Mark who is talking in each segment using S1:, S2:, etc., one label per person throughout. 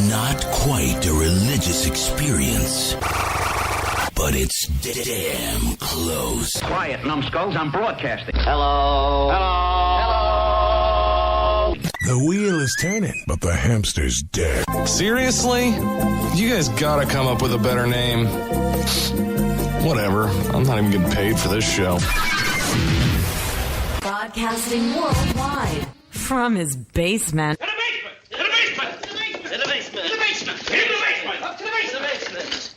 S1: not quite a religious experience, but it's damn close.
S2: Quiet, numbskulls, I'm broadcasting.
S3: Hello.
S2: Hello. Hello.
S4: The wheel is turning, but the hamster's dead.
S5: Seriously? You guys gotta come up with a better name. Whatever. I'm not even getting paid for this show.
S6: Broadcasting worldwide from his basement.
S7: To the basement! To the basement! To the basement! To the basement! To the basement! To the basement! Up to the basement!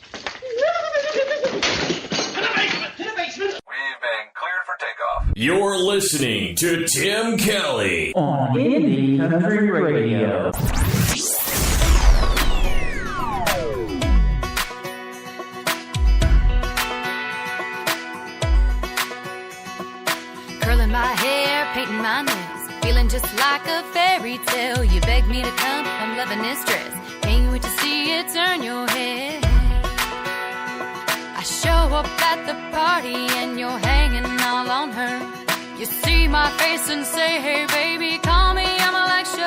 S7: To the basement! To the basement!
S8: We've been cleared for takeoff.
S9: You're listening to Tim Kelly
S10: on Indie Country Radio.
S11: Curling my hair, painting my nails, feeling just like a fairy tale. You begged me to come, I'm loving this dress. Can't wait to see it turn your head. I show up at the party and you're hanging all on her. You see my face and say, hey baby, call me, I'm like sure.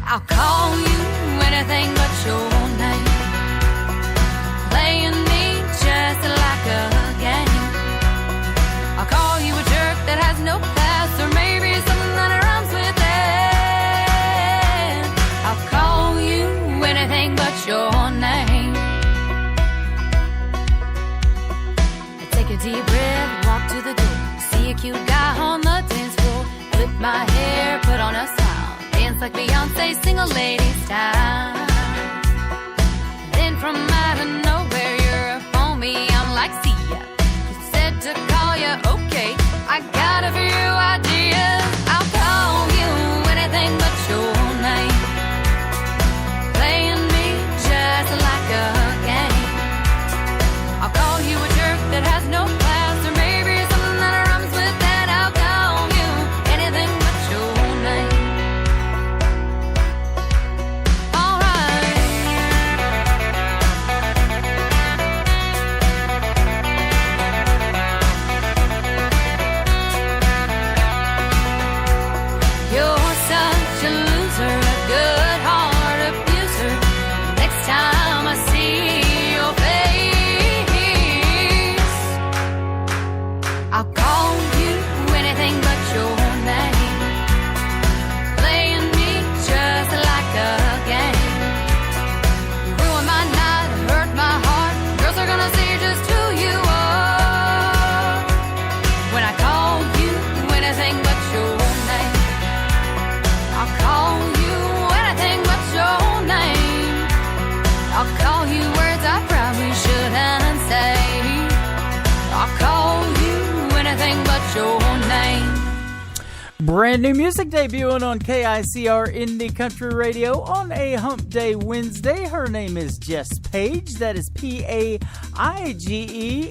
S11: I'll call you anything but your name, playing me just like a game. I'll call you a jerk that has no class, or maybe something that rhymes with that. I'll call you anything but your name. I take a deep breath, walk to the door, see a cute guy on the dance floor, flip my hair, put on a smile, dance like Beyonce, sing a lady style. Then from out of nowhere you're up on me, I'm like, see ya. To call you, okay, I got a few ideas. I'll call you anything but your name, playing me just like a game. I'll call you a jerk that has no class, or maybe something that rhymes with that. I'll call you anything but your name. I'll call you anything but your name, playing me just like a game. You ruin my night, hurt my heart. Girls are gonna see just who you are when I call you anything but your name. I'll call you anything but your name. I'll call you words I probably shouldn't say. I'll call you anything but your name.
S10: Brand new music debuting on KICR Indie Country Radio on a Hump Day Wednesday. Her name is Jess Page. That is Paige,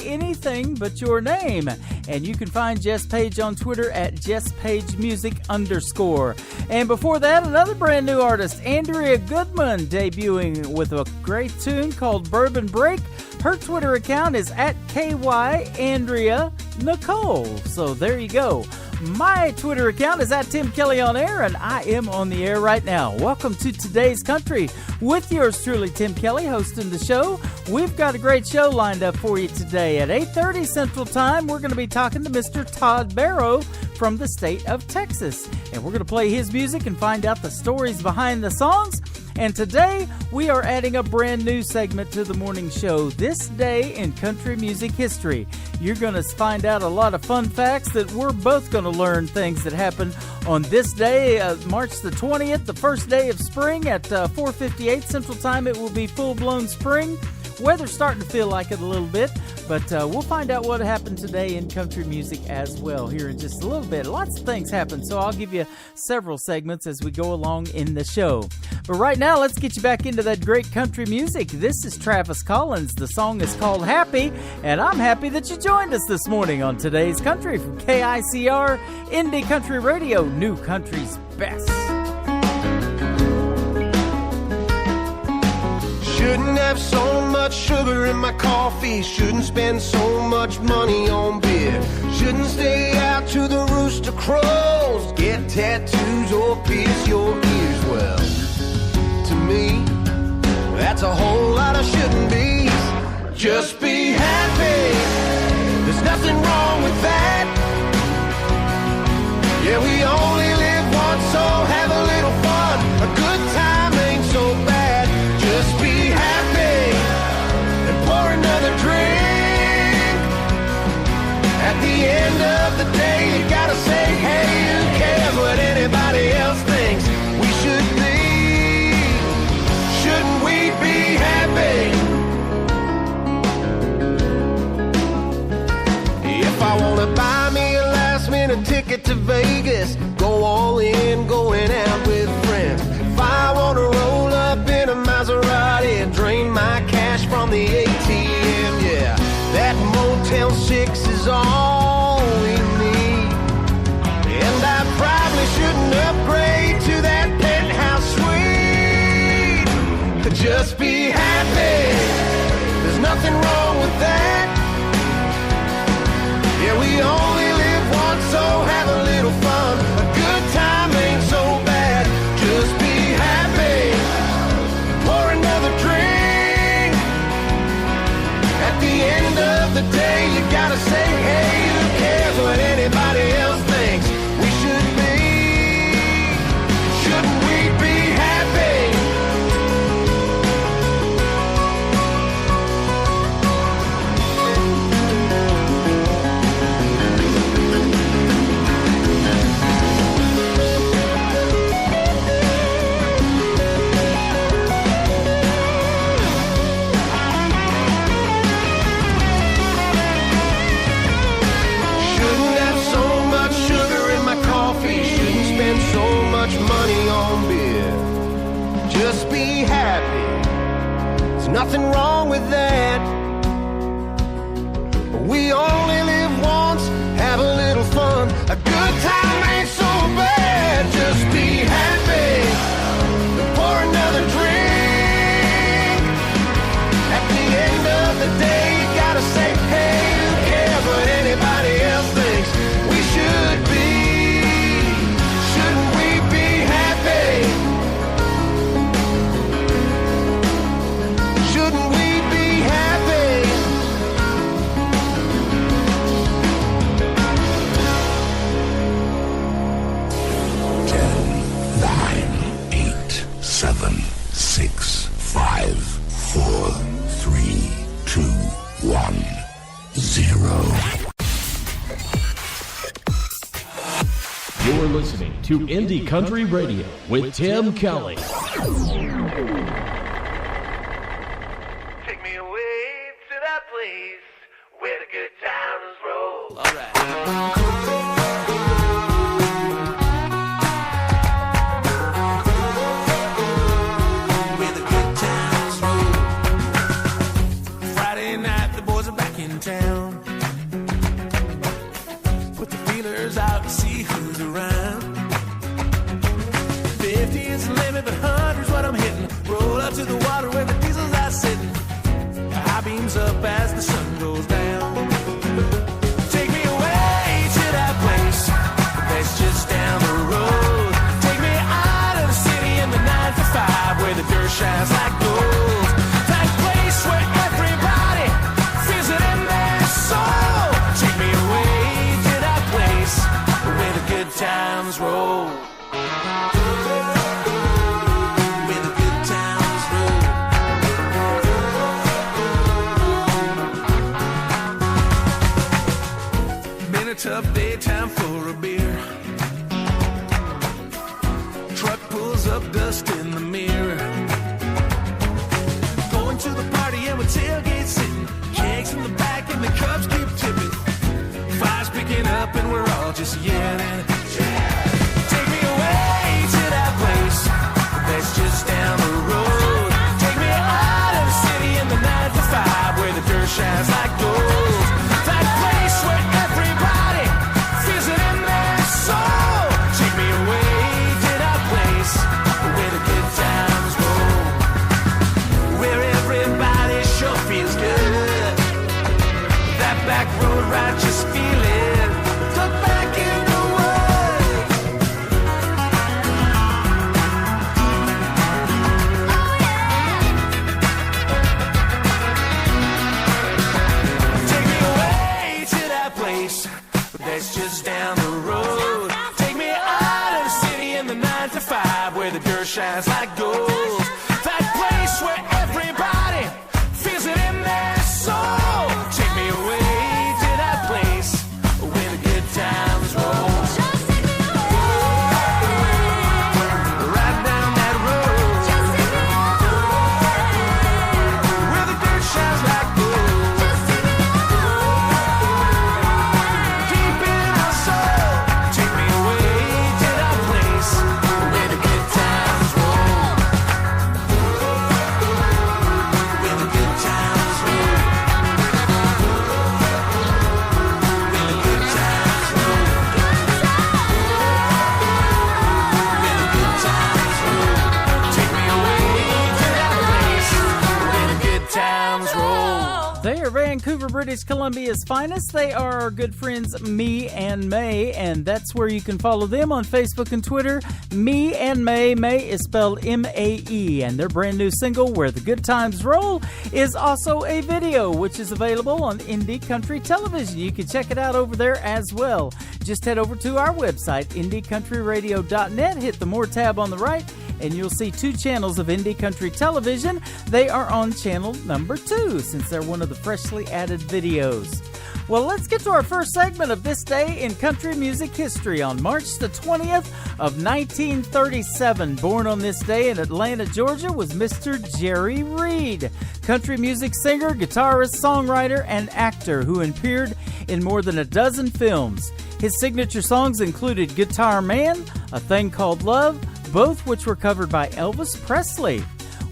S10: anything but your name. And you can find Jess Page on Twitter at JessPageMusic_. And before that, another brand new artist, Andrea Goodman, debuting with a great tune called Bourbon Break. Her Twitter account is at KYAndreaNicole. So there you go. My Twitter account is at Tim Kelly on air, and I am on the air right now. Welcome to Today's Country with yours truly, Tim Kelly, hosting the show. We've got a great show lined up for you today. At 8:30 Central Time, we're going to be talking to Mr. Todd Barrow from the state of Texas. And we're going to play his music and find out the stories behind the songs. And today, we are adding a brand new segment to the morning show, This Day in Country Music History. You're going to find out a lot of fun facts that we're both going to learn things that happened on this day, March the 20th, the first day of spring at 4:58 Central Time. It will be full-blown spring. Weather's starting to feel like it a little bit, but we'll find out what happened today in country music as well here in just a little bit. Lots of things happen, so I'll give you several segments as we go along in the show. But right now, let's get you back into that great country music. This is Travis Collins. The song is called Happy, and I'm happy that you joined us this morning on Today's Country from KICR Indie Country Radio, New Country's best.
S12: Shouldn't have so much sugar in my coffee. Shouldn't spend so much money on beer. Shouldn't stay out till the rooster crows. Get tattoos or pierce your ears. Well, me. That's a whole lot of shouldn't be. Just be happy. There's nothing wrong with that. Yeah, we only live once, so have a little fun. A good time ain't so bad. Just be happy and pour another drink. At the end of the day, you gotta say, hey, who cares what anybody else thinks we should be? Shouldn't we be happy? If I wanna buy me a last minute ticket to Vegas, go all in, going out with friends. If I wanna roll up in a Maserati and drain my cash from the ATM, yeah, that Motel 6 is all we need. And I probably shouldn't upgrade to that penthouse suite. Just be happy. There's nothing wrong with that. Yeah, we only live once, so have a little fun. A good time ain't so bad. Just be happy. Pour another drink. At the end of the day, you gotta say, hey, who cares what anybody else thinks we should be? Shouldn't we be happy? Money on beer. Just be happy. There's nothing wrong with that. We only live once, have a little fun. A good time ain't so bad. Just be happy. Pour another drink. At the end of the day, you gotta say, hey, who cares what anybody else thinks we should be? Shouldn't we be happy?
S4: 10, 9, 8, 7, 6, 5, 4, 3, 2, 1, 0.
S9: You're listening to Indie Country Radio with Tim Kelly.
S12: Take me away to that place where the good times roll. All right. Where the good times roll. Friday night, the boys are back in town. Put the feelers out to see who's around. 50 is the limit, but 100's what I'm hitting. Roll up to the water where the diesels are sitting. High beams up as the sun goes down. Take me away to that place that's just down the road. Take me out of the city in the 9 to 5 where the dirt shines like gold. That place where everybody feels it in their soul. Take me away to that place where the good times roll. Where the good times roll. Been a tough day, time for a beer. Truck pulls up, dust in the mirror. Going to the party and with tailgate sitting. Kegs in the back and the cups keep tipping. Fire's picking up and we're all just yelling. Take me away to that place that's just down the road. Take me out of the city in the 9 to 5 where the dirt shines like gold. That place where everybody feels it in their soul. Take me away to that place where the good times roll. Where everybody sure feels good. That back road ride, just feel it. Look back in the wood. place just down the road. Take me out of the city in the 9 to 5 where the dirt shines like gold. That place where everybody feels it in their soul. Take me away to that place where the good times roll. Right down that road where the dirt shines like gold. Deep in our soul, take me away to that place where the good times roll. Where the good times roll. Where the good times roll. Where the good times roll. Take me away to that place where the good times roll.
S10: They are Vancouver, British Columbia's finest. They are our good friends Me and May, and that's where you can follow them on Facebook and Twitter. Me and May. May is spelled M-A-E, and their brand new single, Where the Good Times Roll, is also a video, which is available on Indie Country Television. You can check it out over there as well. Just head over to our website, indiecountryradio.net, hit the More tab on the right, and you'll see 2 channels of Indie Country Television. They are on channel number 2, since they're one of the freshly added videos. Well, let's get to our first segment of This Day in Country Music History. On March the 20th of 1937, born on this day in Atlanta, Georgia, was Mr. Jerry Reed, country music singer, guitarist, songwriter, and actor who appeared in more than a dozen films. His signature songs included Guitar Man, A Thing Called Love, both which were covered by Elvis Presley.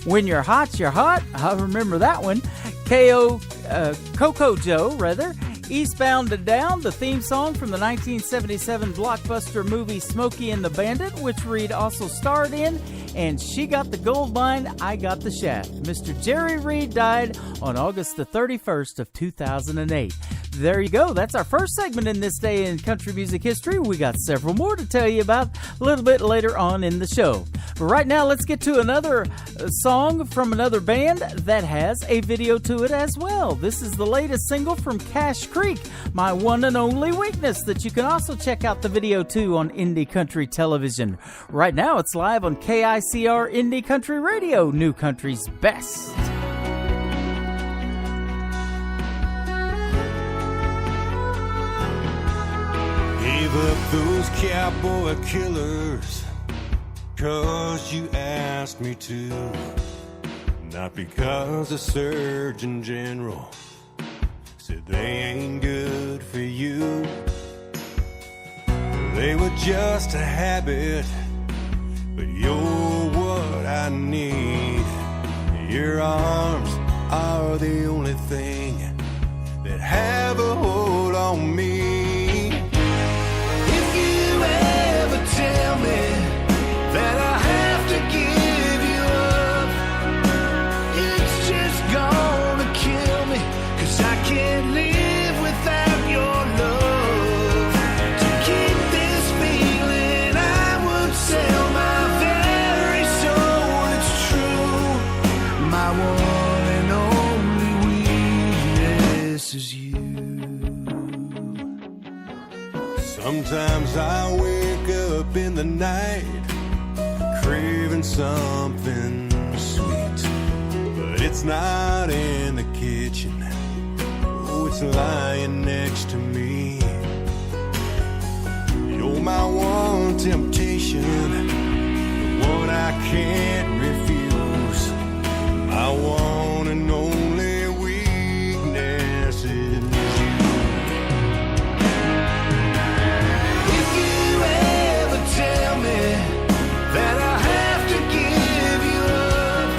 S10: When You're Hot, You're Hot, I remember that one. Coco Joe, Eastbound and Down, the theme song from the 1977 blockbuster movie Smokey and the Bandit, which Reed also starred in, and She Got the Gold Mine, I Got the Shaft. Mr. Jerry Reed died on August the 31st of 2008. There you go. That's our first segment in This Day in Country Music History. We got several more to tell you about a little bit later on in the show. But right now, let's get to another song from another band that has a video to it as well. This is the latest single from Cash Creek, My One and Only Weakness, that you can also check out the video to on Indie Country Television. Right now, it's live on KICR Indie Country Radio, New Country's best.
S12: Gave up those cowboy killers 'cause you asked me to, not because the Surgeon General said they ain't good for you. They were just a habit, but you're what I need. Your arms are the only thing that have a hold on me. Tell me that I have to give you up. It's just gonna kill me, 'cause I can't live without your love. To keep this feeling, I would sell my very soul. It's true, my one and only weakness is you. Sometimes I wake up in the night craving something sweet, but it's not in the kitchen. Oh, it's lying next to me. You're my one temptation, the one I can't refuse. My one and only weakness is tell me that I have to give you up.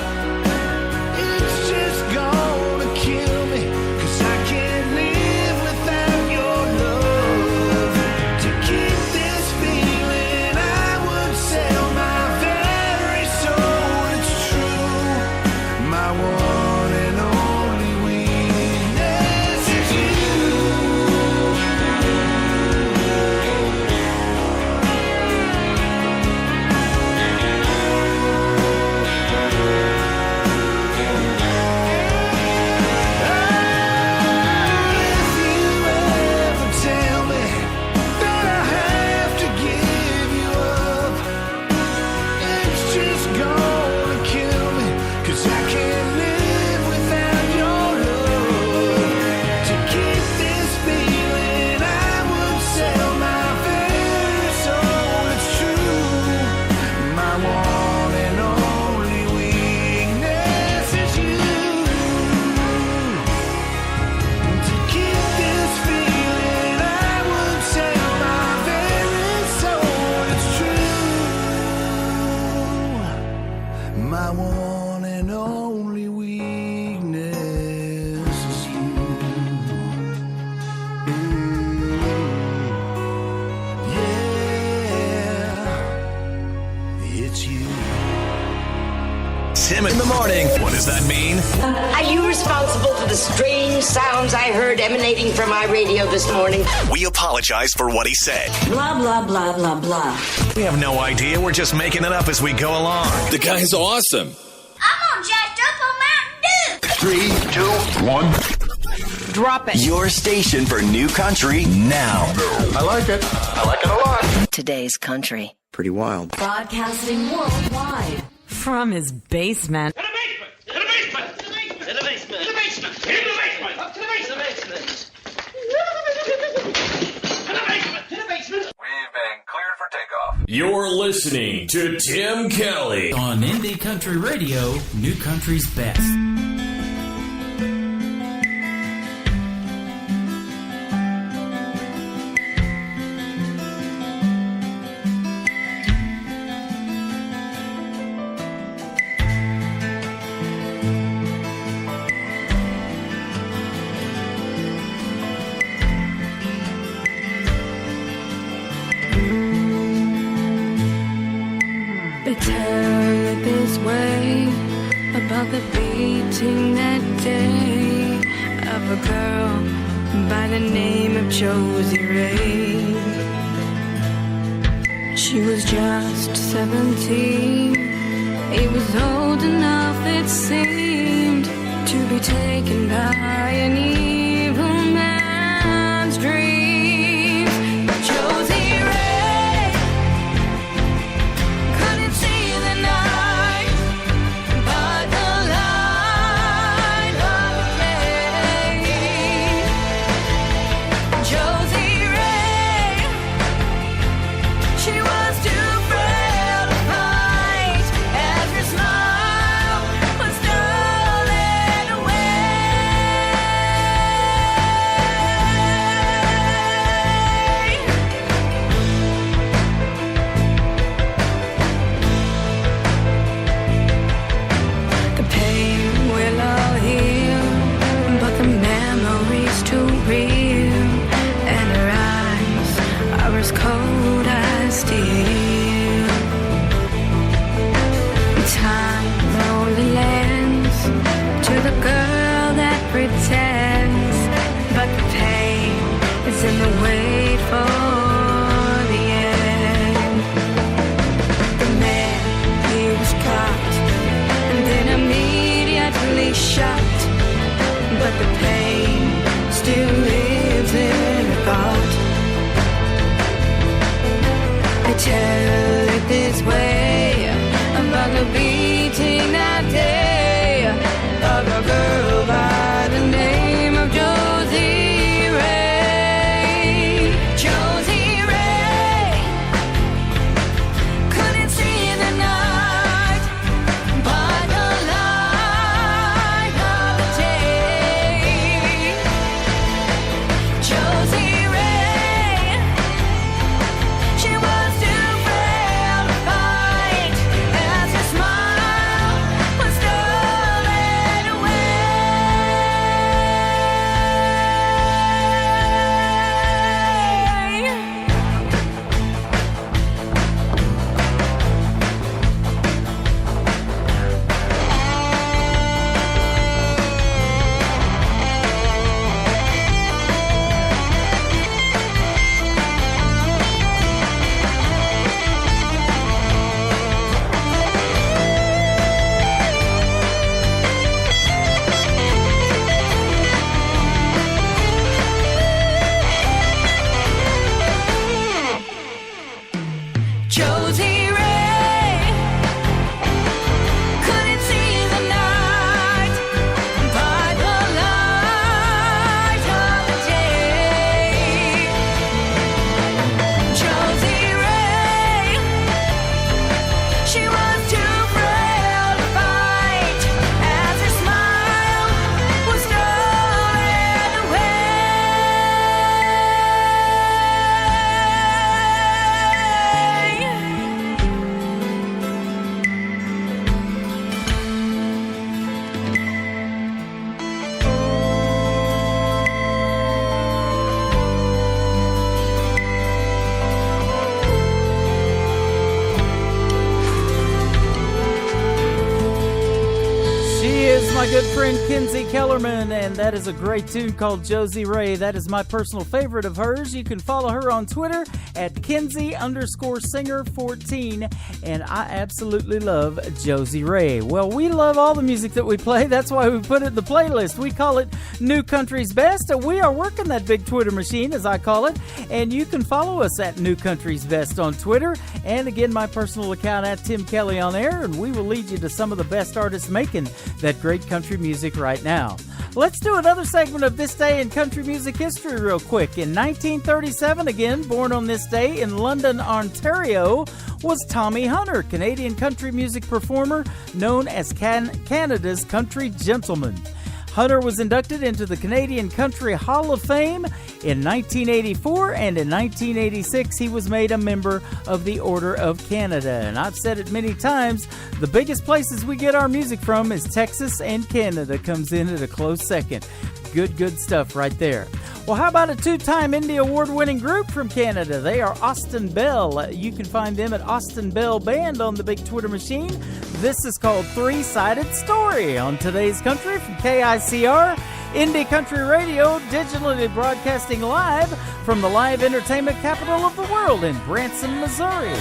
S12: It's just gonna kill me, 'cause I can't live without your love. To keep this feeling, I would sell my very soul.
S3: Tim in the morning. What does that mean?
S13: Are you responsible for the strange sounds I heard emanating from my radio this morning?
S3: We apologize for what he said.
S6: Blah, blah, blah, blah, blah.
S3: We have no idea. We're just making it up as we go along.
S14: The guy's awesome.
S11: I'm all jacked up on Mountain Dew.
S3: 3, 2, 1.
S6: Drop it.
S3: Your station for new country now.
S4: I like it. I like it a lot.
S13: Today's country.
S4: Pretty wild.
S6: Broadcasting worldwide from his basement.
S7: In the basement! In the basement! In the basement! In the basement! In the basement! Up to the basement! In the basement! In the basement!
S8: We've been cleared for takeoff.
S9: You're listening to Tim Kelly
S15: on Indie Country Radio, New Country's best.
S11: About the beating that day of a girl by the name of Josie Ray. She was just 17. It was old enough, it seemed, to be taken by an evil man's dreams. But Josie Ray couldn't see the night. In the wait for the end. The man, he was caught and then immediately shot. But the pain still lives in the thought. They tell it this way about the beating that day of a girl by the name of Josie.
S10: my good friend Kinsey Kellerman, and that is a great tune called Josie Ray. That is my personal favorite of hers. You can follow her on Twitter at Kinsey_singer14, and I absolutely love Josie Ray. Well, we love all the music that we play. That's why we put it in the playlist. We call it New Country's Best, and we are working that big Twitter machine, as I call it, and you can follow us at New Country's Best on Twitter, and again, my personal account at Tim Kelly on Air, and we will lead you to some of the best artists making that great country music right now. Let's do another segment of This Day in Country Music History real quick. In 1937, again, born on this day in London, Ontario, was Tommy Hunter, Canadian country music performer known as Canada's Country Gentleman. Hunter was inducted into the Canadian Country Hall of Fame in 1984, and in 1986 he was made a member of the Order of Canada. And I've said it many times, the biggest places we get our music from is Texas, and Canada comes in at a close second. Good stuff right there. Well, how about a two-time Indie Award-winning group from Canada? They are Austin Bell. You can find them at Austin Bell Band on the big Twitter machine. This is called Three-Sided Story on Today's Country from KICR, Indie Country Radio, digitally broadcasting live from the live entertainment capital of the world in Branson, Missouri.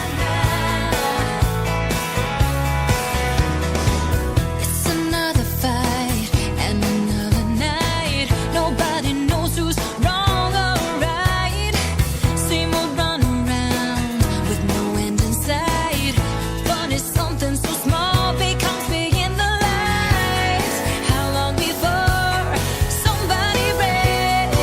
S11: It's another fight and another night. Nobody knows who's wrong or right. Same old run around with no end in sight. Fun is something so small becomes big in the lights. How long before somebody breaks?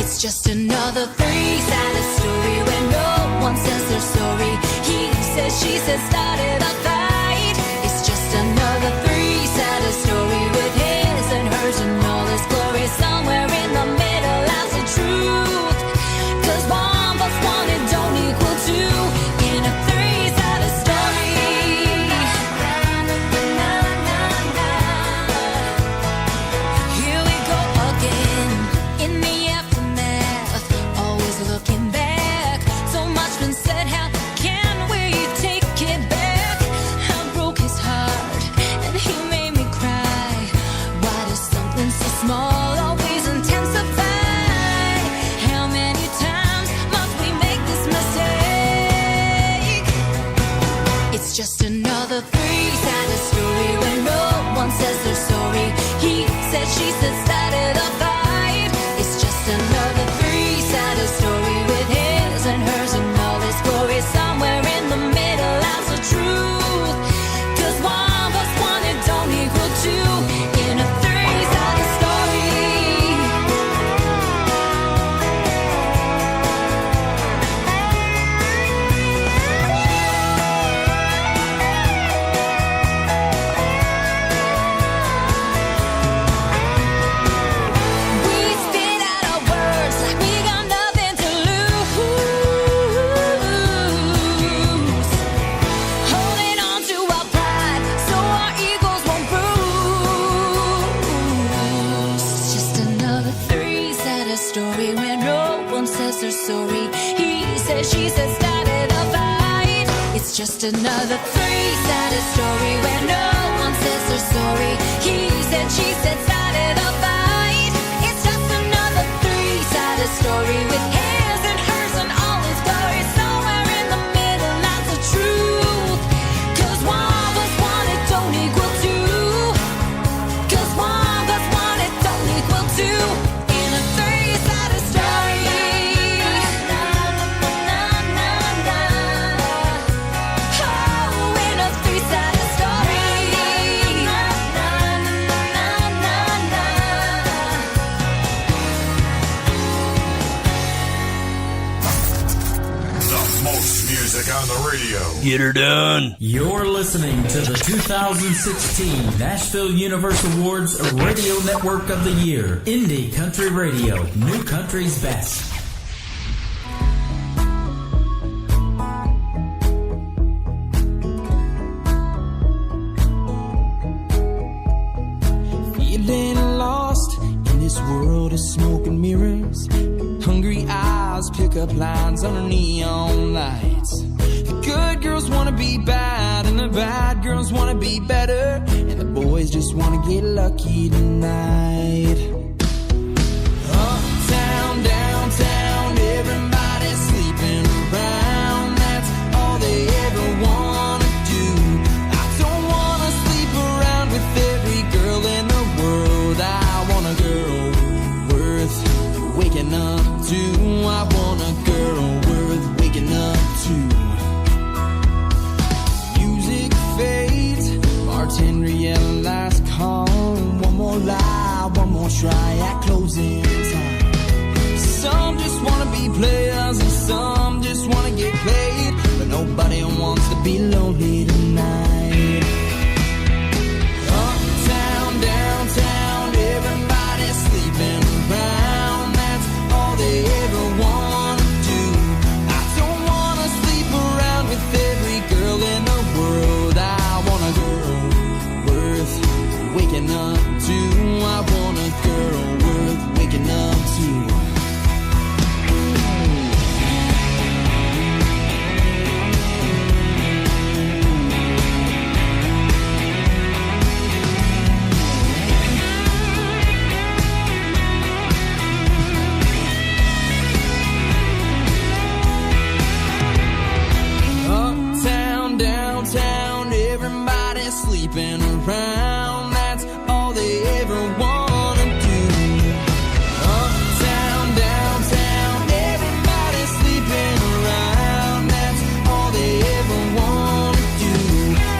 S11: It's just another three-sided story where no one says they're sorry. He says, she says, started a fight. It's just another three-sided story with his and hers and all his glory. Somewhere in the middle lies the truth. 'Cause one plus one, it don't equal two in a three-sided story. Here we go again in the aftermath, always looking back. So much been said, how can we take it back? I broke his heart and he made me cry. Why does something so small always intensify? How many times must we make this mistake? It's just another three-sided story where no one says they're sorry. He said, she said, started a fight. It's just another three-sided story with his and hers and all his glory. Somewhere in the middle lies the truth. 'Cause one plus one, it don't equal two in a three-sided story. We spit out our words like we got nothing to lose. Holding on to our pride so our egos won't bruise. It's just another three-sided story where no one says they're sorry. He says, she says, started a fight. It's just another three-sided story where no one says they're sorry. He said, she said, started a fight. It's just another three-sided story with his and hers and all his glory. Somewhere in the middle lies the truth. 'Cause one plus one, it don't equal two. 'Cause one plus one, it don't equal two in a three-sided story. Oh, in a three-sided story.
S3: The most music on the radio.
S1: Get her done.
S15: You're listening to the 2016 Nashville Universe Awards Radio Network of the Year, Indie Country Radio, New Country's Best.
S12: Feeling lost in this world of smoke and mirrors. Hungry eyes pick up lines under neon lights. The good girls wanna be bad, and the bad girls wanna be better. And the boys just wanna get lucky tonight. Uptown, downtown, everybody's sleeping around. That's all they ever wanna do. I don't wanna sleep around with every girl in the world. I want a girl worth waking up to. I want a girl worth waking up to. Music fades, bartender yell last call. One more lie, one more try at closing time. Some just wanna be players and some just wanna get played, but nobody wants to be lonely tonight. Uptown, downtown, everybody's sleeping around. That's all they ever wanna do. I don't wanna sleep around with every girl in the world. I want a girl worth waking up to. I want a girl worth waking up to. Uptown, downtown, everybody's sleeping around. That's all they ever wanna do. Uptown, downtown, everybody's sleeping around. That's all they ever wanna do.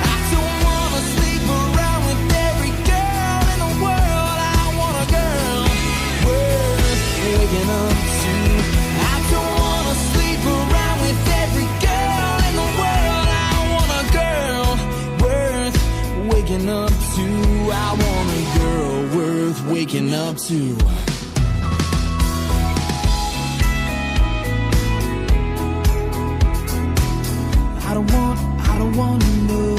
S12: I don't wanna sleep around with every girl in the world. I want a girl worth waking up to. I don't wanna sleep around with every girl in the world. I want a girl worth waking up to. I want a girl worth waking up to. I don't want to know.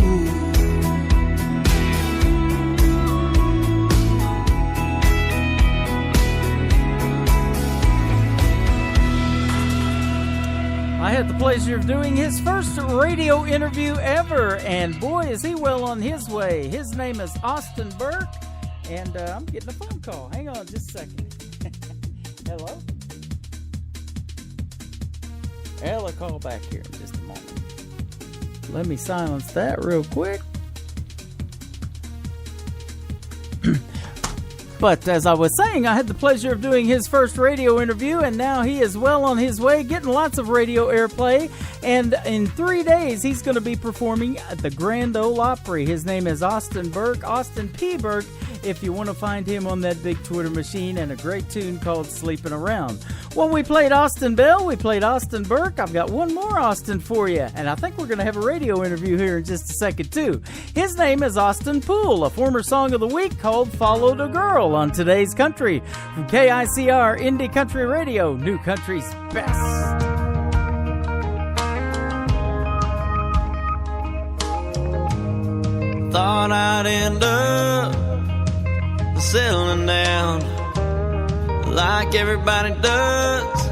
S10: I had the pleasure of doing his first radio interview ever, and boy, is he well on his way. His name is Austin Burke, and I'm getting a phone call. Hang on just a second. Hello? I'll call back here in just a moment. Let me silence that real quick. But as I was saying, I had the pleasure of doing his first radio interview, and now he is well on his way, getting lots of radio airplay. And in 3 days, he's going to be performing at the Grand Ole Opry. His name is Austin Burke, Austin P. Burke, if you want to find him on that big Twitter machine, and a great tune called Sleeping Around. Well, we played Austin Bell, we played Austin Burke. I've got one more Austin for you, and I think we're going to have a radio interview here in just a second, too. His name is Austin Poole, a former Song of the Week called Follow the Girl on Today's Country from KICR Indie Country Radio, New Country's best.
S14: Thought I'd end up settling down like everybody does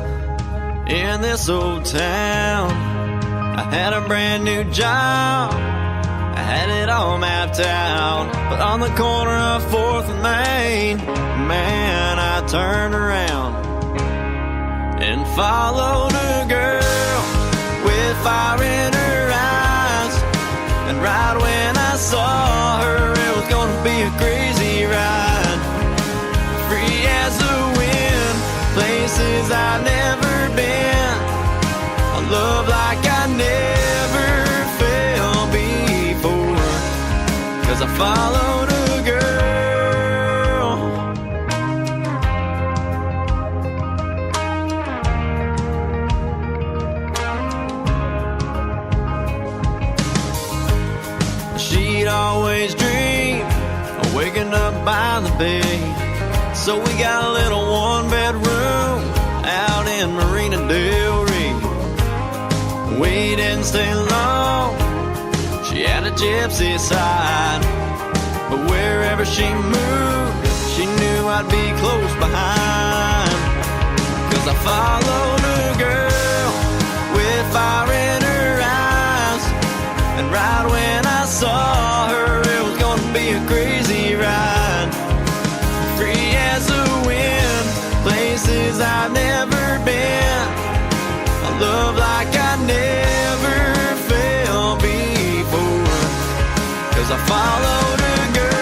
S14: in this old town. I had a brand new job, I had it all mapped out, but on the corner of 4th and Main, man, I turned around and followed a girl with fire in her eyes. And right when I saw her, it was gonna be a crazy ride, free as the wind, places I've never been, a love like I never felt before, 'cause I followed a girl. She'd always dream of waking up by the bay, so we got a little one-bedroom out in Marina Del Rey. We didn't stay long, she had a gypsy side, but wherever she moved, she knew I'd be close behind, 'cause I followed a girl with fire in her eyes. And right when I saw her, it was gonna be a crazy love like I never felt before, 'cause I followed a girl.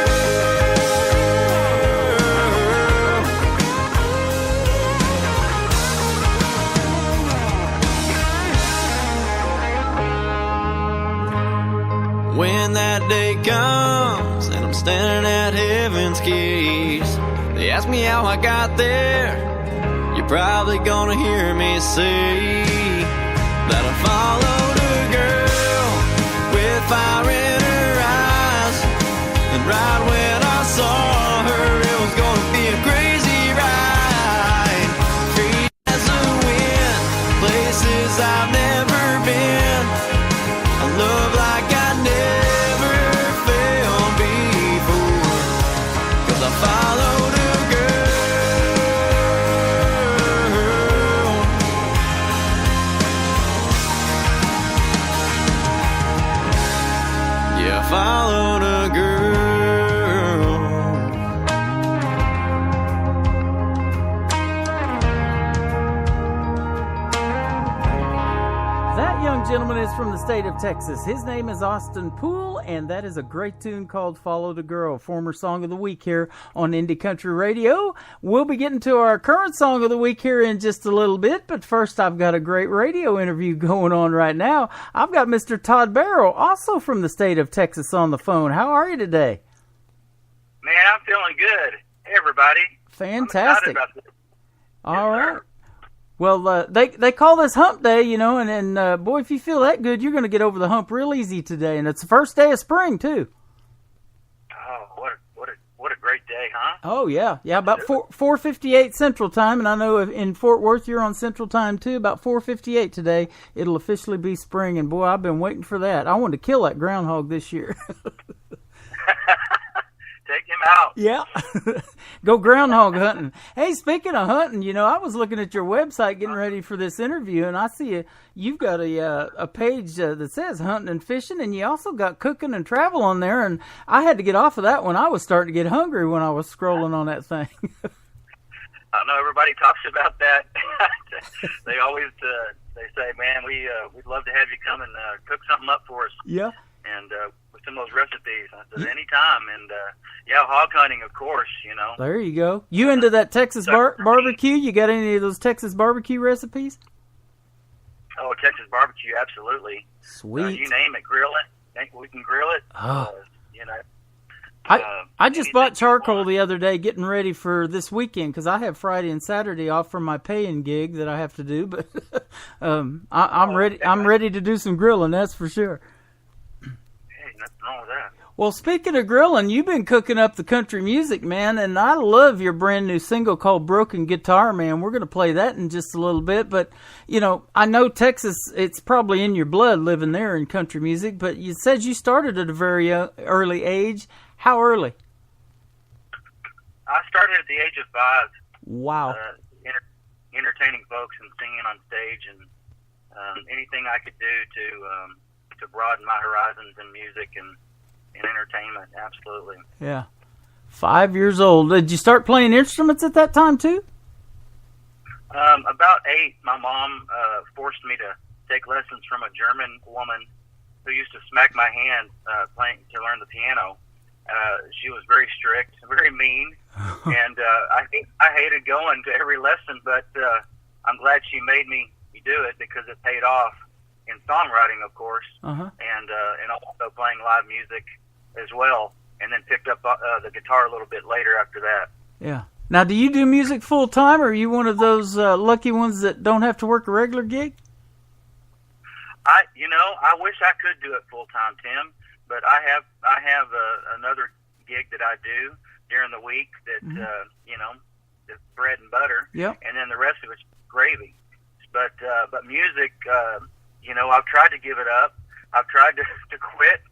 S14: When that day comes and I'm standing at heaven's keys, they ask me how I got there. You're probably gonna hear me say that I followed a girl with fire in her eyes, and right when I saw her, it was gonna be a crazy ride. Free as a wind, places I've never been, a love like I never felt before, 'cause I followed a followed a girl.
S10: That young gentleman is from the state of Texas. His name is Austin Poole, and that is a great tune called Followed a Girl, former Song of the Week here on Indie Country Radio. We'll be getting to our current Song of the Week here in just a little bit, but first I've got a great radio interview going on right now. I've got Mr. Todd Barrow, also from the state of Texas, on the phone. How are you today?
S16: Man, I'm feeling good. Hey, everybody.
S10: Fantastic.
S16: I'm excited about this.
S10: All right. Well, they call this hump day, you know, and boy, if you feel that good, you're going to get over the hump real easy today. And it's the first day of spring, too.
S16: Oh, what a great day, huh?
S10: Oh, yeah. Yeah, about 4:58 Central Time. And I know in Fort Worth, you're on Central Time, too. About 4:58 today, it'll officially be spring. And, boy, I've been waiting for that. I wanted to kill that groundhog this year.
S16: Take him out.
S10: Yeah. Go groundhog hunting. Hey, speaking of hunting, you know, I was looking at your website getting ready for this interview, and I see you've got a page that says hunting and fishing, and you also got cooking and travel on there, and I had to get off of that when I was starting to get hungry when I was scrolling on that thing.
S16: I know everybody talks about that. They always they say, man, we'd love to have you come and cook something up for us.
S10: Yeah.
S16: And with some of those recipes. I said, anytime. And, yeah, hog hunting, of course, you know.
S10: There you go. You into that Texas barbecue? You got any of those Texas barbecue recipes?
S16: Oh, Texas barbecue, absolutely.
S10: Sweet.
S16: You name it, grill it. We can grill it.
S10: Oh.
S16: You know.
S10: I just bought charcoal the other day getting ready for this weekend because I have Friday and Saturday off from my paying gig that I have to do. But I'm ready. I'm ready to do some grilling, that's for sure.
S16: Nothing wrong with that.
S10: Well, speaking of grilling, you've been cooking up the country music, man, and I love your brand new single called Broken Guitar, man. We're going to play that in just a little bit, but, you know, I know Texas, it's probably in your blood living there in country music, but you said you started at a very early age. How early?
S16: I started at the age of 5.
S10: Wow.
S16: Entertaining folks and singing on stage, and anything I could do to broaden my horizons in music and entertainment, absolutely.
S10: Yeah. 5 years old. Did you start playing instruments at that time, too?
S16: About 8, my mom forced me to take lessons from a German woman who used to smack my hand playing to learn the piano. She was very strict, very mean, and I hated going to every lesson, but I'm glad she made me do it because it paid off. In songwriting, of course, and also playing live music as well, and then picked up the guitar a little bit later after that.
S10: Yeah. Now, do you do music full time, or are you one of those lucky ones that don't have to work a regular gig?
S16: I wish I could do it full time, Tim, but I have another gig that I do during the week that is bread and butter, and then the rest of it's gravy. But music. I've tried to give it up. I've tried to quit,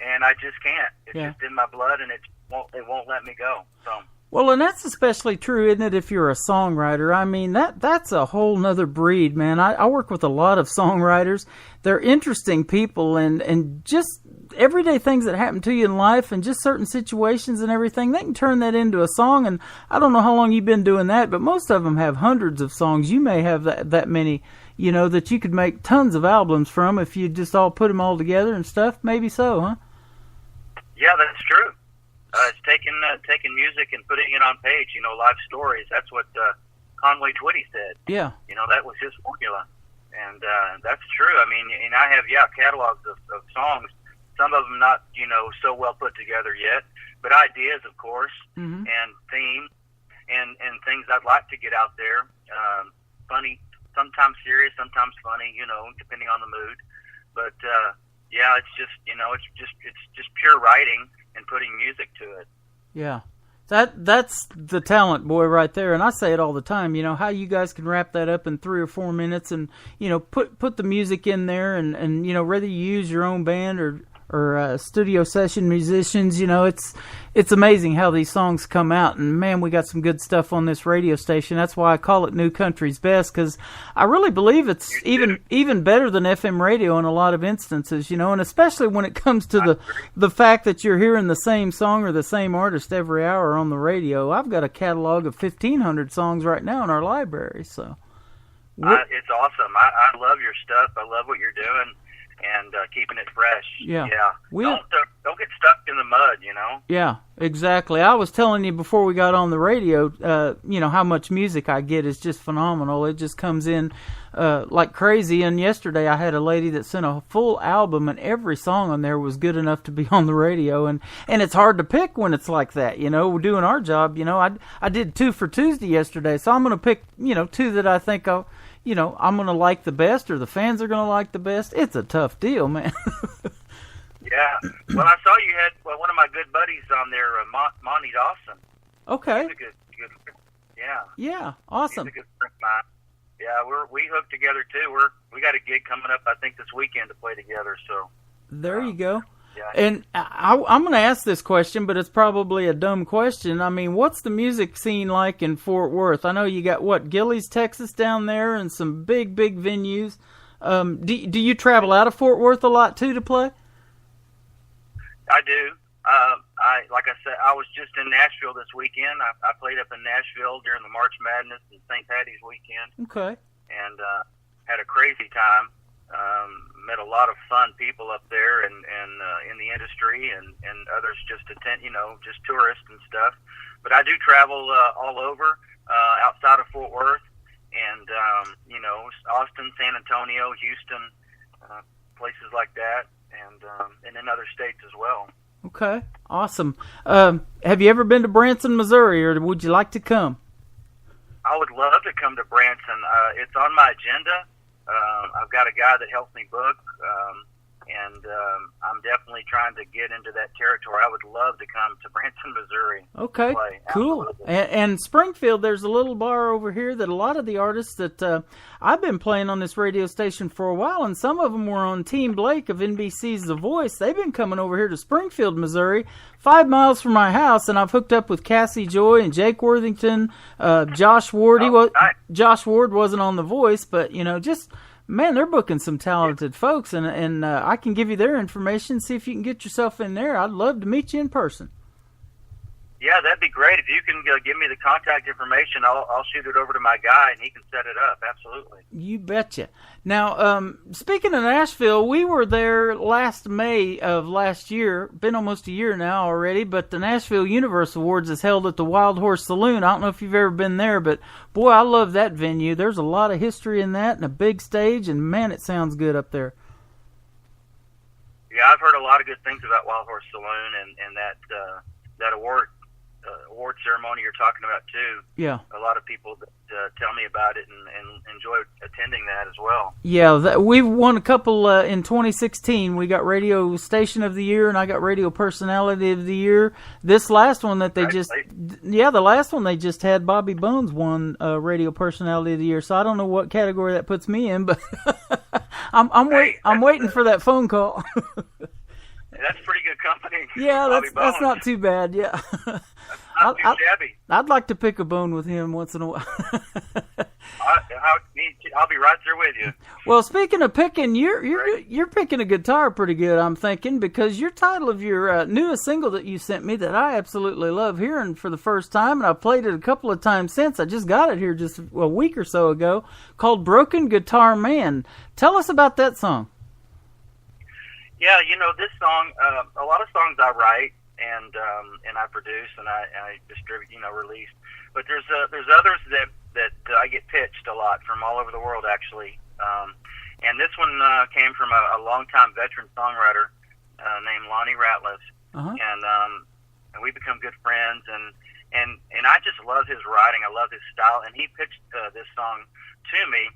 S16: and I just can't. It's just in my blood, and it won't let me go. So.
S10: Well, and that's especially true, isn't it, if you're a songwriter? I mean, that's a whole nother breed, man. I work with a lot of songwriters. They're interesting people, and just everyday things that happen to you in life and just certain situations and everything, they can turn that into a song. And I don't know how long you've been doing that, but most of them have hundreds of songs. You may have that many, you know, that you could make tons of albums from if you just all put them all together and stuff. Maybe so, huh?
S16: Yeah, that's true. It's taking music and putting it on page, you know, live stories. That's what Conway Twitty said.
S10: Yeah.
S16: You know, that was his formula. And that's true. I mean, and I have, catalogs of songs. Some of them not, you know, so well put together yet, but ideas, of course, and themes and things I'd like to get out there. Funny, sometimes serious, sometimes funny, you know, depending on the mood. But it's just, you know, it's just pure writing and putting music to it. Yeah.
S10: That's the talent, boy, right there. And I say it all the time, you know, how you guys can wrap that up in 3 or 4 minutes and, you know, put the music in there and you know, whether you use your own band or studio session musicians, you know, it's amazing how these songs come out. And, man, we got some good stuff on this radio station. That's why I call it New Country's Best, because I really believe it's even better than FM radio in a lot of instances, you know, and especially when it comes to the fact that you're hearing the same song or the same artist every hour on the radio. I've got a catalog of 1,500 songs right now in our library. So
S16: it's awesome. I love your stuff. I love what you're doing. And keeping it fresh. Yeah. Don't get stuck in the mud, you know?
S10: Yeah, exactly. I was telling you before we got on the radio, you know, how much music I get is just phenomenal. It just comes in like crazy. And yesterday I had a lady that sent a full album, and every song on there was good enough to be on the radio. And it's hard to pick when it's like that, you know? We're doing our job, you know? I did 2 for Tuesday yesterday, so I'm going to pick, you know, 2 that I think you know, I'm going to like the best, or the fans are going to like the best. It's a tough deal, man.
S16: Yeah. Well, I saw you had one of my good buddies on there, Monty Dawson.
S10: Okay.
S16: He's a good yeah.
S10: Yeah, awesome.
S16: He's a good friend of mine. Yeah, we hooked together, too. We got a gig coming up, I think, this weekend to play together. So
S10: there you go.
S16: Yeah.
S10: And I'm going to ask this question, but it's probably a dumb question. I mean, what's the music scene like in Fort Worth? I know you got, Gillies, Texas down there and some big venues. Do you travel out of Fort Worth a lot, too, to play?
S16: I do. Like I said, I was just in Nashville this weekend. I played up in Nashville during the March Madness and St. Patty's weekend.
S10: Okay.
S16: And had a crazy time. Met a lot of fun people up there and in the industry and others just just tourists and stuff. But I do travel all over outside of Fort Worth and, you know, Austin, San Antonio, Houston, places like that, and in other states as well.
S10: Okay, awesome. Have you ever been to Branson, Missouri, or would you like to come?
S16: I would love to come to Branson. It's on my agenda. I've got a guy that helps me book, and I'm definitely trying to get into that territory. I would love to come to Branson, Missouri.
S10: Okay, cool. And Springfield, there's a little bar over here that a lot of the artists that I've been playing on this radio station for a while, and some of them were on Team Blake of NBC's The Voice. They've been coming over here to Springfield, Missouri, 5 miles from my house, and I've hooked up with Cassie Joy and Jake Worthington, Josh Ward.
S16: Nice.
S10: Josh Ward wasn't on The Voice, but, you know, just... Man, they're booking some talented folks, and I can give you their information, see if you can get yourself in there. I'd love to meet you in person.
S16: Yeah, that'd be great. If you can give me the contact information, I'll shoot it over to my guy, and he can set it up. Absolutely.
S10: You betcha. Now, speaking of Nashville, we were there last May of last year. Been almost a year now already, but the Nashville Universe Awards is held at the Wild Horse Saloon. I don't know if you've ever been there, but, boy, I love that venue. There's a lot of history in that and a big stage, and, man, it sounds good up there.
S16: Yeah, I've heard a lot of good things about Wild Horse Saloon and that award ceremony you're talking about too.
S10: Yeah,
S16: a lot of people that tell me about it and enjoy attending that as well.
S10: Yeah, we've won a couple in 2016. We got Radio Station of the Year, and I got Radio Personality of the Year. This last one that the last one they just had, Bobby Bones won Radio Personality of the Year. So I don't know what category that puts me in, but I'm waiting for that phone call.
S16: That's pretty good company.
S10: Yeah, that's not too bad. Yeah.
S16: Not too shabby.
S10: I'd like to pick a bone with him once in a while.
S16: I'll be right there with you.
S10: Well, speaking of picking, you're picking a guitar pretty good, I'm thinking, because your title of your newest single that you sent me that I absolutely love hearing for the first time, and I've played it a couple of times since. I just got it here just a week or so ago, called Broken Guitar Man. Tell us about that song.
S16: Yeah, this song, a lot of songs I write and I produce and I distribute, release. But there's others that I get pitched a lot from all over the world, actually. And this one came from a longtime veteran songwriter named Lonnie Ratliff, and we become good friends. And I just love his writing. I love his style. And he pitched this song to me.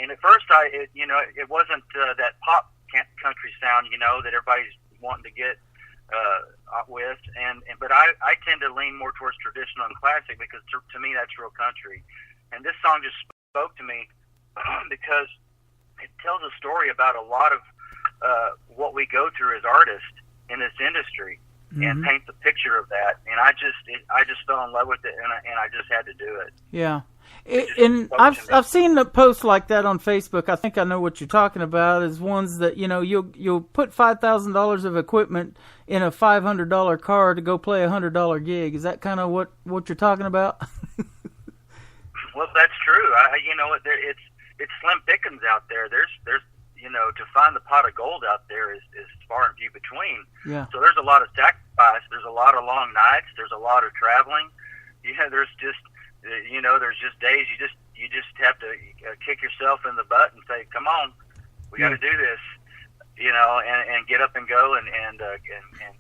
S16: And at first, it wasn't that pop country sound, that everybody's wanting to get with, but I tend to lean more towards traditional and classic because to me that's real country. And this song just spoke to me because it tells a story about a lot of what we go through as artists in this industry, and paints a picture of that. And I just fell in love with it, and I just had to do it.
S10: Yeah. And I've seen a post like that on Facebook. I think I know what you're talking about. Is ones that you'll put $5,000 of equipment in a $500 car to go play $100 gig. Is that kind of what you're talking about?
S16: Well, that's true. It's slim pickings out there. There's to find the pot of gold out there is far and few between.
S10: Yeah.
S16: So there's a lot of sacrifice. There's a lot of long nights. There's a lot of traveling. There's just days you just have to kick yourself in the butt and say, "Come on, we got to do this," and get up and go and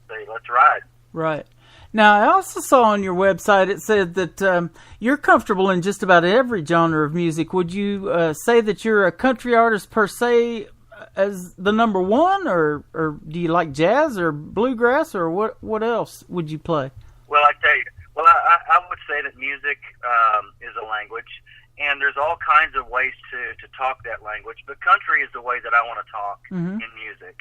S16: say, "Let's ride."
S10: Right. Now, I also saw on your website it said that you're comfortable in just about every genre of music. Would you say that you're a country artist per se as the number one, or do you like jazz or bluegrass, or what else would you play?
S16: Well, I tell you. Well, I would say that music is a language, and there's all kinds of ways to talk that language, but country is the way that I want to talk in music.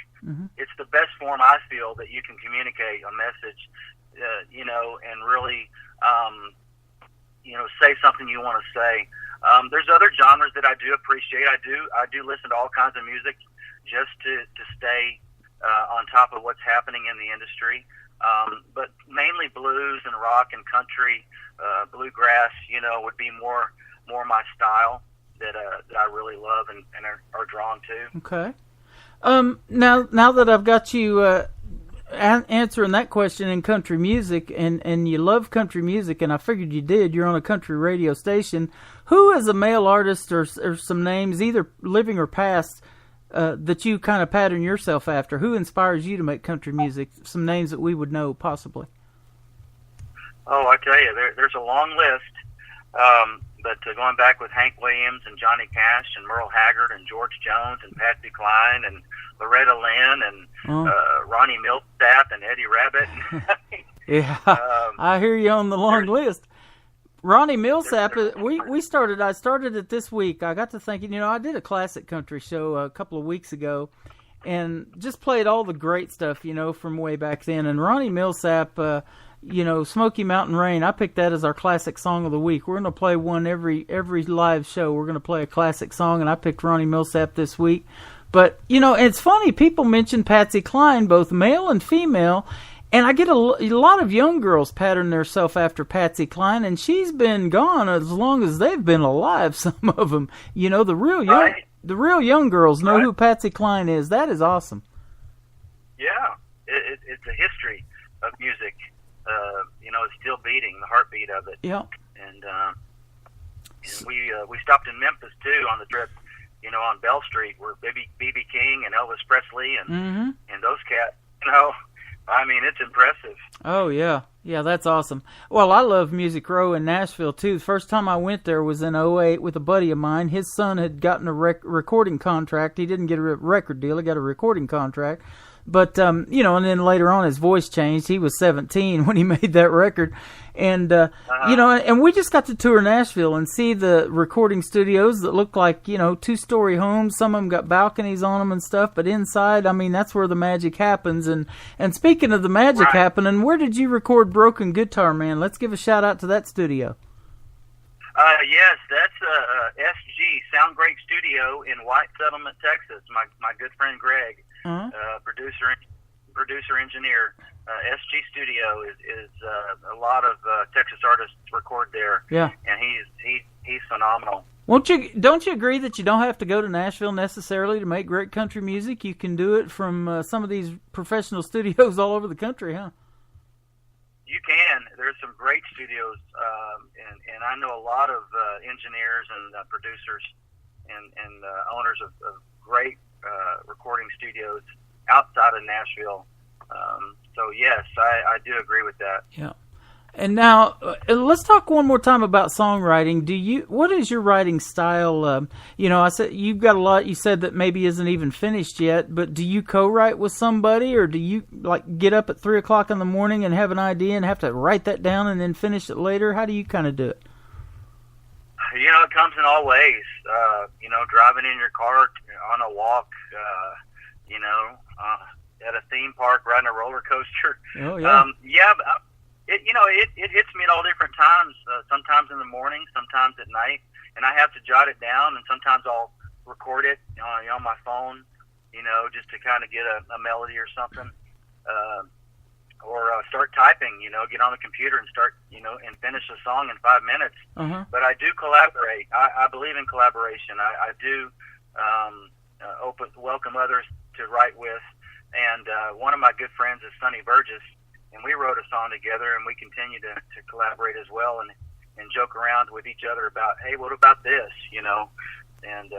S16: It's the best form, I feel, that you can communicate a message, and really, say something you want to say. There's other genres that I do appreciate. I do listen to all kinds of music just to stay on top of what's happening in the industry. But mainly blues and rock and country, bluegrass, would be more my style that I really love and are drawn to.
S10: Okay. Now that I've got you answering that question in country music, and you love country music, and I figured you did. You're on a country radio station. Who is a male artist or some names, either living or past, that you kind of pattern yourself after? Who inspires you to make country music? Some names that we would know, possibly.
S16: Oh, I tell you, there's a long list. But going back with Hank Williams and Johnny Cash and Merle Haggard and George Jones and Patsy Cline and Loretta Lynn and Ronnie Milsap and Eddie Rabbitt.
S10: Yeah, I hear you on the long list. Ronnie Milsap, I started it this week. I got to thinking, I did a classic country show a couple of weeks ago and just played all the great stuff, from way back then. And Ronnie Milsap, Smoky Mountain Rain, I picked that as our classic song of the week. We're going to play one every live show. We're going to play a classic song, and I picked Ronnie Milsap this week. But, it's funny. People mention Patsy Cline, both male and female, and I get a lot of young girls pattern themselves after Patsy Cline, and she's been gone as long as they've been alive, some of them. The real young girls know who Patsy Cline is. That is awesome.
S16: Yeah, it's a history of music. It's still beating, the heartbeat of it.
S10: Yeah.
S16: And we stopped in Memphis, too, on the trip, on Bell Street, where B.B. King and Elvis Presley and those cats, it's impressive.
S10: Oh, yeah. Yeah, that's awesome. Well, I love Music Row in Nashville, too. The first time I went there was in 2008 with a buddy of mine. His son had gotten a recording contract. He didn't get a record deal. He got a recording contract. But, and then later on his voice changed. He was 17 when he made that record. And, and we just got to tour Nashville and see the recording studios that look like, 2-story homes. Some of them got balconies on them and stuff. But inside, that's where the magic happens. And speaking of the magic happening, where did you record Broken Guitar Man? Let's give a shout out to that studio.
S16: Yes, that's SG, Sound Great Studio in White Settlement, Texas. My good friend Greg, producer engineer. SG Studio is a lot of Texas artists record there.
S10: Yeah,
S16: and he's phenomenal.
S10: Don't you agree that you don't have to go to Nashville necessarily to make great country music? You can do it from some of these professional studios all over the country, huh?
S16: You can. There's some great studios, and I know a lot of engineers and producers and owners of great recording studios outside of Nashville. So yes, I do agree with that.
S10: Yeah. And now let's talk one more time about songwriting. What is your writing style? I said you've got a lot. You said that maybe isn't even finished yet. But do you co-write with somebody, or do you get up at 3:00 in the morning and have an idea and have to write that down and then finish it later? How do you kind of do it?
S16: It comes in all ways. Driving in your car on a walk. At a theme park, riding a roller coaster.
S10: Oh yeah.
S16: It hits me at all different times. Sometimes in the morning, sometimes at night, and I have to jot it down. And sometimes I'll record it on my phone, just to kind of get a melody or something, or start typing. Get on the computer and start, and finish a song in 5 minutes.
S10: Uh-huh.
S16: But I do collaborate. I believe in collaboration. I do welcome others to write with. And one of my good friends is Sonny Burgess, and we wrote a song together, and we continue to collaborate as well and joke around with each other about, hey, what about this, And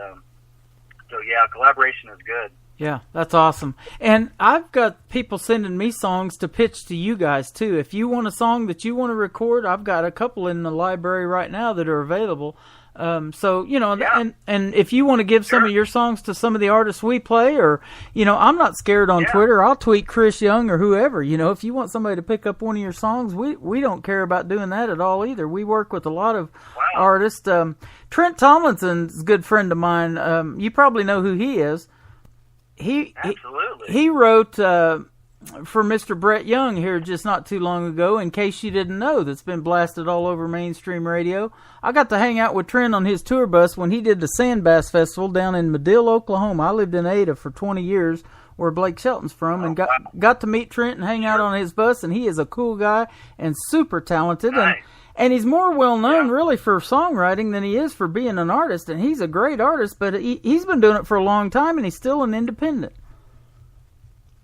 S16: so, yeah, collaboration is good.
S10: Yeah, that's awesome. And I've got people sending me songs to pitch to you guys, too. If you want a song that you want to record, I've got a couple in the library right now that are available. And if you want to give some of your songs to some of the artists we play, or, I'm not scared on Twitter. I'll tweet Chris Young or whoever. If you want somebody to pick up one of your songs, we don't care about doing that at all either. We work with a lot of artists. Trent Tomlinson's a good friend of mine. You probably know who he is.
S16: Absolutely.
S10: He wrote for Mr. Brett Young here just not too long ago, in case you didn't know, that's been blasted all over mainstream radio. I got to hang out with Trent on his tour bus when he did the Sand Bass Festival down in Madill, Oklahoma. I lived in Ada for 20 years, where Blake Shelton's from, and got to meet Trent and hang out on his bus, and he is a cool guy and super talented.
S16: Nice.
S10: And he's more well-known, really, for songwriting than he is for being an artist, and he's a great artist, but he's been doing it for a long time, and he's still an independent.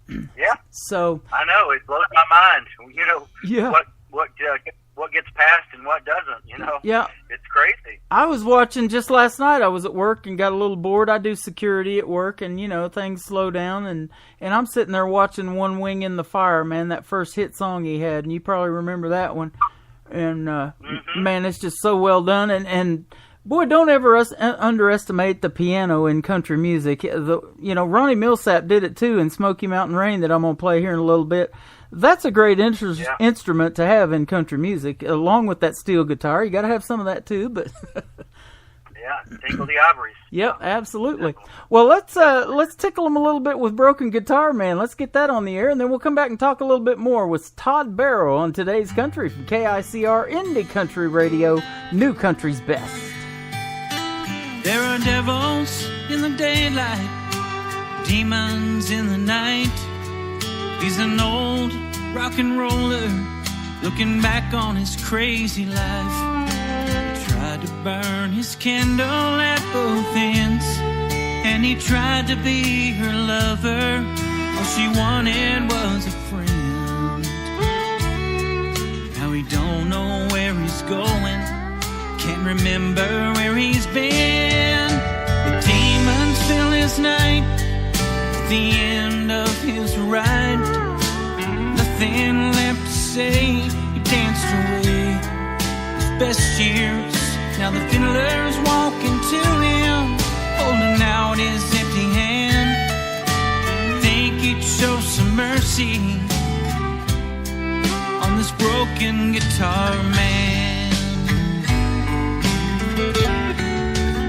S16: Yeah.
S10: So
S16: I know it blows my mind.
S10: Yeah.
S16: What gets passed and what doesn't.
S10: Yeah.
S16: It's crazy.
S10: I was watching just last night. I was at work and got a little bored. I do security at work, and things slow down, and I'm sitting there watching One Wing in the Fire, man. That first hit song he had, and you probably remember that one. And man, it's just so well done. And boy, don't ever underestimate the piano in country music. Ronnie Millsap did it too in Smoky Mountain Rain, that I'm going to play here in a little bit. That's a great instrument to have in country music, along with that steel guitar. You got to have some of that too, but
S16: yeah, tinkle the ivories.
S10: Yep, absolutely. Well, let's tickle them a little bit with Broken Guitar Man. Let's get that on the air, and then we'll come back and talk a little bit more with Todd Barrow on Today's Country from KICR Indie Country Radio, New Country's Best.
S12: There are devils in the daylight, demons in the night. He's an old rock and roller looking back on his crazy life. He tried to burn his candle at both ends, and he tried to be her lover. All she wanted was a friend. Now he don't know where he's going, can't remember where he's been. The demons fill his night, at the end of his ride. Nothing left to say, he danced away his best years. Now the fiddler's walking to him, holding out his empty hand. Think he'd show some mercy on this broken guitar man.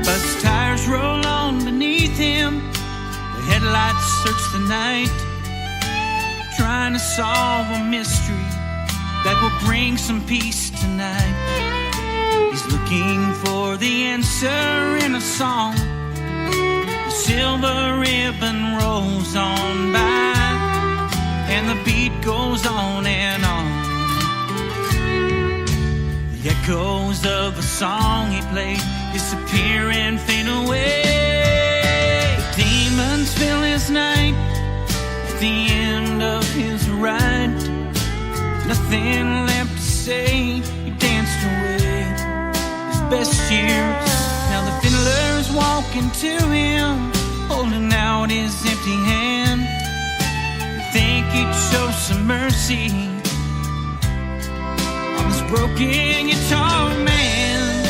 S12: Bus tires roll on beneath him, the headlights search the night, trying to solve a mystery that will bring some peace tonight. He's looking
S14: looking for the answer in a song. The silver ribbon rolls on by, and the beat goes on and on. The echoes of the song he played disappear and fade away. The demons fill his night at the end of his ride. Nothing left to say, he danced away his best years. Now the fiddler's walking to him, holding out his empty hand. Think he'd show some mercy on this broken guitar man.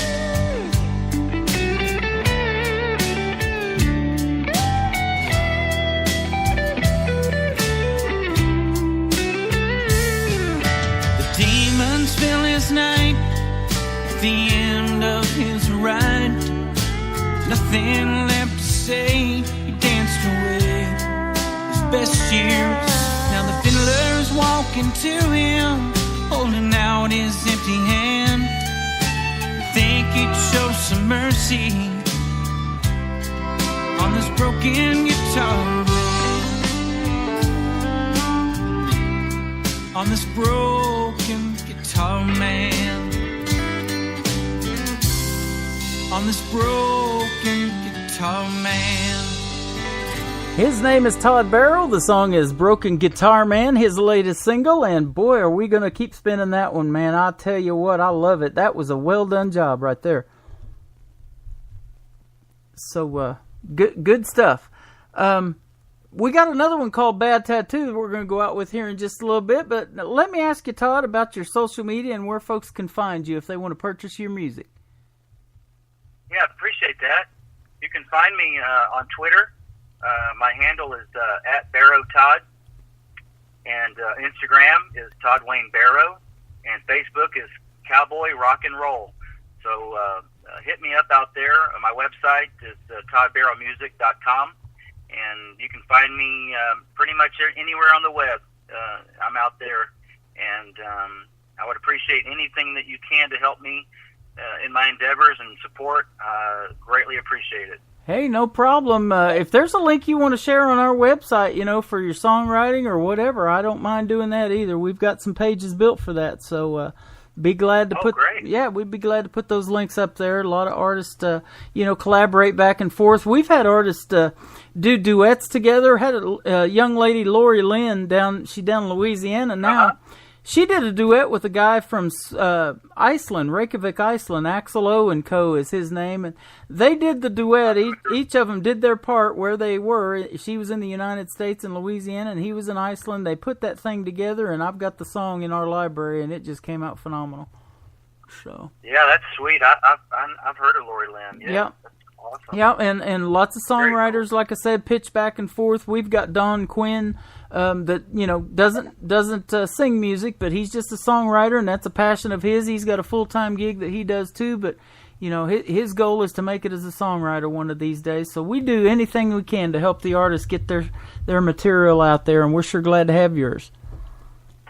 S14: The demons fill his night at the end of his ride. Nothing left to say, he danced away his best years. Now the fiddler's walking to him, holding out his empty hand. Think he'd show some mercy on this broken guitar. On this broken guitar man. On this broken guitar man.
S10: His name is Todd Barrow. The song is Broken Guitar Man, his latest single, and boy, are we going to keep spinning that one, man. I tell you what, I love it. That was a well-done job right there. So, good stuff. We got another one called Bad Tattoo that we're going to go out with here in just a little bit, but let me ask you, Todd, about your social media and where folks can find you if they want to purchase your music.
S16: Yeah, appreciate that. You can find me on Twitter. My handle is at Barrow Todd, and Instagram is Todd Wayne Barrow, and Facebook is Cowboy Rock and Roll. So hit me up out there. My website is toddbarrowmusic.com, and you can find me pretty much anywhere on the web. I'm out there, and I would appreciate anything that you can to help me in my endeavors and support. Greatly appreciate it.
S10: Hey, no problem. If there's a link you want to share on our website, for your songwriting or whatever, I don't mind doing that either. We've got some pages built for that, so be glad to
S16: great.
S10: Yeah, we'd be glad to put those links up there. A lot of artists, collaborate back and forth. We've had artists do duets together. Had a young lady, Lori Lynn, down in Louisiana now. She did a duet with a guy from Iceland, Reykjavik, Iceland. Axel O and Co. is his name. And they did the duet. Each of them did their part where they were. She was in the United States in Louisiana, and he was in Iceland. They put that thing together, and I've got the song in our library, and it just came out phenomenal. So
S16: yeah, that's sweet. I've heard of Lori Lynn. Yeah. That's awesome.
S10: Yeah, and lots of songwriters, like I said, pitch back and forth. We've got Don Quinn. That doesn't sing music, but he's just a songwriter, and that's a passion of his. He's got a full-time gig that he does too, but his goal is to make it as a songwriter one of these days. So we do anything we can to help the artists get their material out there, and we're sure glad to have yours.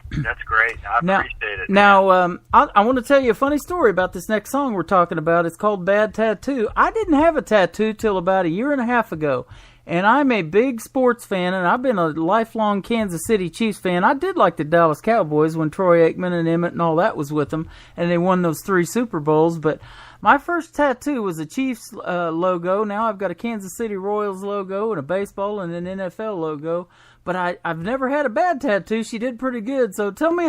S16: That's great. I appreciate it.
S10: Now, I want to tell you a funny story about this next song we're talking about. It's called Bad Tattoo. I didn't have a tattoo till about a year and a half ago. And I'm a big sports fan, and I've been a lifelong Kansas City Chiefs fan. I did like the Dallas Cowboys when Troy Aikman and Emmett and all that was with them, and they won those 3 Super Bowls. But my first tattoo was a Chiefs logo. Now I've got a Kansas City Royals logo and a baseball and an NFL logo. But I've never had a bad tattoo. She did pretty good. So tell me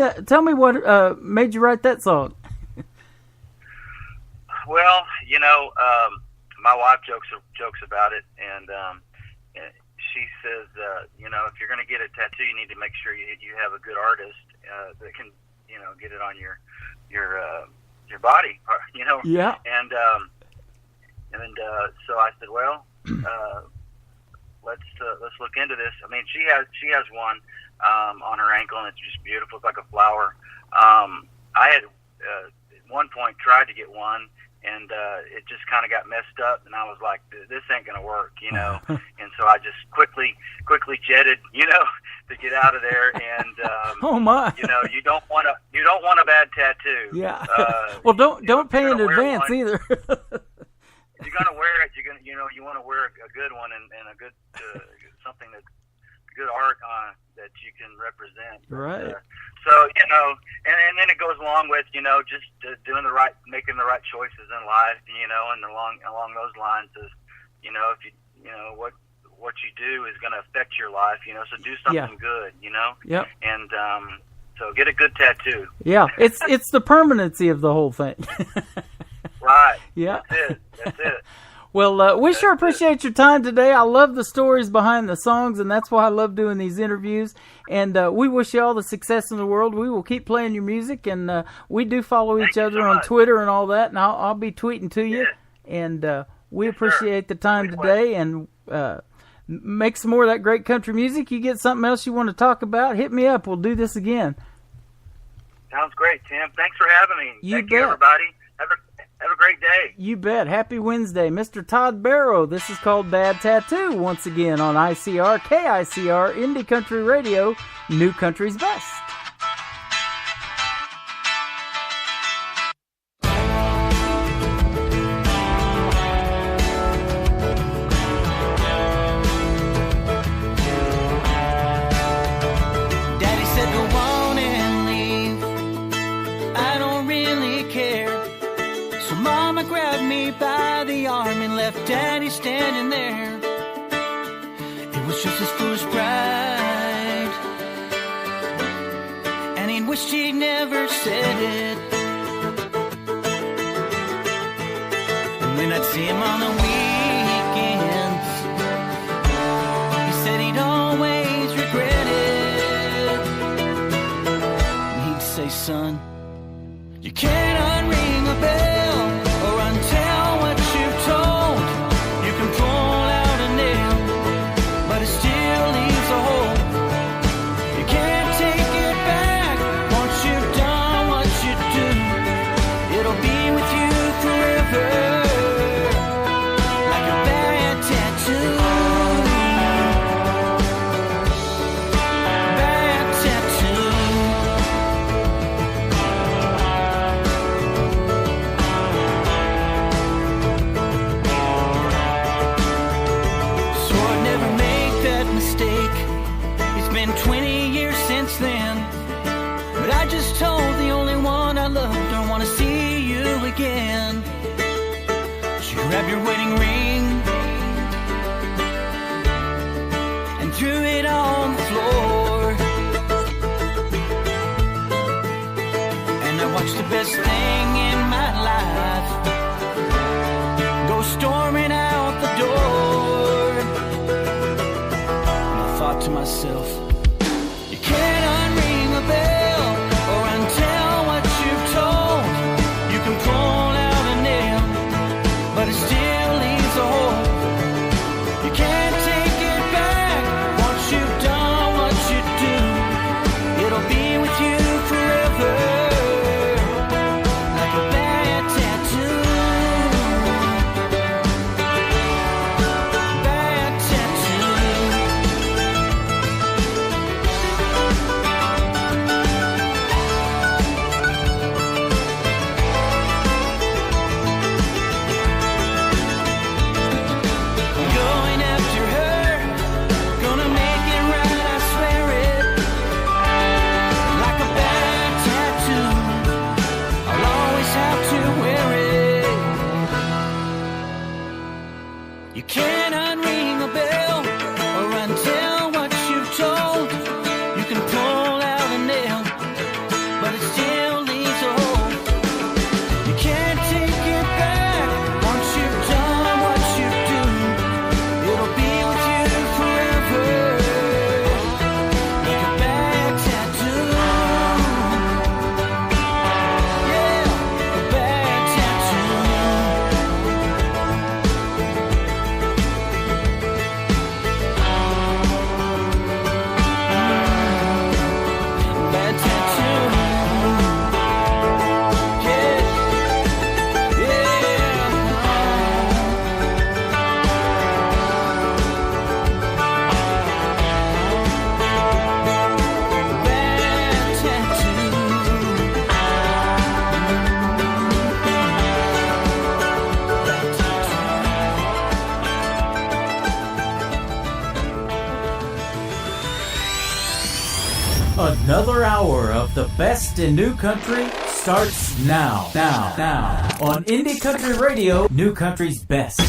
S10: what made you write that song.
S16: Well, my wife jokes about it, and she says, if you're going to get a tattoo, you need to make sure you have a good artist that can, get it on your body,
S10: Yeah.
S16: And so I said, well, let's look into this. I mean, she has one on her ankle, and it's just beautiful. It's like a flower. I had at one point tried to get one, and it just kind of got messed up, and I was like, this ain't gonna work, And so I just quickly jetted, to get out of there, and
S10: oh my,
S16: you know, you don't want a bad tattoo.
S10: Yeah. Well, don't pay in advance either.
S16: If you're gonna wear it, you want to wear a good one and a good something that's good art that you can represent.
S10: Right.
S16: So and then it goes along with just making the right choices in life. And along those lines is if what you do is going to affect your life. So do something good.
S10: Yep.
S16: And so get a good tattoo.
S10: Yeah, it's the permanency of the whole thing.
S16: Right.
S10: Yeah.
S16: That's it.
S10: Well, we sure appreciate your time today. I love the stories behind the songs, and that's why I love doing these interviews. And we wish you all the success in the world. We will keep playing your music, and we do follow each other on Twitter and all that, and I'll be tweeting to you. And we appreciate the time today, and make some more of that great country music. You get something else you want to talk about, hit me up. We'll do this again.
S16: Sounds great, Tim. Thanks for having me. Thank you, everybody. Have a great day.
S10: You bet. Happy Wednesday. Mr. Todd Barrow. This is called Bad Tattoo once again on ICR, KICR, Indie Country Radio, New Country's Best.
S12: Daddy said go on and leave. I don't really care. So Mama grabbed me by the arm and left Daddy standing there. It was just his foolish pride, and he wished he'd never said it. And when I'd see him on the weekends, he said he'd always regret it. And he'd say, son, you can't unring a bell or untell what you've told. You can pull out a nail, but it still leaves a hole. You can't take it back once you've done what you do. It'll be with you forever, like a bad tattoo. Bad tattoo. Swore I'd never make that mistake. It's been 20 years since then, but I just told the only one I loved, don't want to see you again. She grabbed your wedding ring and threw it on the floor, and I watched the best thing in my life go storming out the door. And I thought to myself, you can't unring a bell or untell what you've told. You can pull out a nail, but it still leaves a hole. You can't take it back once you've done what you do. It'll be with you forever, like a bad tattoo. Bad tattoo. I'm going after her, gonna make it right, I swear it. Like a bad tattoo, I'll always have to wear it. You can't unring a bell or untell what you've told. You can pull out a nail, but it still leaves a hole. You can't take it back once you've done what you do. It'll be with you forever, like a bad tattoo. Yeah, a bad tattoo.
S15: Another hour of the best in new country starts now. On Indie Country Radio, New Country's best.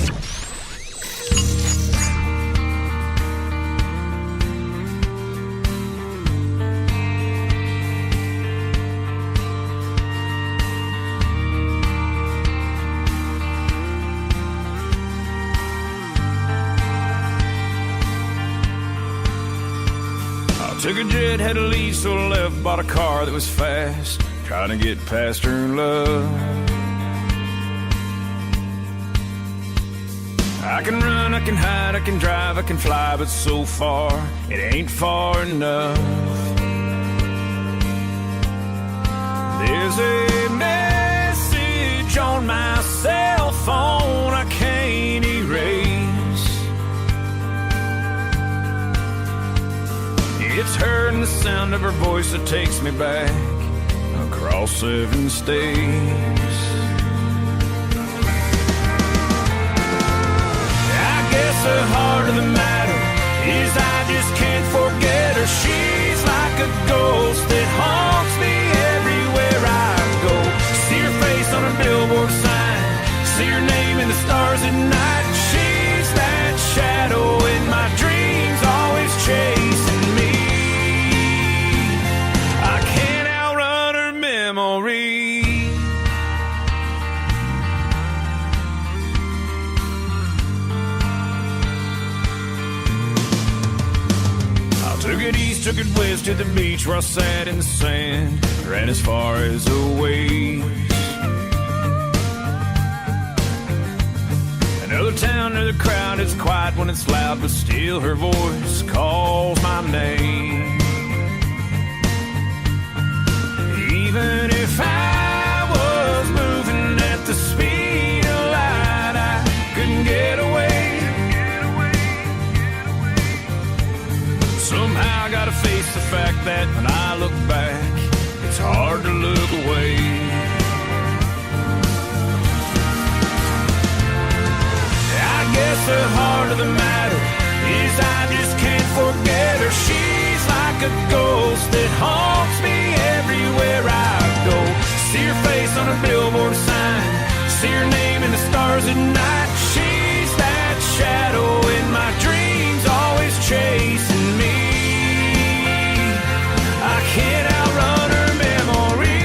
S17: Took a jet, had to leave, so I left, bought a car that was fast, trying to get past her love. I can run, I can hide, I can drive, I can fly, but so far, it ain't far enough. There's a message on my cell phone I can't erase. It's her and the sound of her voice that takes me back across 7 states. I guess the heart of the matter is I just can't forget her. She's like a ghost that haunts me everywhere I go. See her face on a billboard sign, see her name in the stars at night. She's that shadow in my dreams, always chasing me. Took it east, took it west to the beach where I sat in the sand, ran as far as a ways. Another town, another crowd, it's quiet when it's loud, but still her voice calls my name. Even if I was moving at the speed of light, I couldn't get away. Somehow I gotta face the fact that when I look back, it's hard to look away. I guess the heart of the matter is I just can't forget her. She's like a ghost that haunts me everywhere I go. See her face on a billboard sign, see her name in the stars at night. She's that shadow in my dreams, always chasing me. I can't outrun her memory.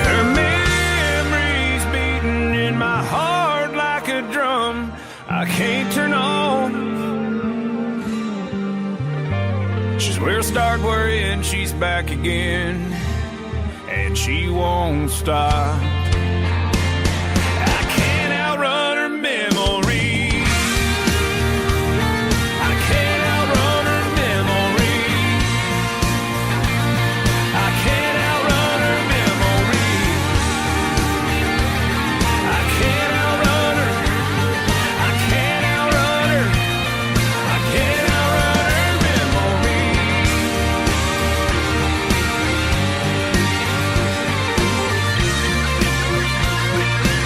S17: Her memory's beating in my heart like a drum I can't turn on. She's where I start, where I end, she's back again, and she won't stop. I can't outrun her memory. I can't outrun her memory. I can't outrun her memory. I can't outrun her. I can't outrun her. I can't outrun her memory.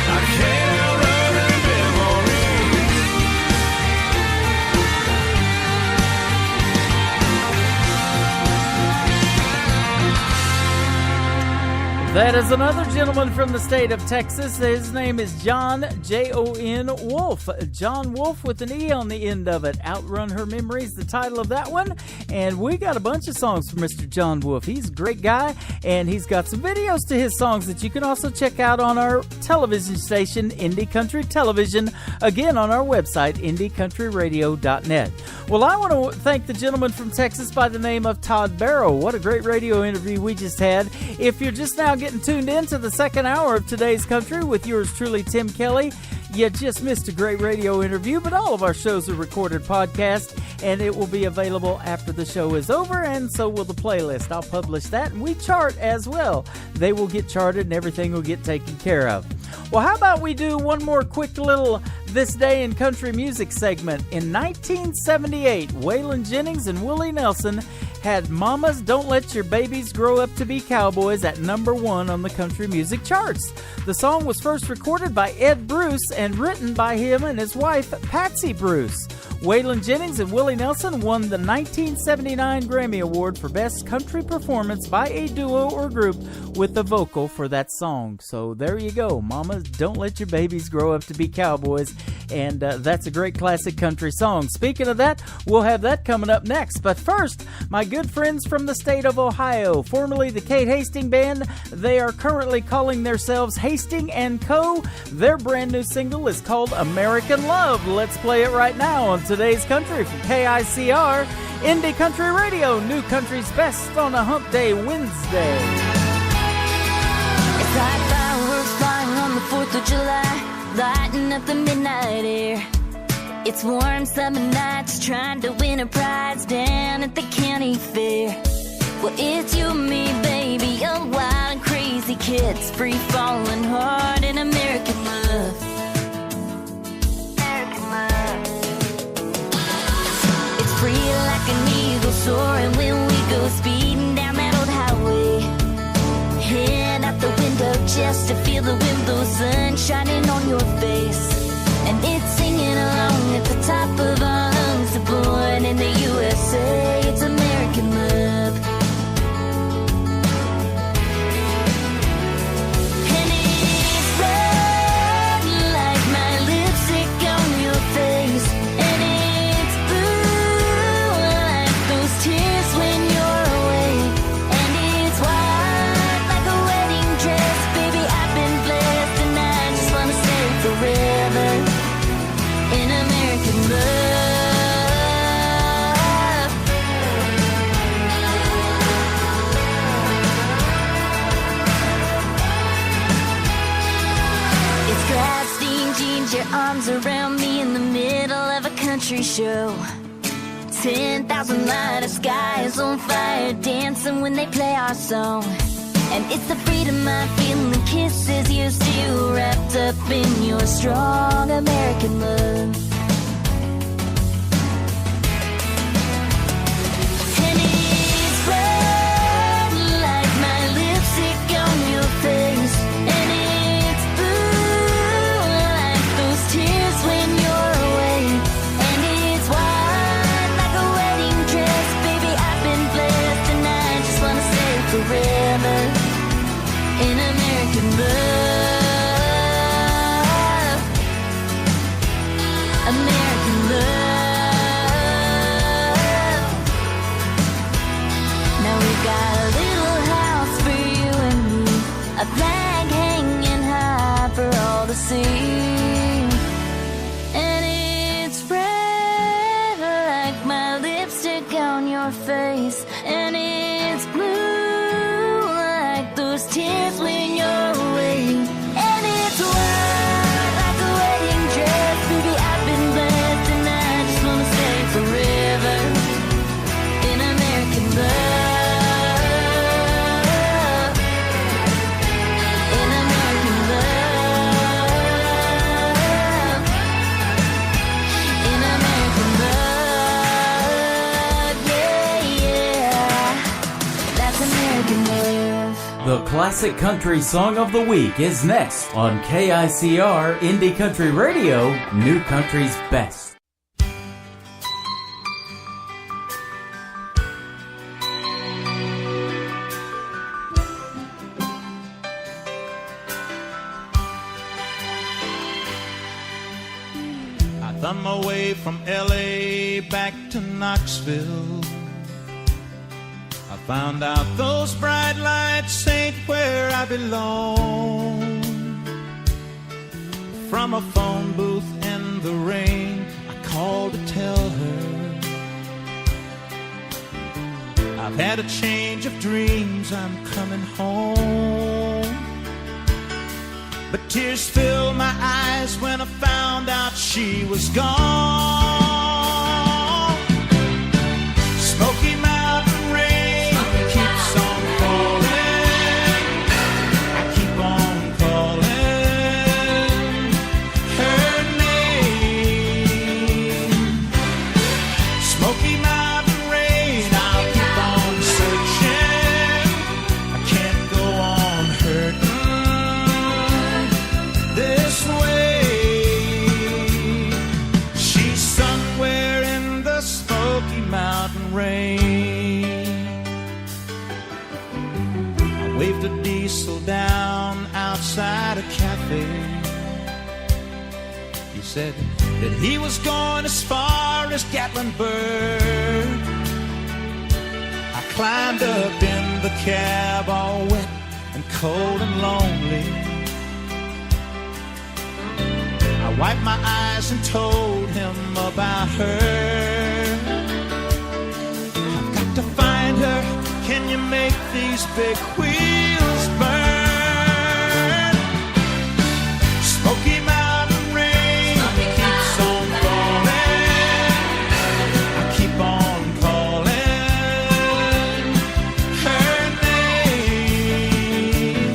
S17: I can't outrun her memory.
S10: That is another gentleman from the state of Texas. His name is John, Jon Wolf. John Wolf with an E on the end of it. Outrun Her Memories, the title of that one. And we got a bunch of songs from Mr. John Wolf. He's a great guy, and he's got some videos to his songs that you can also check out on our television station, Indie Country Television, again on our website, indiecountryradio.net. Well, I want to thank the gentleman from Texas by the name of Todd Barrow. What a great radio interview we just had. If you're just now getting tuned in to the second hour of Today's Country with yours truly, Tim Kelly, you just missed a great radio interview, but all of our shows are recorded podcast, and it will be available after the show is over, and so will the playlist. I'll publish that, and we chart as well. They will get charted, and everything will get taken care of. Well, how about we do one more quick little This Day in Country Music segment. In 1978, Waylon Jennings and Willie Nelson had Mamas Don't Let Your Babies Grow Up to Be Cowboys at number 1 on the country music charts. The song was first recorded by Ed Bruce and written by him and his wife, Patsy Bruce. Waylon Jennings and Willie Nelson won the 1979 Grammy Award for Best Country Performance by a Duo or Group with the vocal for that song. So there you go. Mamas, Don't Let Your Babies Grow Up to Be Cowboys. And that's a great classic country song. Speaking of that, we'll have that coming up next. But first, my good friends from the state of Ohio, formerly the Kate Hastings Band, they are currently calling themselves Hastings & Co. Their brand new single is called American Love. Let's play it right now on Today's Country from KICR, Indie Country Radio, New Country's Best on a Hump Day Wednesday.
S11: It's like fireworks flying on the 4th of July, lighting up the midnight air. It's warm summer nights trying to win a prize down at the county fair. Well, it's you and me, baby, young, wild and crazy kids, free falling hard in American love. American love. It's free like an eagle soaring when we go speeding down that old highway. Head out the window just to feel the wind blow, sun shining on your face. And it's singing along at the top of our lungs. Born in the USA, it's American love. And it's red like my lipstick on your face. And it's blue like those tears when you're away. And it's white like a wedding dress. Baby, I've been blessed and I just wanna stay forever in American love. It's Gladstein jeans, your arms around me in the middle of a country show. 10,000 light of skies on fire, dancing when they play our song. And it's the freedom I feel in the kisses you steal, wrapped up in your strong American love. And it's red like my lipstick on your face. And it's blue like those tears when you're away. And it's white like a wedding dress. Baby, I've been blessed and I just wanna stay forever in American love. American love. Now we've got a little house for you and me, a flag hanging high for all to see. And it's red like my lipstick on your face. And it's blue like those tears when you're away. And it's white like a wedding dress. Baby, I've been blessed and I just wanna stay forever in American love. In American love. In American love. Yeah, yeah. That's American love.
S15: The Classic Country Song of the Week is next on KICR Indie Country Radio, New Country's Best.
S17: I thumb my way from LA back to Knoxville. I found out those bright lights ain't where I belong. From a phone booth in the rain, I called to tell her I've had a change of dreams, I'm coming home. But tears filled my eyes when I found out she was gone. Smoky Mountain rain keeps on falling. I keep on calling her name.
S12: said that he was going as far as Gatlinburg. I climbed up in the cab all wet and cold and lonely. I wiped my eyes and told him about her. I've got to find her. Can you make these big wheels burn? Smoky Mountain rain keeps on falling. I keep on calling her name.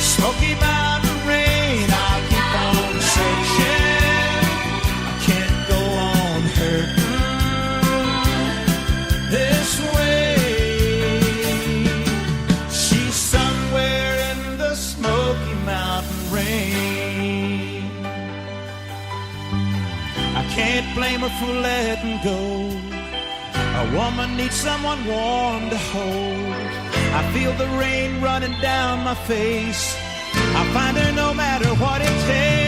S12: Smoky Mountain rain, I'll keep on searching. I can't go on hurting this way. She's somewhere in the Smoky Mountain rain. I can't blame her for letting go. A woman needs someone warm to hold. I feel the rain running down my face. I'll find her no matter what it takes.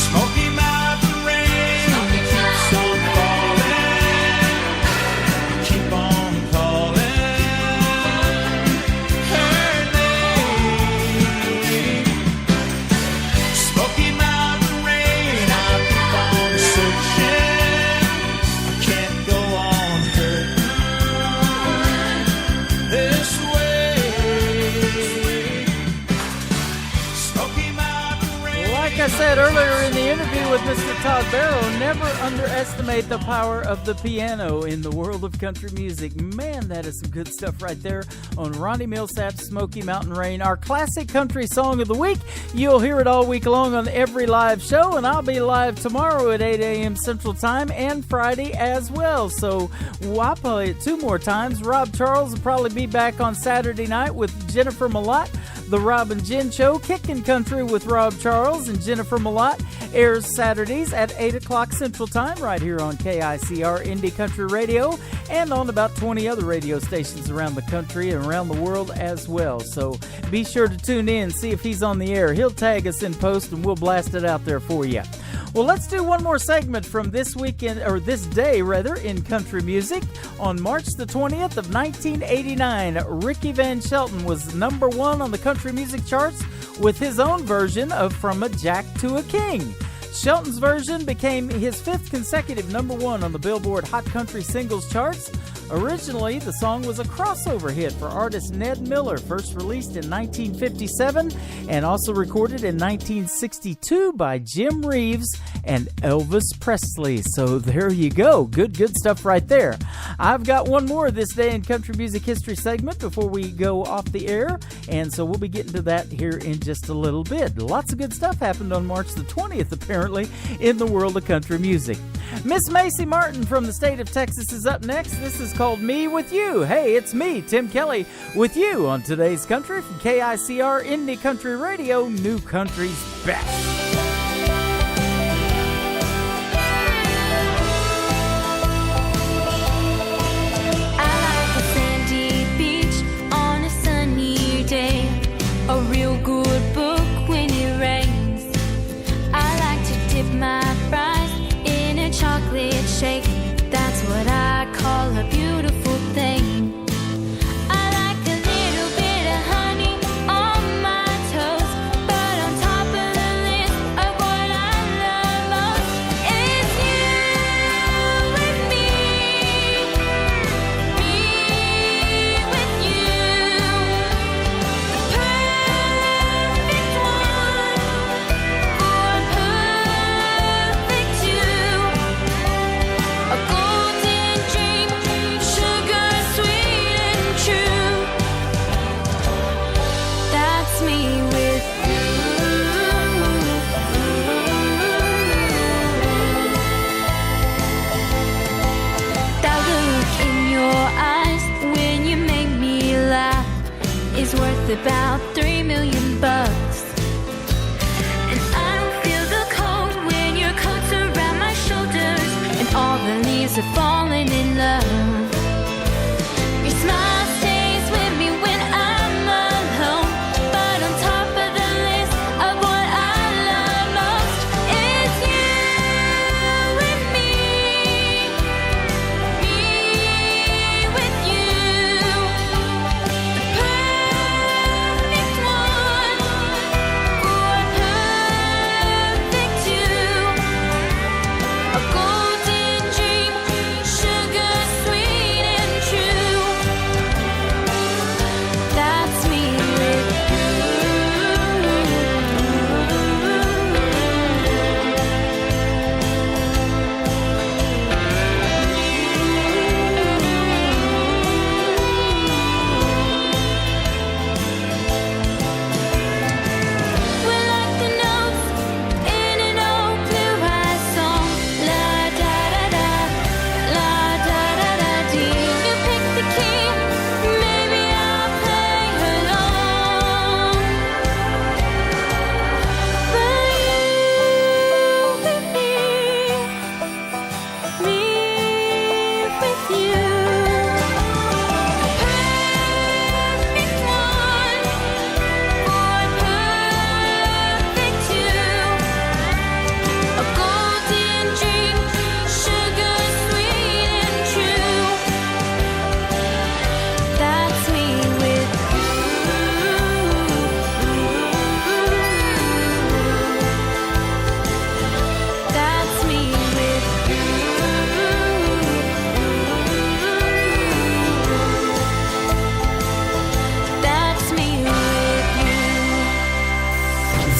S12: Smoky Mountain rain keeps on falling. Keep on calling her name. Smoky Mountain rain, I'll keep on searching. I can't go on hurting this way. Smoky Mountain rain.
S10: Like I said earlier in the interview with Mr. Todd Barrow, never underestimate the power of the piano in the world of country music. Man, that is some good stuff right there on Ronnie Millsap's Smoky Mountain Rain, our classic country song of the week. You'll hear it all week long on every live show, and I'll be live tomorrow at 8 a.m. Central Time and Friday as well. So I'll play it 2 more times. Rob Charles will probably be back on Saturday night with Jennifer Malott. The Rob and Jen Show, Kickin' Country with Rob Charles and Jennifer Malott, airs Saturdays at 8 o'clock Central Time right here on KICR Indie Country Radio and on about 20 other radio stations around the country and around the world as well. So be sure to tune in, see if he's on the air. He'll tag us in post and we'll blast it out there for you. Well, let's do one more segment from this weekend, or this day rather, in country music. On March the 20th of 1989, Ricky Van Shelton was number 1 on the country music charts with his own version of From a Jack to a King. Shelton's version became his 5th consecutive number 1 on the Billboard Hot Country Singles charts. Originally, the song was a crossover hit for artist Ned Miller, first released in 1957 and also recorded in 1962 by Jim Reeves and Elvis Presley. So there you go. Good stuff right there. I've got one more this day in country music history segment before we go off the air, and so we'll be getting to that here in just a little bit. Lots of good stuff happened on March the 20th, apparently, in the world of country music. Miss Macy Martin from the state of Texas is up next. This is called Me With You. Hey, it's me, Tim Kelly, with you on today's country from KICR Indie Country Radio, New Country's Best.
S11: A real good book when it rains. I like to dip my fries in a chocolate shake. That's what I call a beautiful thing. I like a little bit of honey on my toast, but on top of the list of what I love most is you with me with you. Worth about $3 million, and I don't feel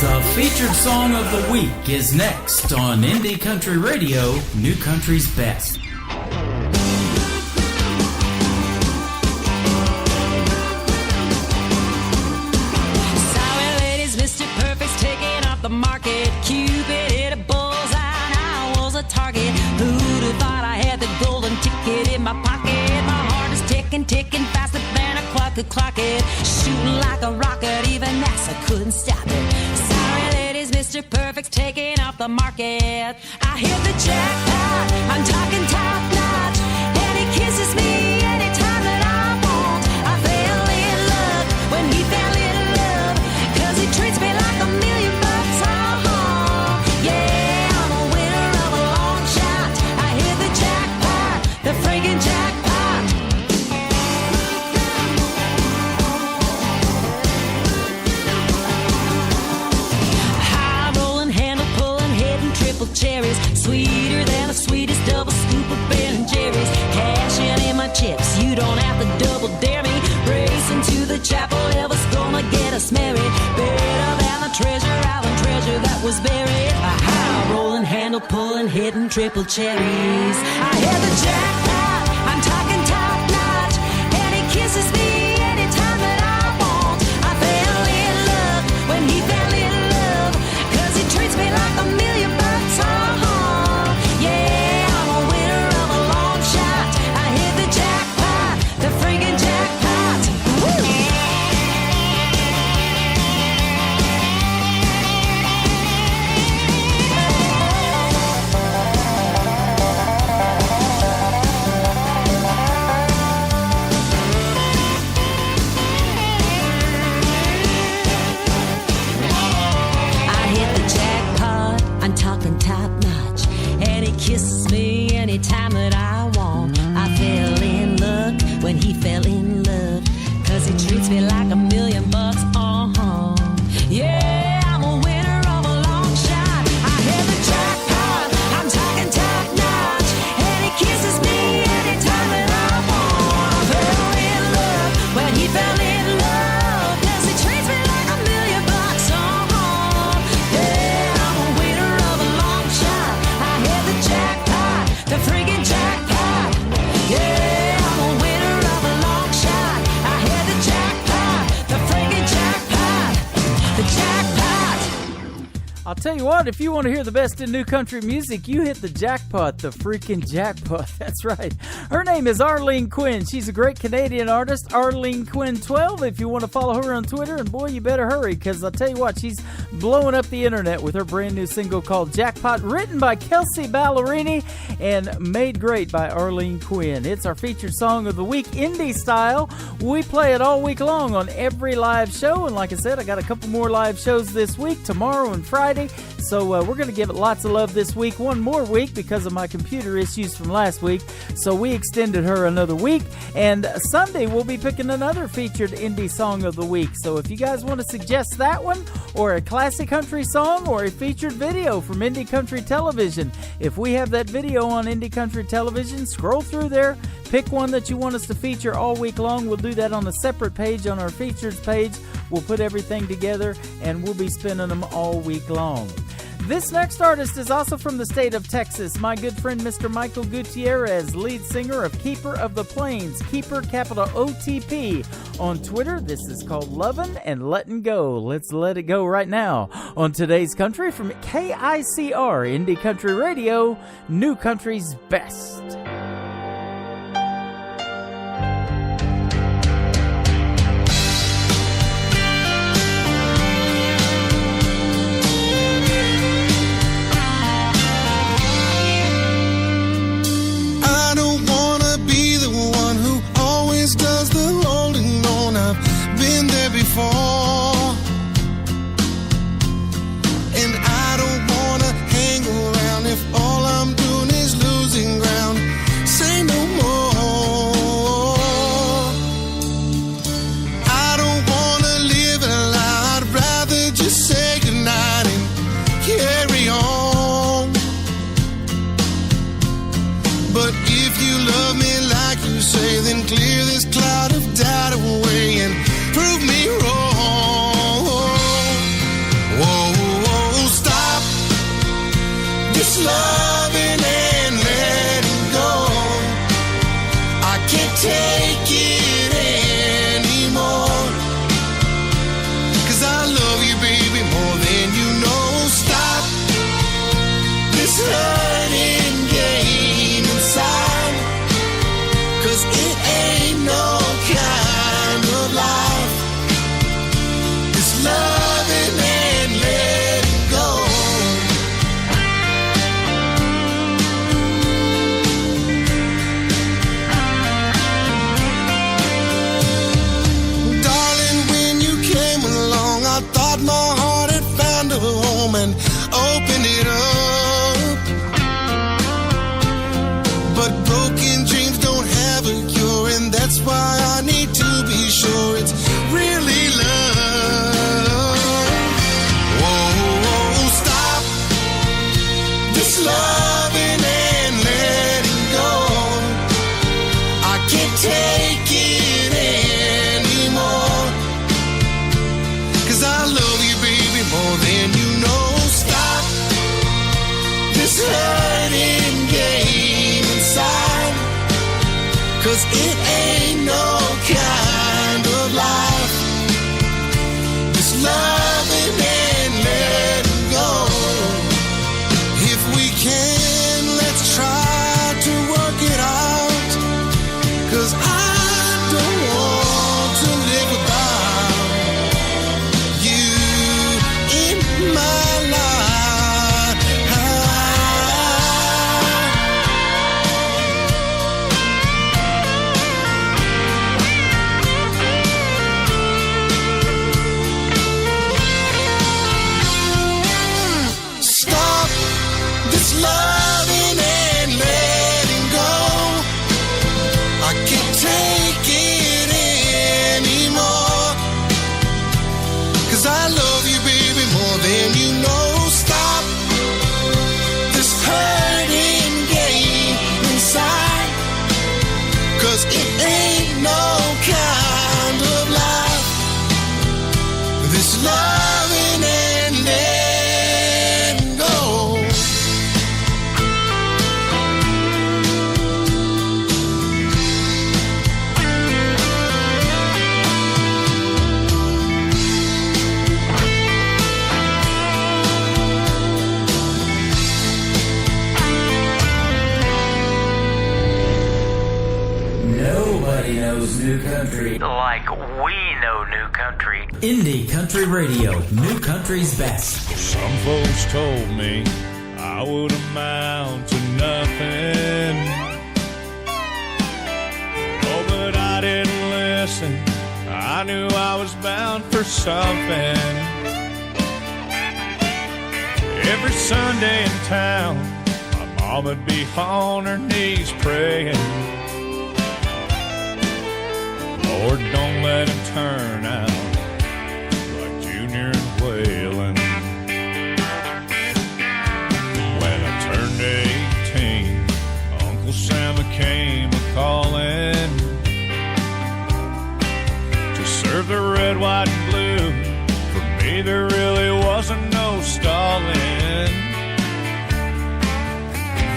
S15: The featured song of the week is next on Indie Country Radio, New Country's Best.
S11: Sorry, ladies, Mr. Perfect's taking off the market. Cupid hit a bullseye and I was a target. Who'd have thought I had the golden ticket in my pocket? My heart is ticking, ticking faster than a clock could clock it. Shooting like a rocket, even NASA couldn't stop it. Sorry, ladies, Mr. Perfect's taking off the market. I hit the jackpot, I'm talking top notch. And he kisses me anytime that I want. I fell in love when he fell in love, 'cause he treats me like $1 million bucks. Yeah, I'm a winner of a long shot. I hit the jackpot, the friggin' jackpot. Cherries, sweeter than the sweetest double scoop of Ben & Jerry's. Cashing in my chips, you don't have to double dare me. Racing to the chapel, Elvis gonna get us married. Better than the Treasure Island treasure that was buried. A high rolling, handle pulling, hitting triple cherries. I hit the jackpot, I'm talking top notch. And he kisses me anytime that I want. I fell in love when he fell in love, 'cause he treats me like $1 million bucks. Yeah, I'm a winner of a long shot. I hit the jackpot, the friggin' jackpot. Woo! I'm talking top notch, and he kisses me anytime that I want. I fell in love when he fell in love, 'cause he treats me like $1 million bucks. Yeah, I'm a winner of a long shot. I hit the jackpot, I'm talking top notch, and he kisses me anytime that I want. I fell in love when he fell in love, 'cause he treats me like $1 million bucks. Yeah, I'm a winner of a long shot. I hit the jackpot, the friggin' jackpot. Yeah, I'm a winner of a long shot. I hit the jackpot, the friggin' jackpot, the jackpot.
S10: I'll tell you what, if you want to hear the best in new country music, you hit the jackpot, the freaking jackpot. That's right. Her name is Arlene Quinn. She's a great Canadian artist, Arlene Quinn 12. If you want to follow her on Twitter, and boy, you better hurry, because I'll tell you what, she's blowing up the internet with her brand new single called Jackpot, written by Kelsey Ballerini and made great by Arlene Quinn. It's our featured song of the week, indie style. We play it all week long on every live show, and like I said, I got a couple more live shows this week, tomorrow and Friday. So we're going to give it lots of love this week, one more week because of my computer issues from last week. So we extended her another week. And Sunday we'll be picking another featured indie song of the week. So if you guys want to suggest that one, or a classic country song, or a featured video from Indie Country Television, if we have that video on Indie Country Television, scroll through there, pick one that you want us to feature all week long. We'll do that on a separate page on our features page. We'll put everything together, and we'll be spinning them all week long. This next artist is also from the state of Texas. My good friend, Mr. Michael Gutierrez, lead singer of Keeper of the Plains, Keeper, capital OTP. On Twitter, this is called Lovin' and Lettin' Go. Let's let it go right now on Today's Country from KICR, Indie Country Radio, New Country's Best.
S18: Before, and I don't wanna hang around if all I'm doing is losing ground.
S12: this loving and letting go. I can't take it anymore. 'Cause I love you, baby, more than you know. Stop this hurting game inside. 'Cause it ain't no kind of life. This loving and letting go. Darling, when you came along, I thought my heart had found a home and opened it up. But broken dreams don't have a cure, and that's why I need to be sure it's really love. Whoa, stop this loving and letting go. I can't take it anymore. 'Cause I love you, baby, more than you know. Stop this hurting game inside. 'Cause it ain't no kind of life. This loving and letting go. If we can, let's try to work it out. 'Cause I don't want to live without you in my life. Stop this loving and letting go. I can't take it anymore. 'Cause I love you, baby, more than you know. Stop this hurting game inside. 'Cause it ain't no kind of life. This loving and letting go.
S15: Nobody knows new country
S18: like we know new country.
S15: Indie Country Radio, new country's best.
S17: Some folks told me I would amount to nothing. Oh, but I didn't listen. I knew I was bound for something. Every Sunday in town, my mom would be on her knees praying, Lord, don't let it turn out like Junior and Waylon. When I turned 18, Uncle Sam came a-calling to serve the red, white, and blue. For me, there really wasn't no stalling.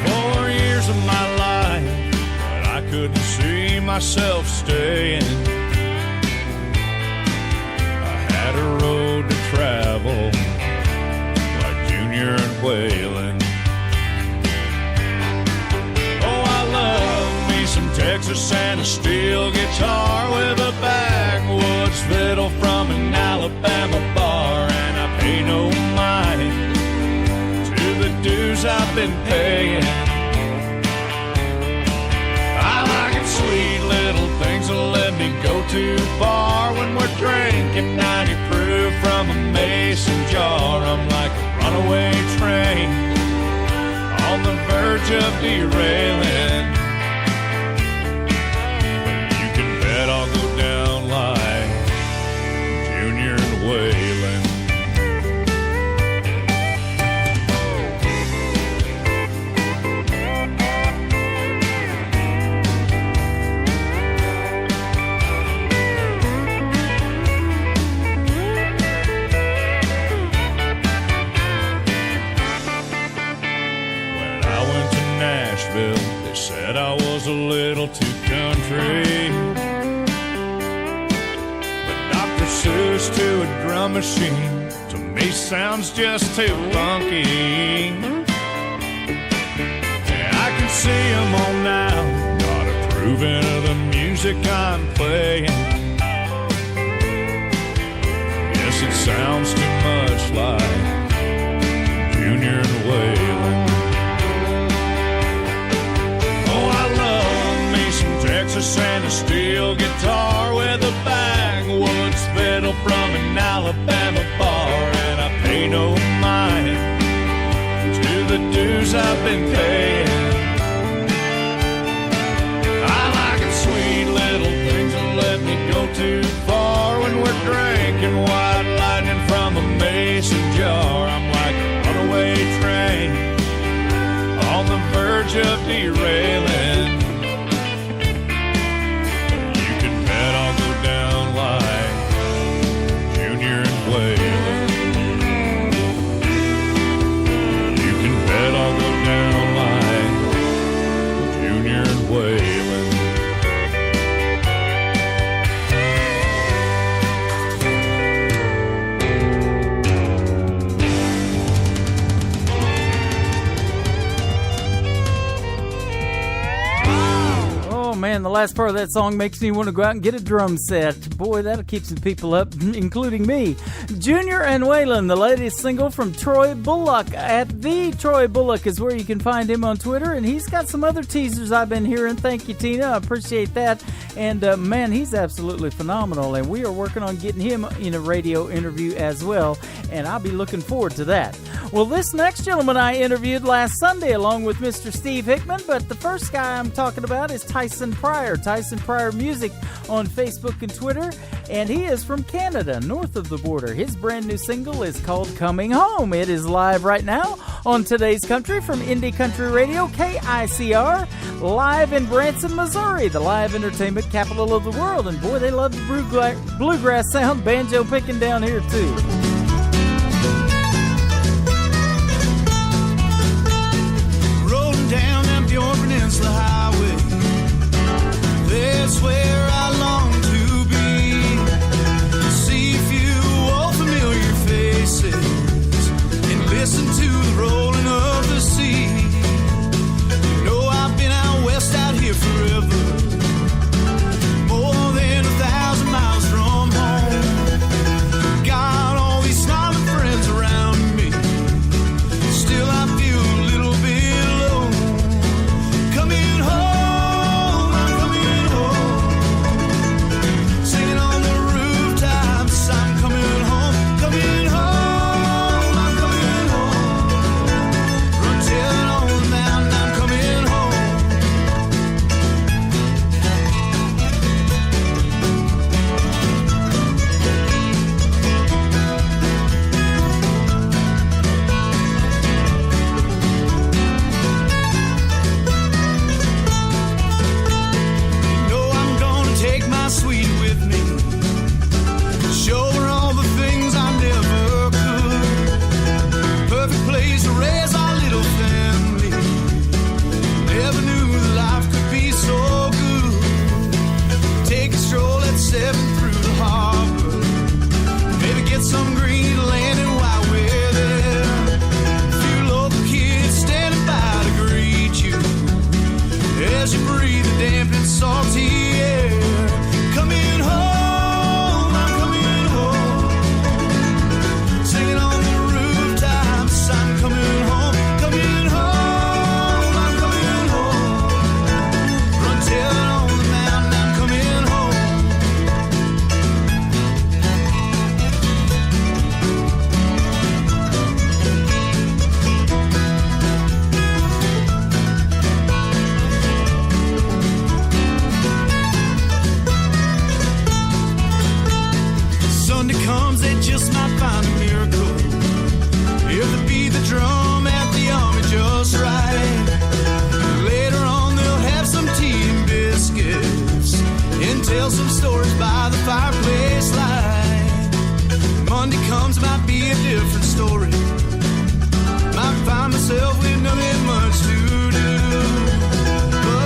S17: 4 years of my life, but I couldn't see myself staying. I had a road to travel like Junior and Waylon. Oh, I love me some Texas and a steel guitar with a backwoods fiddle from an Alabama bar, and I pay no mind to the dues I've been paying. I like it sweet, little things that let me go too far. When we're drinking 90 proof from a mason jar, I'm like a runaway train on the verge of derailing. But you can bet I'll go down like Junior and Waylon. said I was a little too country, but Dr. Seuss to a drum machine to me sounds just too funky. Yeah, I can see them all now, not approving of the music I'm playing. Yes, it sounds too much like Junior and Waylon. Oh, I love me some Texas and a steel guitar with a backwoods fiddle from an Alabama bar, and I pay no mind to the dues I've been paying. I like it sweet little things that let me go too far when we're drinking white lightning from a mason jar. I'm like a runaway train on the verge of derailing. You can bet I'll go down like Junior and Waylon. You can bet I'll go down like Junior and Waylon.
S10: Man, the last part of that song makes me want to go out and get a drum set. Boy, that'll keep some people up, including me. Junior and Waylon, the latest single from Troy Bullock. At the Troy Bullock is where you can find him on Twitter, and he's got some other teasers I've been hearing. Thank you, Tina. I appreciate that. And, man, he's absolutely phenomenal, and we are working on getting him in a radio interview as well, and I'll be looking forward to that. Well, this next gentleman I interviewed last Sunday along with Mr. Steve Hickman, but the first guy I'm talking about is Tyson Pryor. Tyson Pryor Music on Facebook and Twitter, and he is from Canada, north of the border. His brand new single is called Coming Home. It is live right now on Today's Country from Indie Country Radio, KICR, live in Branson, Missouri, the live entertainment capital of the world. And boy, they love the bluegrass sound, banjo picking down here too.
S12: Rolling down that Bjorn Peninsula Highway, that's where I long to be. See a few old familiar faces and listen to the rolling of the sea. You know I've been out west out here forever, more than 1,000 miles from home. Got all these smiling friends around me, still I feel a little bit alone. Coming home, I'm coming home, singing on the rooftops, I'm coming home, coming home, I'm coming home, run telling on the mountain, I'm coming home. You know I'm gonna take my sweet with me, show her all the things I never could. Perfect place to raise our little family. Never knew that life could be so good. Take a stroll at 7 through the harbor, maybe get some green land, and while we're there, a few local kids standing by to greet you as you breathe the damp and salty air. Coming home, I'm coming home, singing on the rooftops, I'm coming home, coming home, I'm coming home, run telling on the mountain, I'm coming home. Sunday comes, they just might find a miracle. If they beat the drum at the army just right, later on they'll have some tea and biscuits and tell some stories by the fireplace light. Monday comes, might be a different story. Might find myself with nothing much to do, but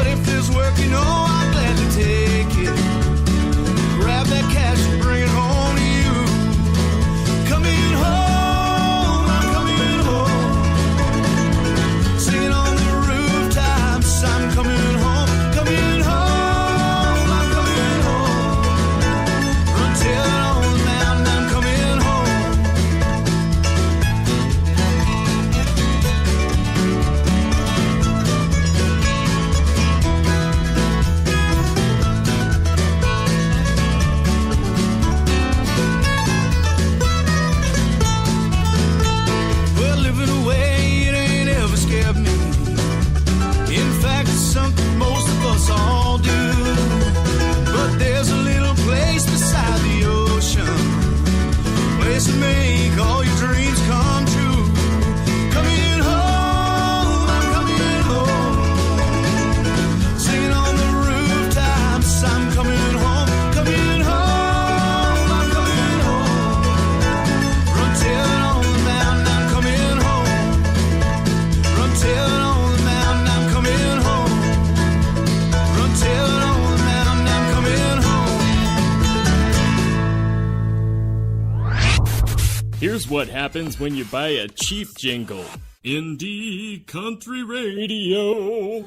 S9: what happens when you buy a cheap jingle. Indie Country Radio.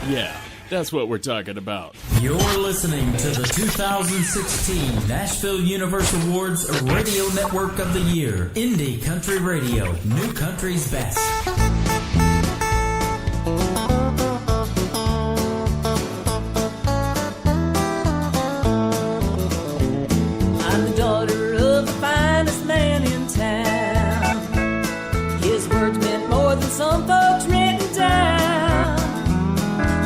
S9: Yeah, that's what we're talking about.
S15: You're listening to the 2016 Nashville Universe Awards Radio Network of the Year. Indie Country Radio, New Country's Best.
S19: I'm the daughter of the finest man in town. His words meant more than some folks written down.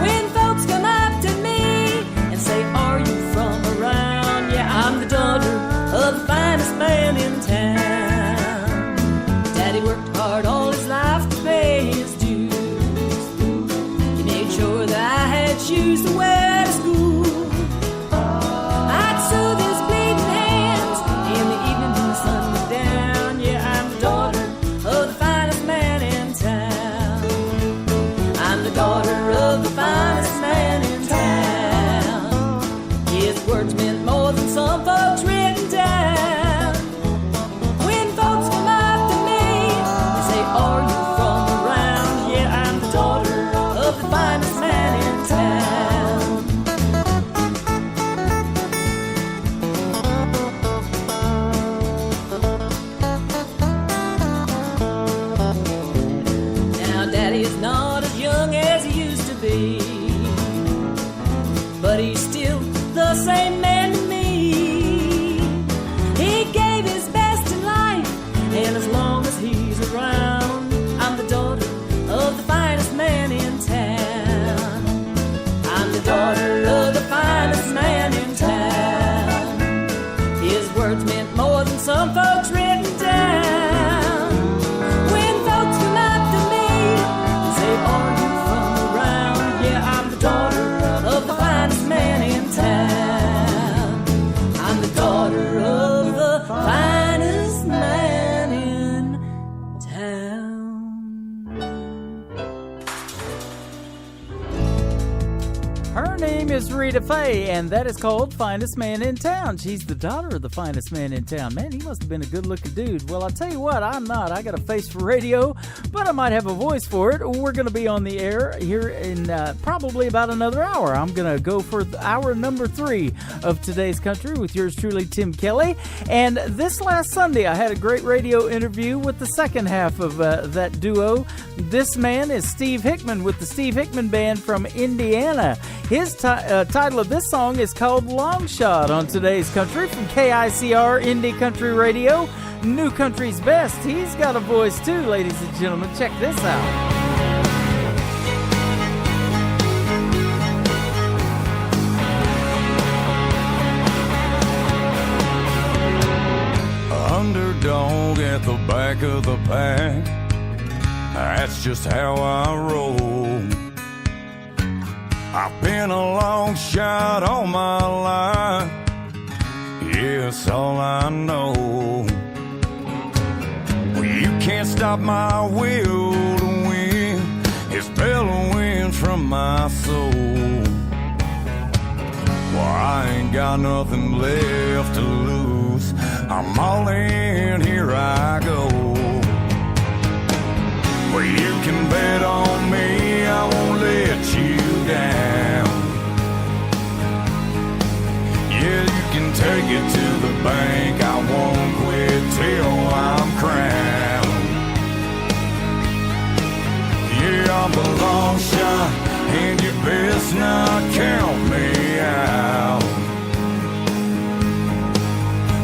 S19: When folks come up to me and say, "Are you from around?" Yeah, I'm the daughter of the finest man in town. Daddy worked hard all his life to pay his dues. He made sure that I had shoes to wear to school. I'd soothe his bleeding hands in the evening when the sun went down. Yeah, I'm the daughter of the finest man in town. I'm the daughter of the finest man in town. His words meant more than some folks written down. When folks come up to me and say, "Are you from around?" Yeah, I'm the daughter of the finest man in town. Now Daddy is not as young as he used to be, but he's still the same man to me. He gave his best in life, and as long as he's around, I'm the daughter of the finest man in town. I'm the daughter of the finest man in town. His words meant more than some folks written down. When folks come up to me and say, "Are you from around?" Yeah, I'm the daughter of the finest man in town. I'm the daughter of the finest man in town.
S10: Her name is Rita Faye, and that is called Finest Man in Town. She's the daughter of the finest man in town. Man, he must have been a good-looking dude. Well, I'll tell you what, I'm not. I got a face for radio, but I might have a voice for it. We're going to be on the air here in probably about another hour. I'm going to go for hour number 3 of Today's Country with yours truly, Tim Kelly. And this last Sunday, I had a great radio interview with the second half of that duo. This man is Steve Hickman with the Steve Hickman Band from Indiana. His title of this song is called Long Shot on Today's Country from KICR Indie Country Radio, New Country's Best. He's got a voice too, ladies and gentlemen. Check this out.
S17: Underdog at the back of the pack, that's just how I roll. I've been a long shot all my life, yeah, it's all I know. Well, you can't stop my will to win, it's bellowing from my soul. Well, I ain't got nothing left to lose, I'm all in, here I go. Well, you can bet on me, I won't let you down. Yeah, you can take it to the bank, I won't quit till I'm crowned. Yeah, I'm the long shot, and you best not count me out.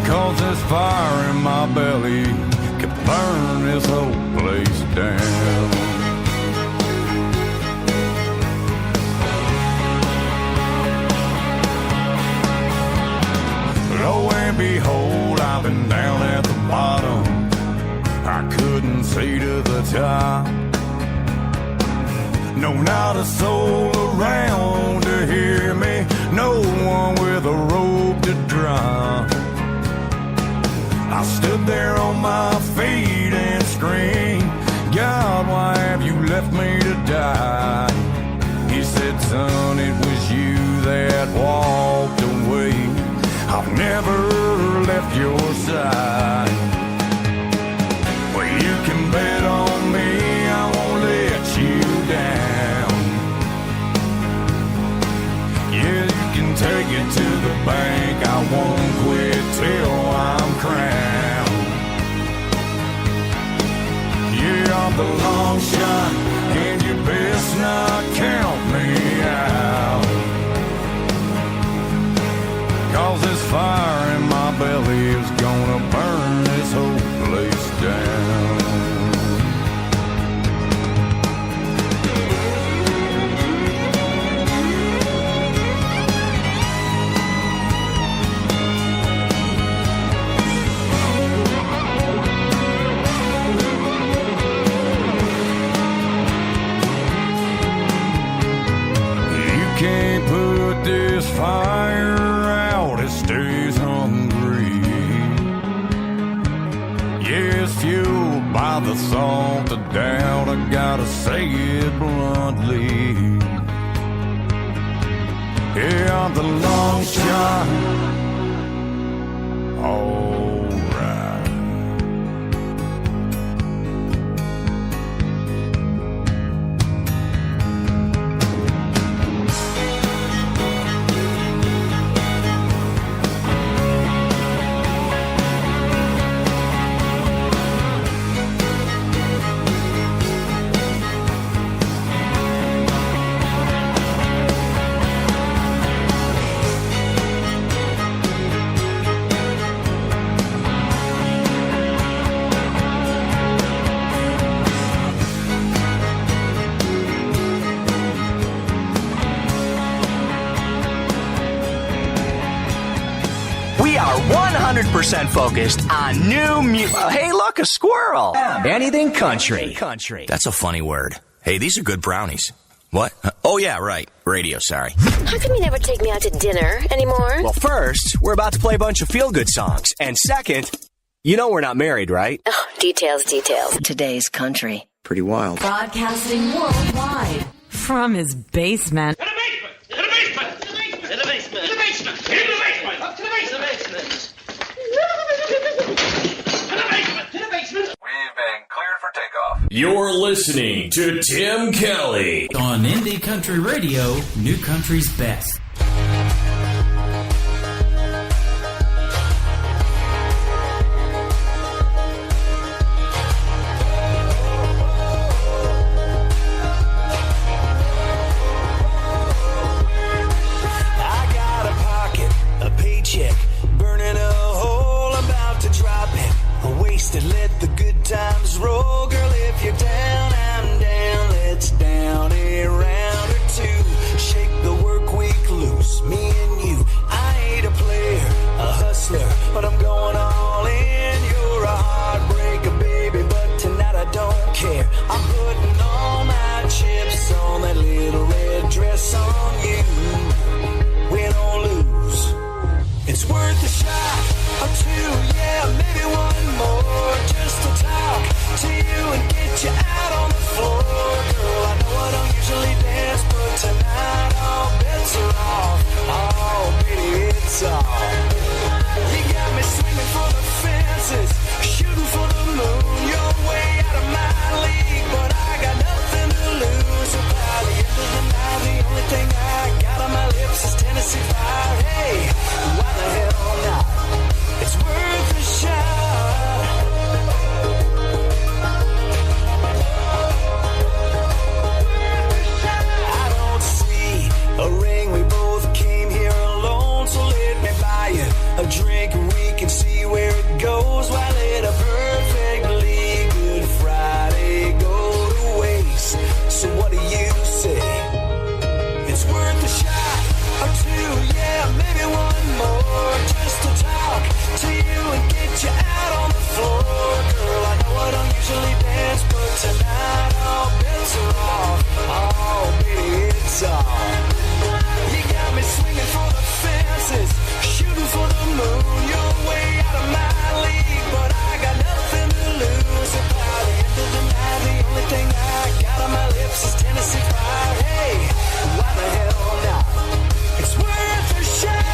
S17: 'Cause this fire in my belly could burn this whole place down. Lo and behold, I've been down at the bottom, I couldn't see to the top. No, not a soul around to hear me, no one with a rope to drop. I stood there on my feet and screamed, God, why have you left me to die? He said, son, it was you that walked away. I've never left your side. Well, you can bet on me, I won't let you down. Yeah, you can take it to the bank, I won't quit till I'm crowned. Yeah, I'm the long shot, and you best not count me out. 'Cause this fire in my belly is gonna burn this whole place down. You can't put this fire out, it stays hungry. Yes, fueled by the thought, the doubt, I gotta say it bluntly. Yeah, I'm the long shot. Alright.
S20: We are 100% focused on new music. Hey, look, a squirrel. Anything country.
S1: That's a funny word. Hey, these are good brownies. What? Oh, yeah, right. Radio, sorry.
S21: How come you never take me out to dinner anymore?
S20: Well, first, we're about to play a bunch of feel-good songs. And second, you know we're not married, right?
S21: Oh, details. Today's country.
S20: Pretty wild.
S6: Broadcasting worldwide from his basement.
S8: We've been cleared for takeoff.
S9: You're listening to Tim Kelly
S15: on Indie Country Radio, New Country's Best.
S12: I got a pocket, a paycheck, burning a hole, about to drop it. Wasted, let the good times roll. Girl, if you're down, I'm down. Let's down a round or two. Shake the work week loose, me and you. I ain't a player, a hustler, but I'm going all in. You're a heartbreaker, baby, but tonight I don't care. I'm putting all my chips on that little red dress on you. Win or lose, it's worth a shot or two, yeah, maybe one more, just to talk to you and get you out on the floor. Girl, I know I don't usually dance, but tonight all bets are off. Oh, baby, it's on. You got me swinging for the fences, shooting for the moon. You're way out of my league, but I got nothing to lose. So by the end of the night, the only thing I got on my lips is Tennessee fire. Hey, why the hell not? It's worth a shot. I don't see a ring. We both came here alone, so let me buy you a drink and we can see where it goes. Why let a perfectly good Friday go to waste? So what do you say? It's worth a shot or two, yeah, maybe one more, just to talk to you and get you out on the floor. Girl, I know I don't usually dance, but tonight all bets are off. Oh, baby, it's on. You got me swinging for the fences, shooting for the moon. You're way out of my league, but I got nothing to lose. And by the end of the night, the only thing I got on my lips is Tennessee fire. Hey, why the hell not? It's worth a shot.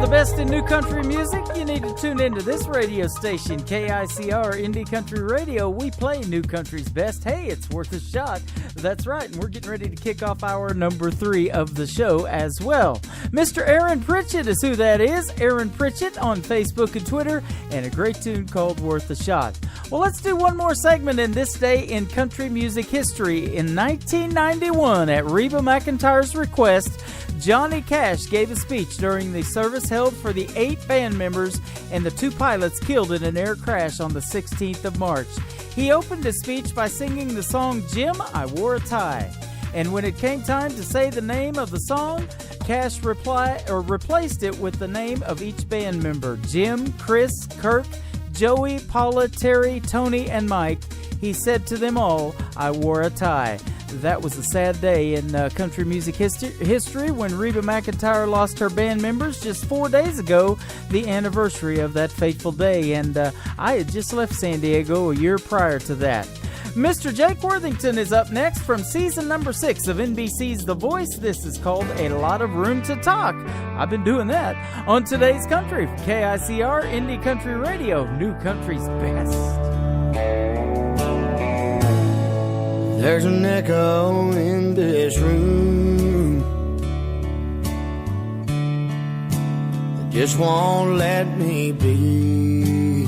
S10: the best in new country music, you need to tune into this radio station, KICR Indie Country Radio. We play new country's best. Hey, it's worth a shot. That's right, and we're getting ready to kick off our number 3 of the show as well. Mr. Aaron Pritchett is who that is. Aaron Pritchett on Facebook and Twitter, and a great tune called Worth a Shot. Well, let's do one more segment in this day in country music history. In 1991, at Reba McEntire's request, Johnny Cash gave a speech during the service held for the 8 band members and the 2 pilots killed in an air crash on the 16th of March. He opened his speech by singing the song Jim, I Wore a Tie. And when it came time to say the name of the song, Cash replaced it with the name of each band member: Jim, Chris, Kirk, Joey, Paula, Terry, Tony, and Mike. He said to them all, I wore a tie. That was a sad day in country music history when Reba McEntire lost her band members just 4 days ago, the anniversary of that fateful day. And I had just left San Diego a year prior to that. Mr. Jake Worthington is up next from season number 6 of NBC's The Voice. This is called A Lot of Room to Talk. I've been doing that on Today's Country, KICR Indie Country Radio, new country's best.
S14: There's an echo in this room that just won't let me be.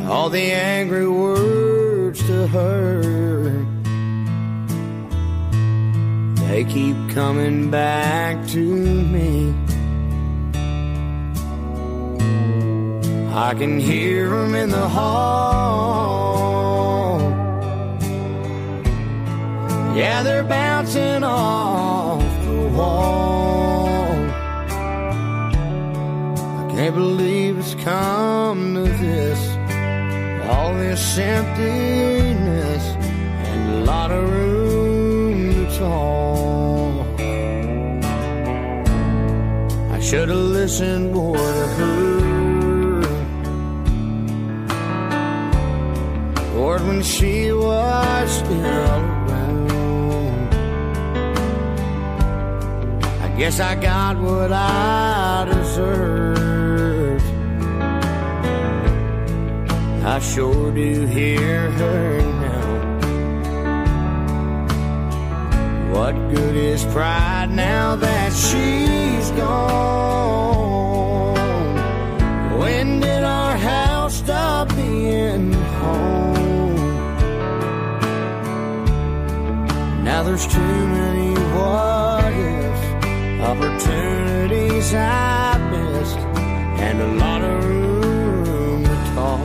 S14: All the angry words to her, they keep coming back to me. I can hear them in the hall. Yeah, they're bouncing off the wall. I can't believe it's come to this. All this emptiness and a lot of room to talk. I should have listened more to her. Lord, when she was still around, I guess I got what I deserved. I sure do hear her now. What good is pride now that she's gone? When did our house stop being home? Now there's too many what ifs, opportunities I missed, and a lot of room to talk.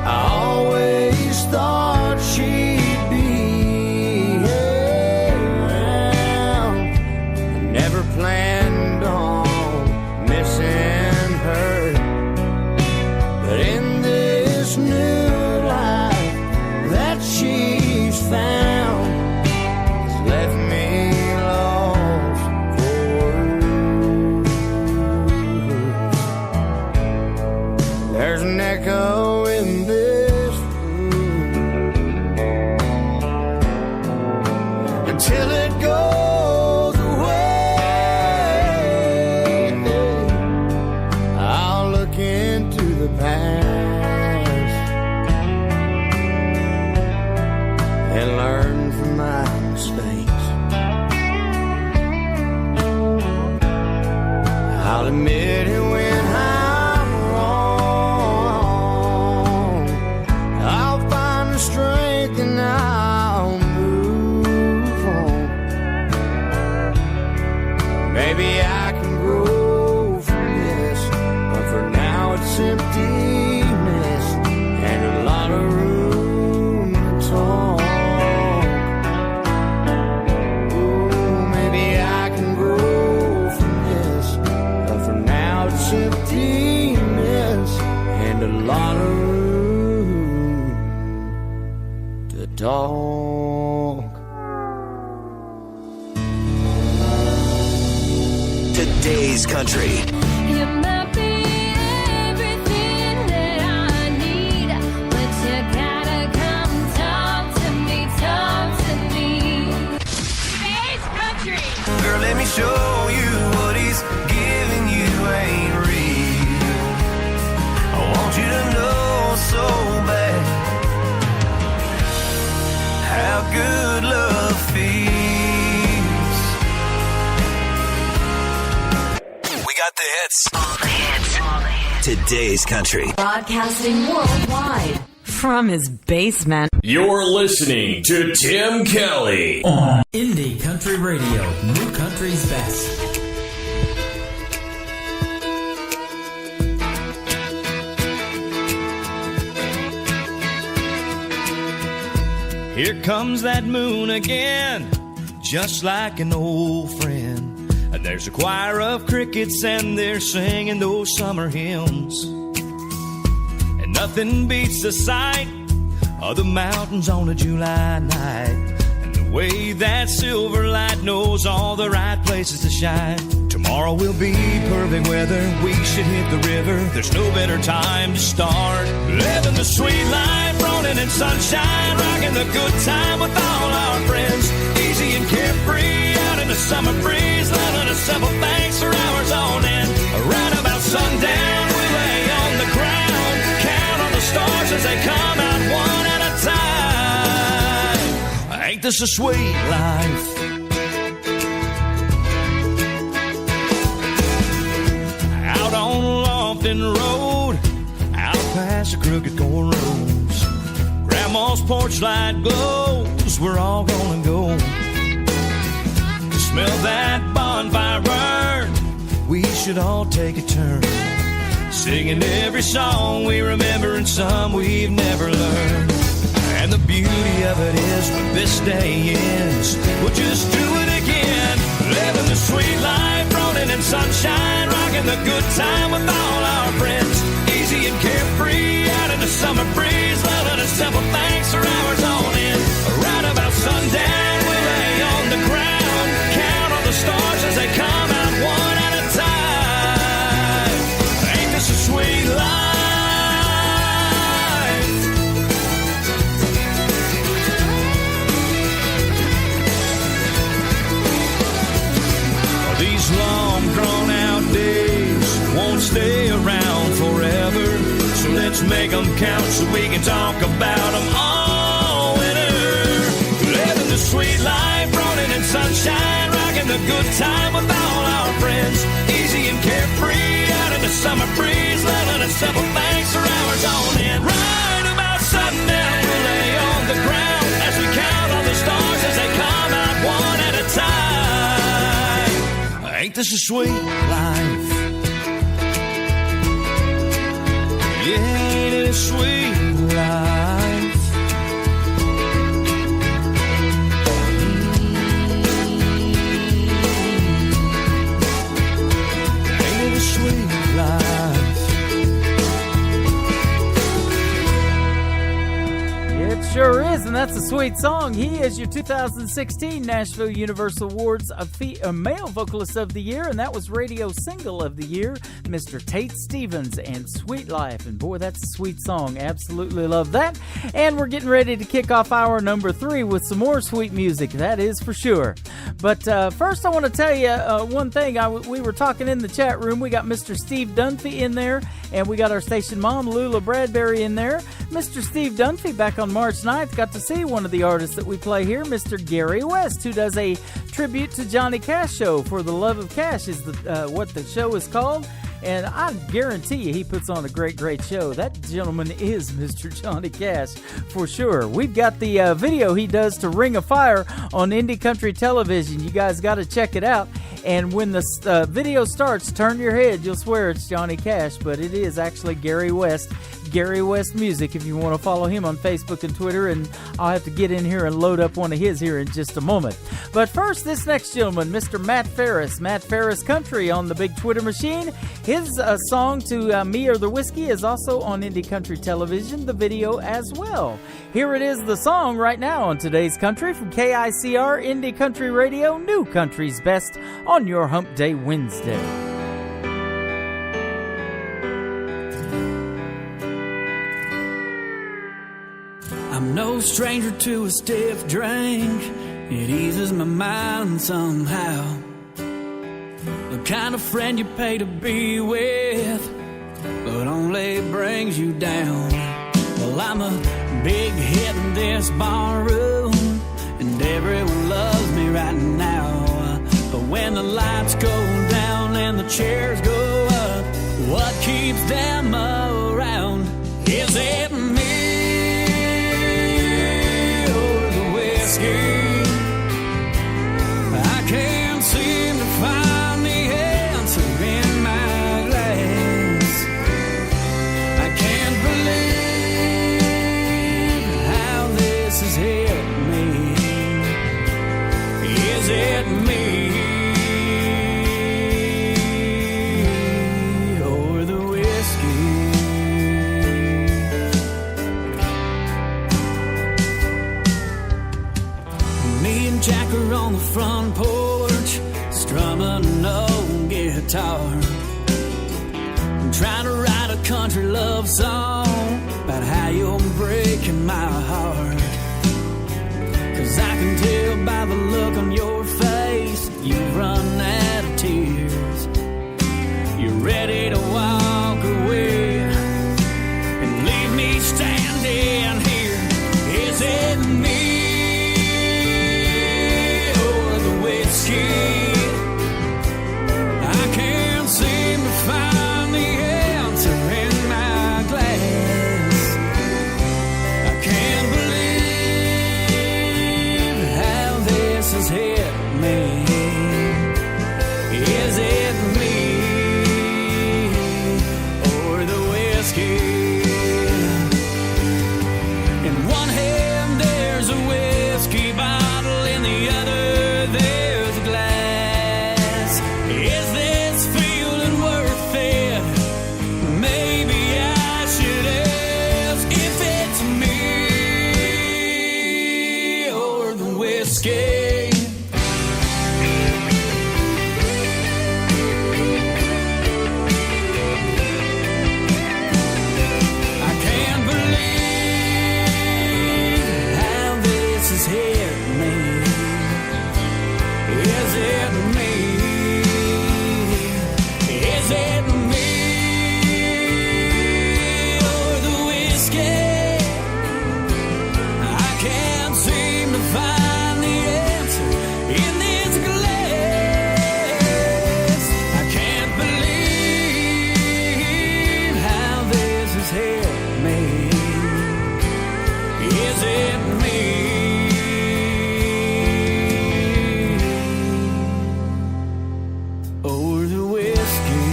S14: I always thought she'd be around. I never planned on missing her. But in this new life that she's found, has left me lost for words. There's an echo in this room until it goes away. I'll look into the past and learn from my mistakes. I'll admit it when I'm wrong. I'll find the strength and I'll move on. Maybe I can grow from this, but for now it's emptiness and a lot of room to talk. Ooh, maybe I can grow from this, but for now it's emptiness and a lot of room to talk.
S20: Today's Country.
S11: You might be everything that I need, but you gotta come
S1: hits. All the hits. Today's country.
S6: Broadcasting worldwide from his basement.
S9: You're listening to Tim Kelly
S15: on Indie Country Radio, New Country's Best.
S14: Here comes that moon again, just like an old friend. And there's a choir of crickets and they're singing those summer hymns. And nothing beats the sight of the mountains on a July night, and the way that silver light knows all the right places to shine. Tomorrow will be perfect weather, we should hit the river. There's no better time to start living the sweet life, rolling in sunshine, rocking the good time with all our friends. Easy and carefree, out in the summer breeze, loving a simple thanks for hours on end. Right about sundown, we lay on the ground, count on the stars as they come out one at a time. Ain't this a sweet life? Out on Lofton Road, out past the crooked corn roads, Grandma's porch light glows, we're all gonna go. To smell that bonfire burn, we should all take a turn, singing every song we remember and some we've never learned. And the beauty of it is when this day ends, we'll just do it again, living the sweet life, rolling in sunshine, rocking the good time with all our friends. Easy and carefree, out in the summer breeze, loving a simple thanks for hours on end. Right about sundown, we lay on the ground, count on the stars as they come out one at a time. Ain't this a sweet life? These long drawn out days won't stay around forever, so let's make them count so we can talk about them all winter. Living the sweet life, rolling in sunshine, rocking the good time with all our friends. Easy and carefree, out in the summer breeze, loving a simple thanks for hours on end. Right about sundown, we'll lay on the ground as we count on the stars as they come out one at a time. Ain't this a sweet life? Yeah, ain't it a sweet life? Ain't it a sweet life?
S10: It sure is, and that's a sweet song. He is your 2016 Nashville Universal Awards Male Vocalist of the Year, and that was Radio Single of the Year, Mr. Tate Stevens and Sweet Life. And boy, that's a sweet song. Absolutely love that. And we're getting ready to kick off hour number 3 with some more sweet music, that is for sure. But first I want to tell you one thing. We were talking in the chat room. We got Mr. Steve Dunphy in there, and we got our station mom, Lula Bradbury, in there. Mr. Steve Dunphy, back on March 9th, got to see one of the artists that we play here, Mr. Gary West, who does a tribute to Johnny Cash show. For the Love of Cash is what the show is called. And I guarantee you he puts on a great show. That gentleman is Mr. Johnny Cash for sure. We've got the video he does to Ring of Fire on Indie Country Television. You guys got to check it out. And when the video starts, turn your head. You'll swear it's Johnny Cash, but it is actually Gary West. Gary West Music, if you want to follow him on Facebook and Twitter, and I'll have to get in here and load up one of his here in just a moment. But first, this next gentleman, Mr. Matt Ferris Country on the big Twitter machine. His song to Me or the Whiskey is also on Indie Country Television, the video as well. Here it is, the song right now on Today's Country from KICR Indie Country Radio, New Country's Best on your Hump Day Wednesday.
S12: I'm no stranger to a stiff drink. It eases my mind somehow. The kind of friend you pay to be with, but only brings you down. Well, I'm a big hit in this bar room, and everyone loves me right now. But when the lights go down and the chairs go up,
S17: What keeps them around? Is it me or the whiskey? I can't seem to find the answer in my glass. I can't believe how this has hit me. Is it me? Jack are on the front porch, strumming an old guitar, trying to write a country love song about how you're breaking my heart. 'Cause I can tell by the look on your face, you've run out of tears. You're ready to walk away and leave me standing here. Is it me? I can't seem to find the answer in my glass. I can't believe how this has hit me. Is it me or the whiskey? In one hand there's a whiskey bottle, in the other there's a glass. Is this feeling worth it? Maybe I should ask if it's me or the whiskey. I can't believe how this has hit me. Is it me? Is it me or the whiskey? I can't seem to find the answer in this glass. I can't believe how this has hit me. Is it me? Or the whiskey.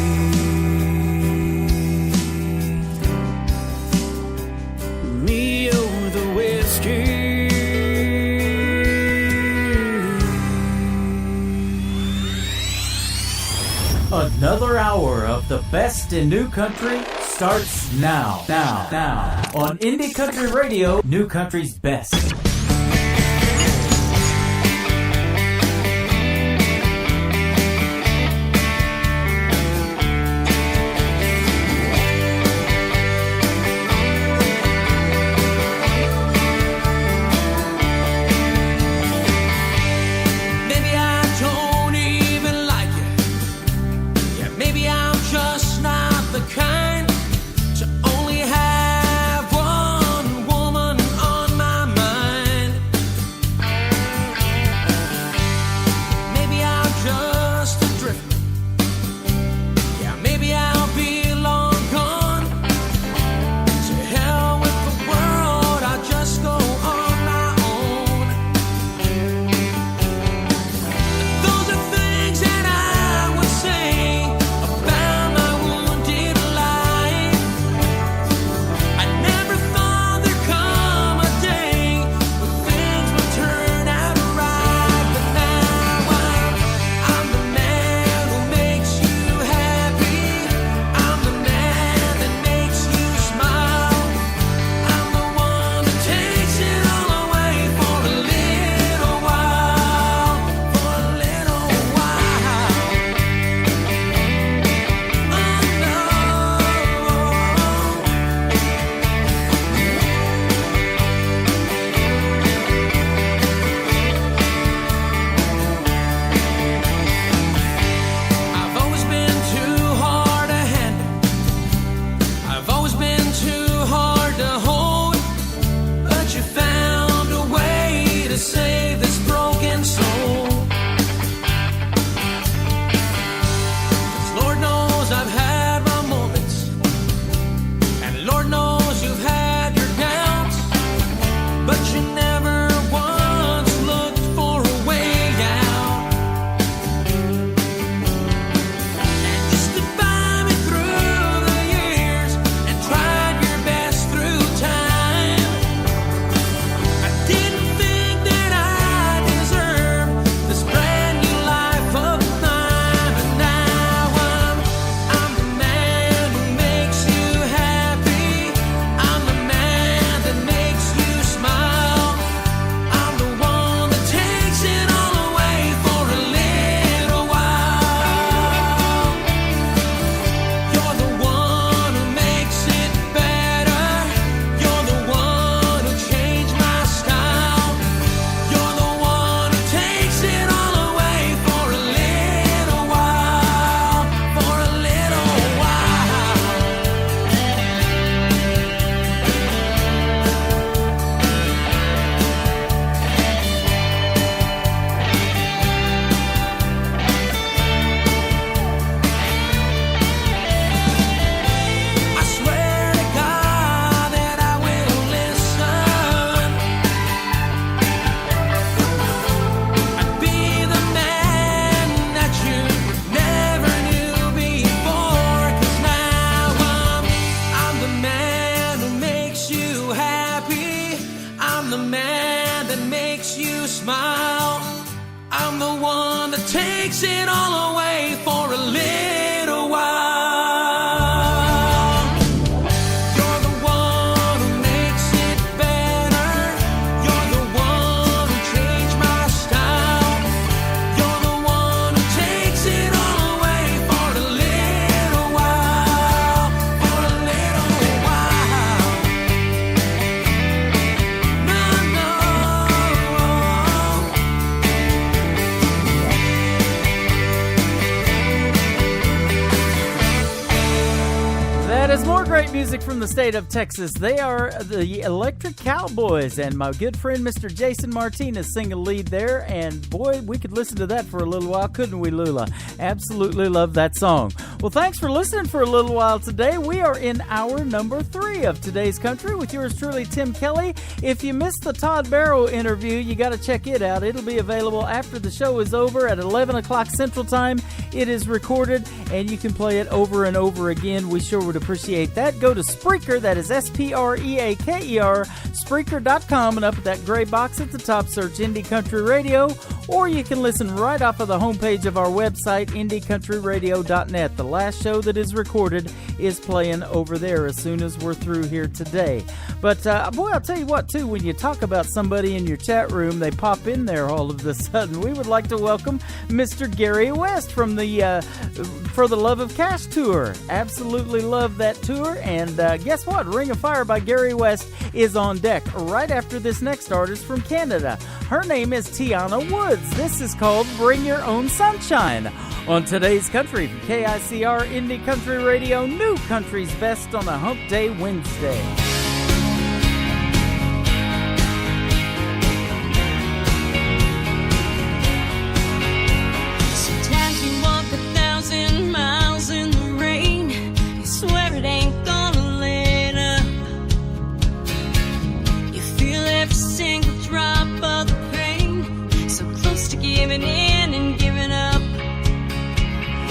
S17: Me or the whiskey.
S10: Another hour of the best in new country starts now on Indie Country Radio, New Country's best.
S12: Kind to only have one woman on my mind.
S10: music from the state of Texas. They are the Electric Cowboys, and my good friend Mr. Jason Martinez sing a lead there, and boy, we could listen to that for a little while, couldn't we, Lula? Absolutely love that song. Well, thanks for listening for a little while today. We are in hour number 3 of Today's Country with yours truly, Tim Kelly. If you missed the Todd Barrow interview, you got to check it out. It'll be available after the show is over at 11 o'clock Central Time. It is recorded, and you can play it over and over again. We sure would appreciate that. Go to Spreaker, that is Spreaker, Spreaker.com, and up at that gray box at the top, search Indie Country Radio, or you can listen right off of the homepage of our website, IndieCountryRadio.net. The last show that is recorded is playing over there as soon as we're through here today. But, boy, I'll tell you what, too, when you talk about somebody in your chat room, they pop in there all of a sudden. We would like to welcome Mr. Gary West from the For the Love of Cash tour. Absolutely love that tour, and guess what? Ring of Fire by Gary West is on deck right after this next artist from Canada. Her name is Tiana Woods. This is called Bring Your Own Sunshine on Today's Country from KICR Indie Country Radio, New Country's Best on a Hump Day Wednesday.
S2: Giving in and giving up.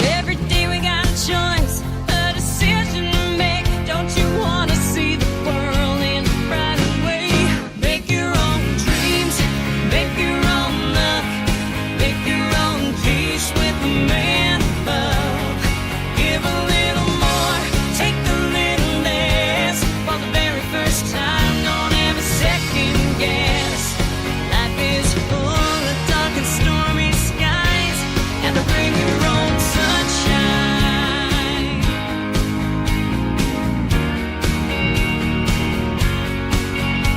S2: Every day we got a choice, a decision to make. Don't you want to see the world in a brighter way? Make your own dreams, make your own luck, make your own peace with the man above. Give a little more, take a little less. For the very first time, don't have a second guess. Life is full of dark and stormy skies, and to bring your own sunshine.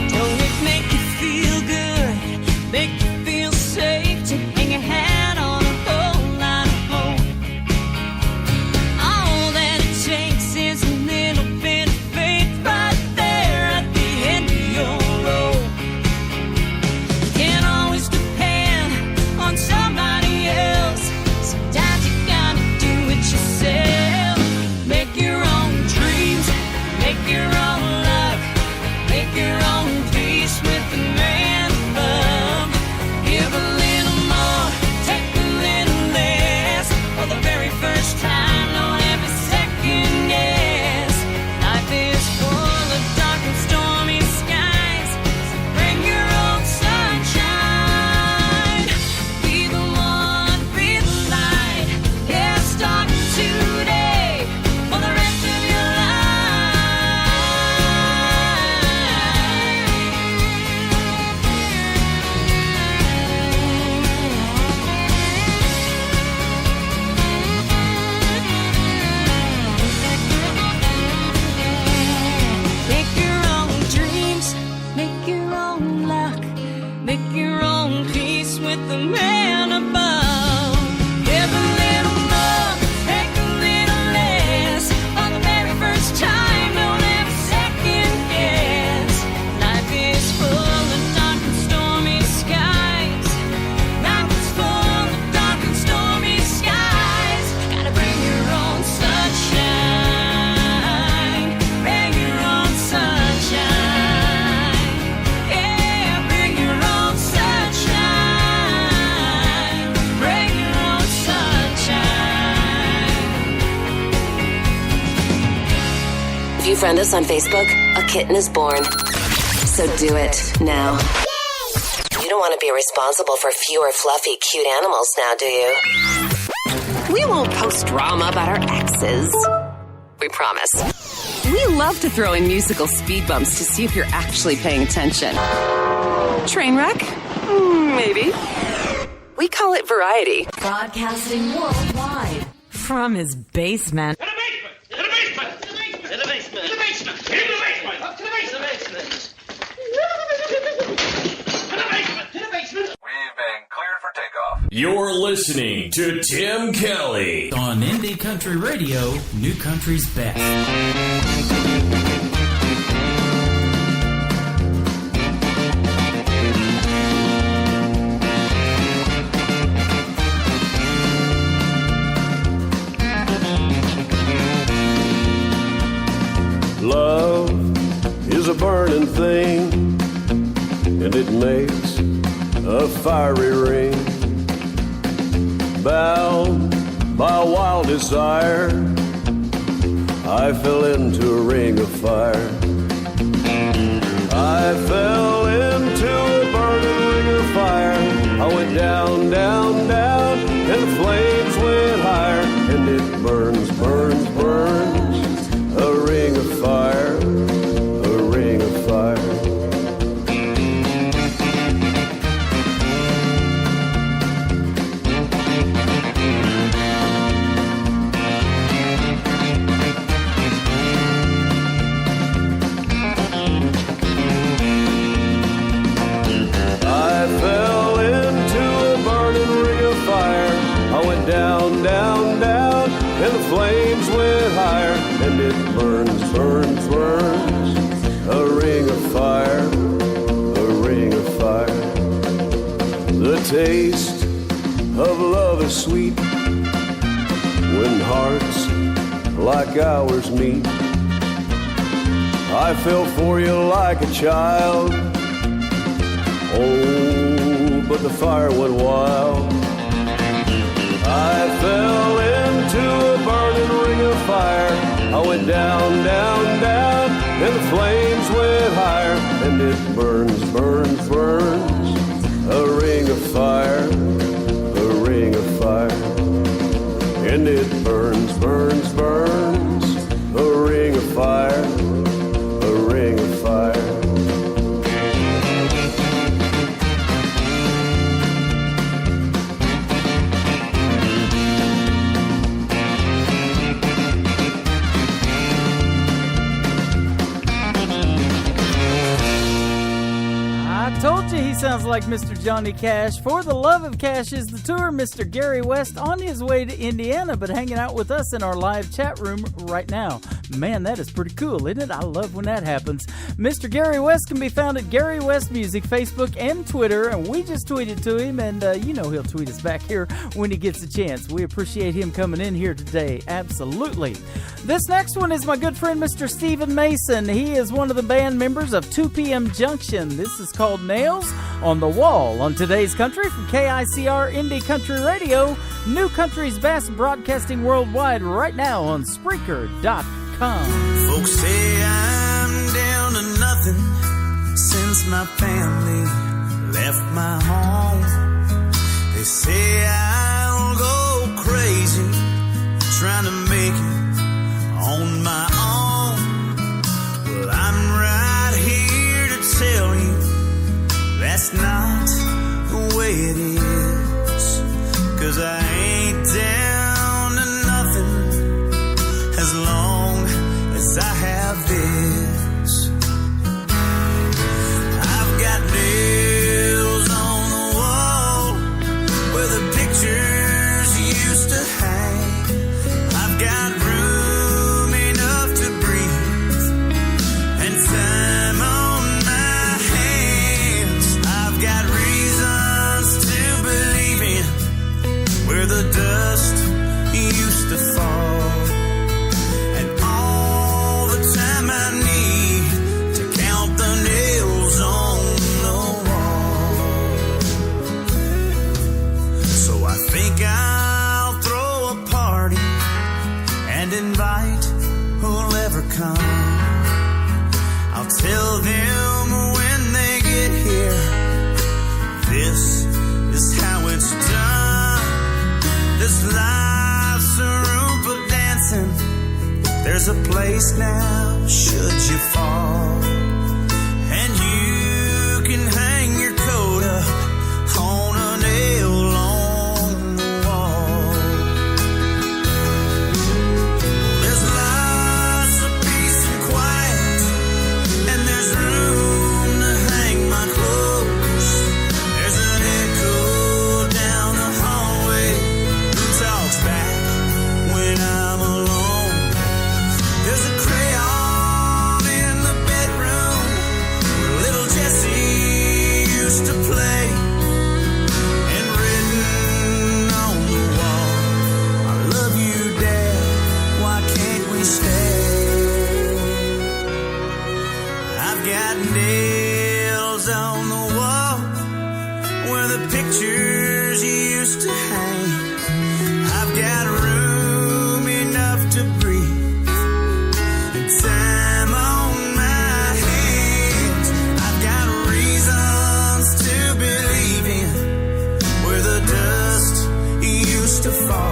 S2: Don't it make you feel good, make you feel safe to hang your hat on a whole lot of hope? All that it takes is a little bit of faith right there at the end of your road. Can't always depend on somebody else. Sometimes you gotta do it yourself. Make your own dreams, make your own luck, make your own peace with the man above. Give a little more, take a little less. For the very first time, don't have a second guess. Life is full of dark and stormy skies, so bring your own sunshine. Be the one, be the light. Yeah, start today for the rest of your life. Make your own dreams, make your own luck, make your own peace with the man above. Give a little more, take a little less. For the very first time, don't have a second guess. Life is full of dark and stormy skies. Life is full of dark and stormy skies. Gotta bring your own sunshine. Bring your own sunshine. Yeah, bring your own sunshine. Bring your own sunshine.
S21: If you friend us on Facebook, a kitten is born. So do it now. You don't want to be responsible for fewer fluffy, cute animals now, do you? We won't post drama about our exes. We promise.
S22: We love to throw in musical speed bumps to see if you're actually paying attention. Train wreck? Maybe. We call it variety.
S6: Broadcasting worldwide from his basement.
S7: In the basement! In the basement! In the basement! In the basement! Up to the basement! To the basement! To the basement!
S8: We've been cleared for takeoff.
S9: You're listening to Tim Kelly
S15: on Indie Country Radio, New Country's Best.
S5: Love is a burning thing, and it makes a fiery ring. Bound by wild desire, I fell into a ring of fire. I fell into a burning ring of fire. I went down, down, down, and the flames went higher. And it burns, burns, burns, a ring of fire, a ring of fire. Down, down, down, and the flames went higher, and it burns, burns, burns, a ring of fire, a ring of fire. The taste of love is sweet when hearts like ours meet. I fell for you like a child, oh, but the fire went wild. I fell into a burning ring of fire. I went down, down, down, and the flames went higher. And it burns, burns, burns, a ring of fire, a ring of fire. And it burns, burns, burns, a ring of fire, a ring of fire.
S10: Told you he sounds like Mr. Johnny Cash. For the Love of Cash is the tour. Mr. Gary West on his way to Indiana, but hanging out with us in our live chat room right now. Man, that is pretty cool, isn't it? I love when that happens. Mr. Gary West can be found at Gary West Music, Facebook and Twitter, and we just tweeted to him, and you know he'll tweet us back here when he gets a chance. We appreciate him coming in here today. Absolutely. This next one is my good friend, Mr. Stephen Mason. He is one of the band members of 2 PM Junction. This is called Nails on the Wall on Today's Country from KICR Indie Country Radio, New Country's Best, broadcasting worldwide right now on Spreaker.com.
S13: Folks say I'm down to nothing since my family left my home. They say I'll go crazy trying to make it on my own. Well, I'm right here to tell you that's not the way it is, 'cause I ain't down to nothing as long as I have this. I've got nails on the wall where the pictures used to hang. I've got room enough to breathe and time on my hands. I've got reasons to believe in where the dust used to fall, and all the time I need to count the nails on the wall. So I think I'll throw a party and invite who'll ever come. I'll tell them when they get here, this is how it's done. This life's a room for dancing. There's a place now, should you fall, and you can hang your coat up on a nail on the wall. There's lots of peace and quiet, and there's room to hang my clothes. There's an echo down the hall.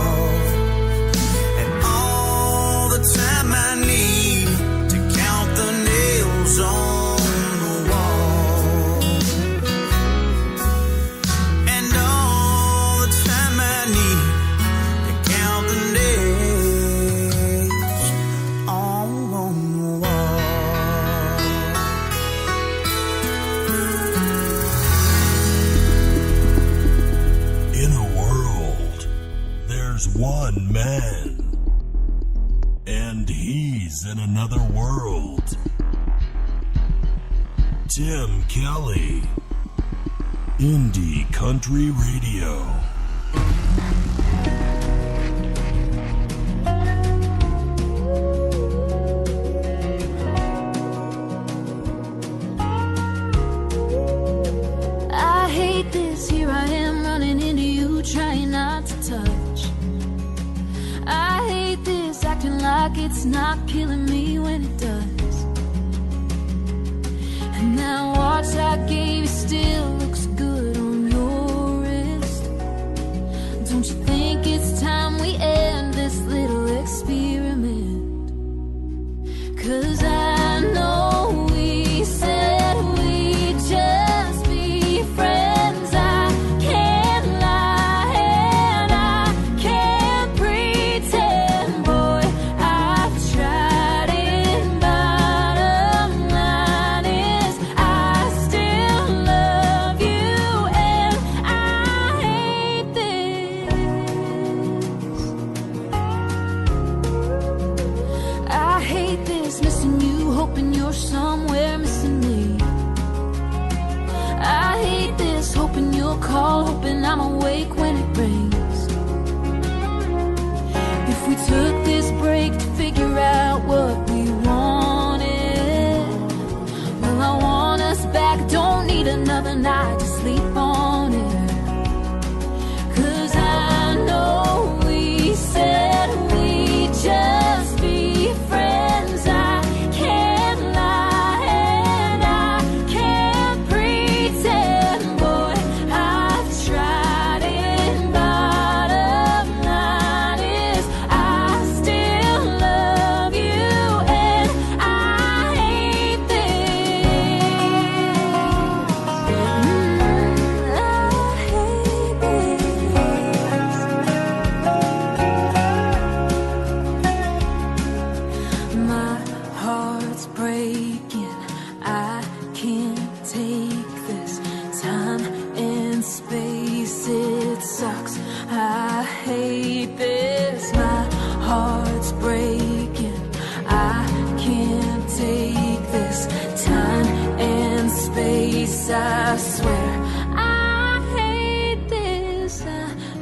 S13: wall. And all the time I need to count the nails on the wall. And all the time I need to count the nails on the wall.
S3: In a world, there's one man, and he's in another world. Tim Kelly, Indie Country Radio.
S11: I hate this, here I am running into you, trying not to touch. I hate this, acting like it's not killing me when it does. And that watch I gave you still looks good on your wrist. Don't you think it's time we end this little experiment? 'Cause I know we said we'd just be friends. I can't lie and I can't pretend, boy, I've tried it. Bottom line is I still love you and I hate this. I hate this, missing you, hoping you're somewhere missing me. I hate this, hoping you'll call, hoping I'm awake when it rains. If we took this break to figure out what we wanted, well, I want us back, don't need another night to sleep on it. 'Cause I know we said we'd just be friends. I can't lie and I can't pretend, boy, I've tried it. Bottom line is I still love you and I hate this. My heart's breaking, I can't take this. Time and space, it sucks. I hate this. My heart's breaking, I can't take this. Time and space, I swear. I hate this. I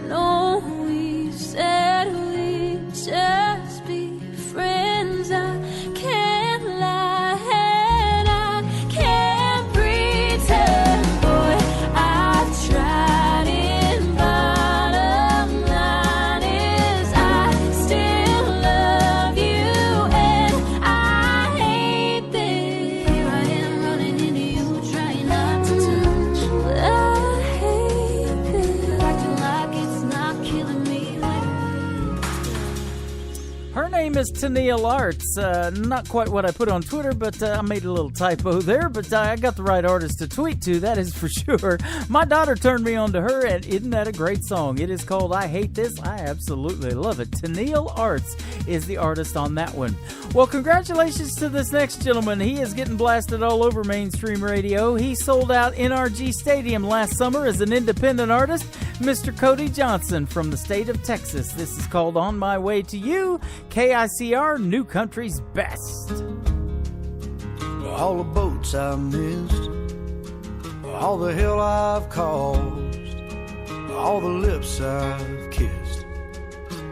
S11: know we said we'd just be friends. I can't lie and I can't pretend, boy, I've tried it. Bottom line is I still love you and I hate this. Here I am running into you, trying not to touch. I hate this, acting like it's not killing me like
S10: Her name is Tennille Arts. Not quite what I put on Twitter, but I made a little typo there, but I got the right artist to tweet to, that is for sure. My daughter turned me on to her, and isn't that a great song? It is called I Hate This. I absolutely love it. Tennille Arts is the artist on that one. Well, congratulations to this next gentleman. He is getting blasted all over mainstream radio. He sold out NRG Stadium last summer as an independent artist, Mr. Cody Johnson from the state of Texas. This is called On My Way to You, KICR, New Country's Best.
S13: All the boats I've missed, all the hell I've caused, all the lips I've kissed,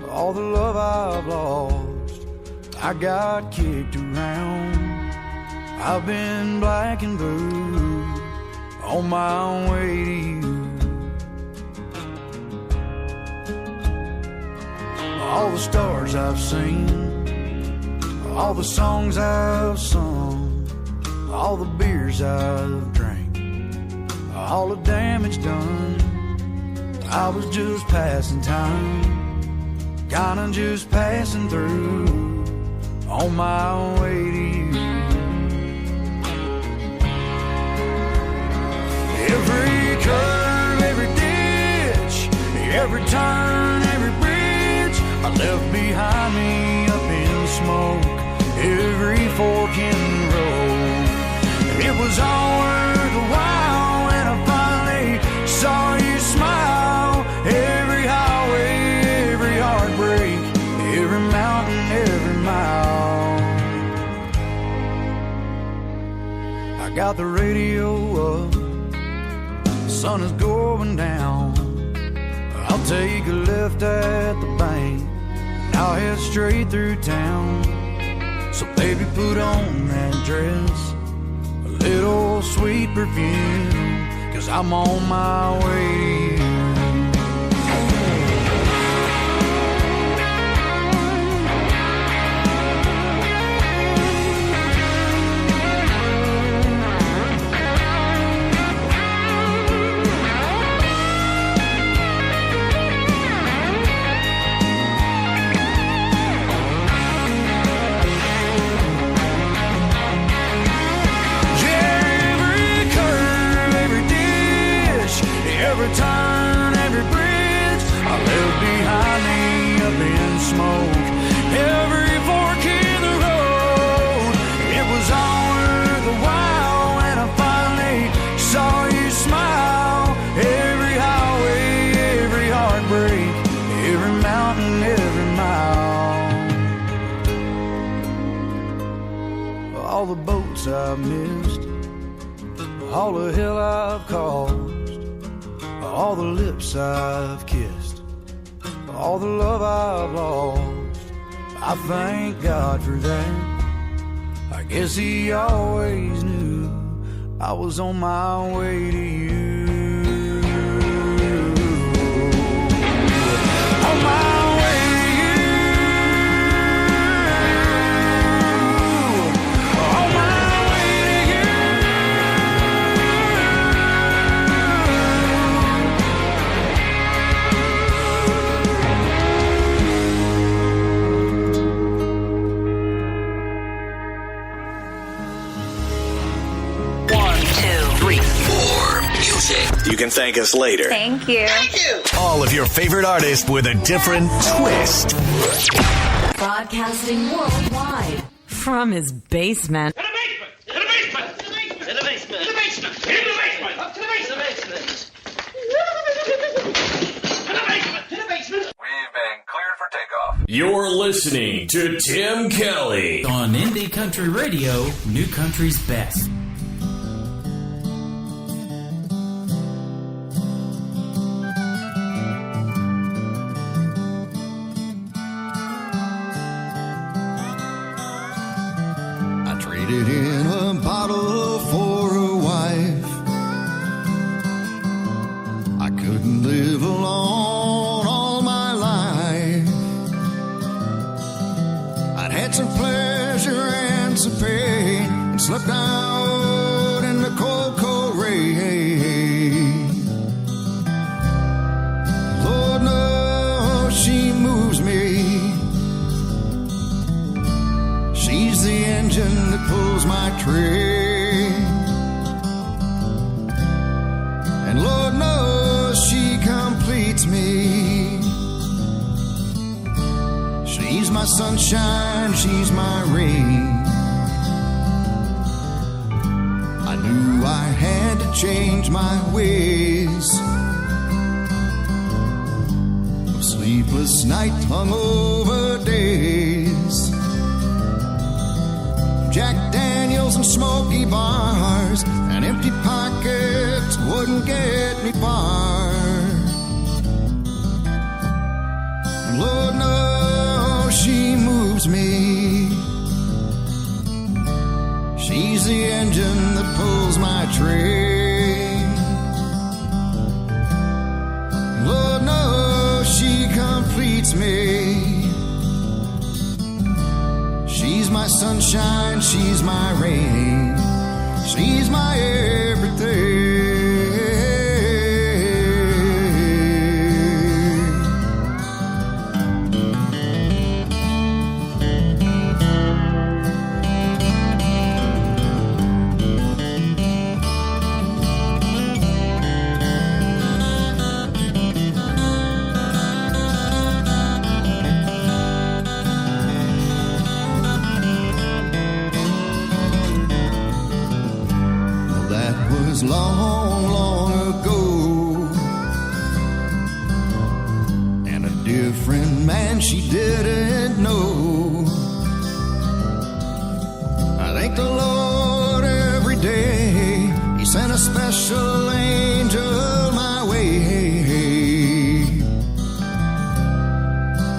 S13: all the love I've lost. I got kicked around, I've been black and blue, on my way to you. All the stars I've seen, all the songs I've sung, all the beers I've drank, all the damage done. I was just passing time,
S12: kinda just passing through on my way to you. Every curve, every ditch, every turn, every bridge I left behind me up in smoke. Every fork in the road, it was all worth a while when I finally saw you smile. Every highway, every heartbreak, every mountain, every mile. I got the radio up, the sun is going down. I'll take a left at the bank, and I'll head straight through town. So baby, put on that dress, a little sweet perfume, 'cause I'm on my way to you. Every turn, every bridge I left behind me up in smoke. Every fork in the road, it was all worth a while when I finally saw you smile. Every highway, every heartbreak, every mountain, every mile. All the boats I've missed, all the hell I've caused, all the lips I've kissed, all the love I've lost. I thank God for that. I guess He always knew I was on my way to you. On my way to you. On my way to you.
S4: You can thank us later.
S16: Thank you.
S4: All of your favorite artists with a different twist.
S6: Broadcasting worldwide from his basement.
S7: In the basement! In the basement! In the basement! In the basement! Up to the basement! In the basement! In the basement!
S8: We've been cleared for takeoff.
S9: You're listening to Tim Kelly
S15: on Indie Country Radio, New Country's Best.
S23: In a bottle for a wife, I couldn't live alone all my life. I'd had some pleasure and some pain, and slept out in the cold, cold rain. Lord knows she moves me. She's the engine that pulls my train, and Lord knows she completes me. She's my sunshine, she's my rain. I knew I had to change my ways. A sleepless night, hungover days, Jack Daniels and smoky bars, and empty pockets wouldn't get me far. And Lord knows she moves me. She's the engine that pulls my train. Lord knows she completes me. She's my sunshine, she's my rain, she's my everything. was long, long ago. And a different man she didn't know. I thank the Lord every day. He sent a special angel my way.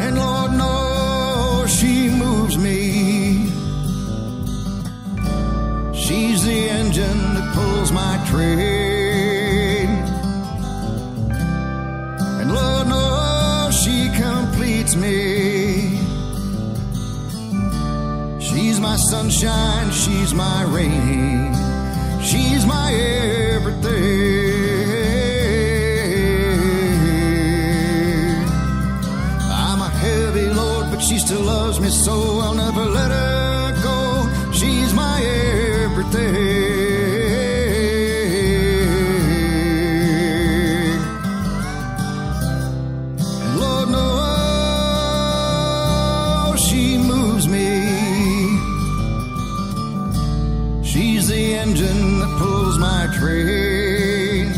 S23: And Lord knows she moves me. She's the engine that pulls my train. And Lord knows she completes me. She's my sunshine, she's my rain. She's my everything. I'm a heavy load, but she still loves me so I'll never let her go. She's my everything. And Lord knows she moves me. She's the engine that pulls my train.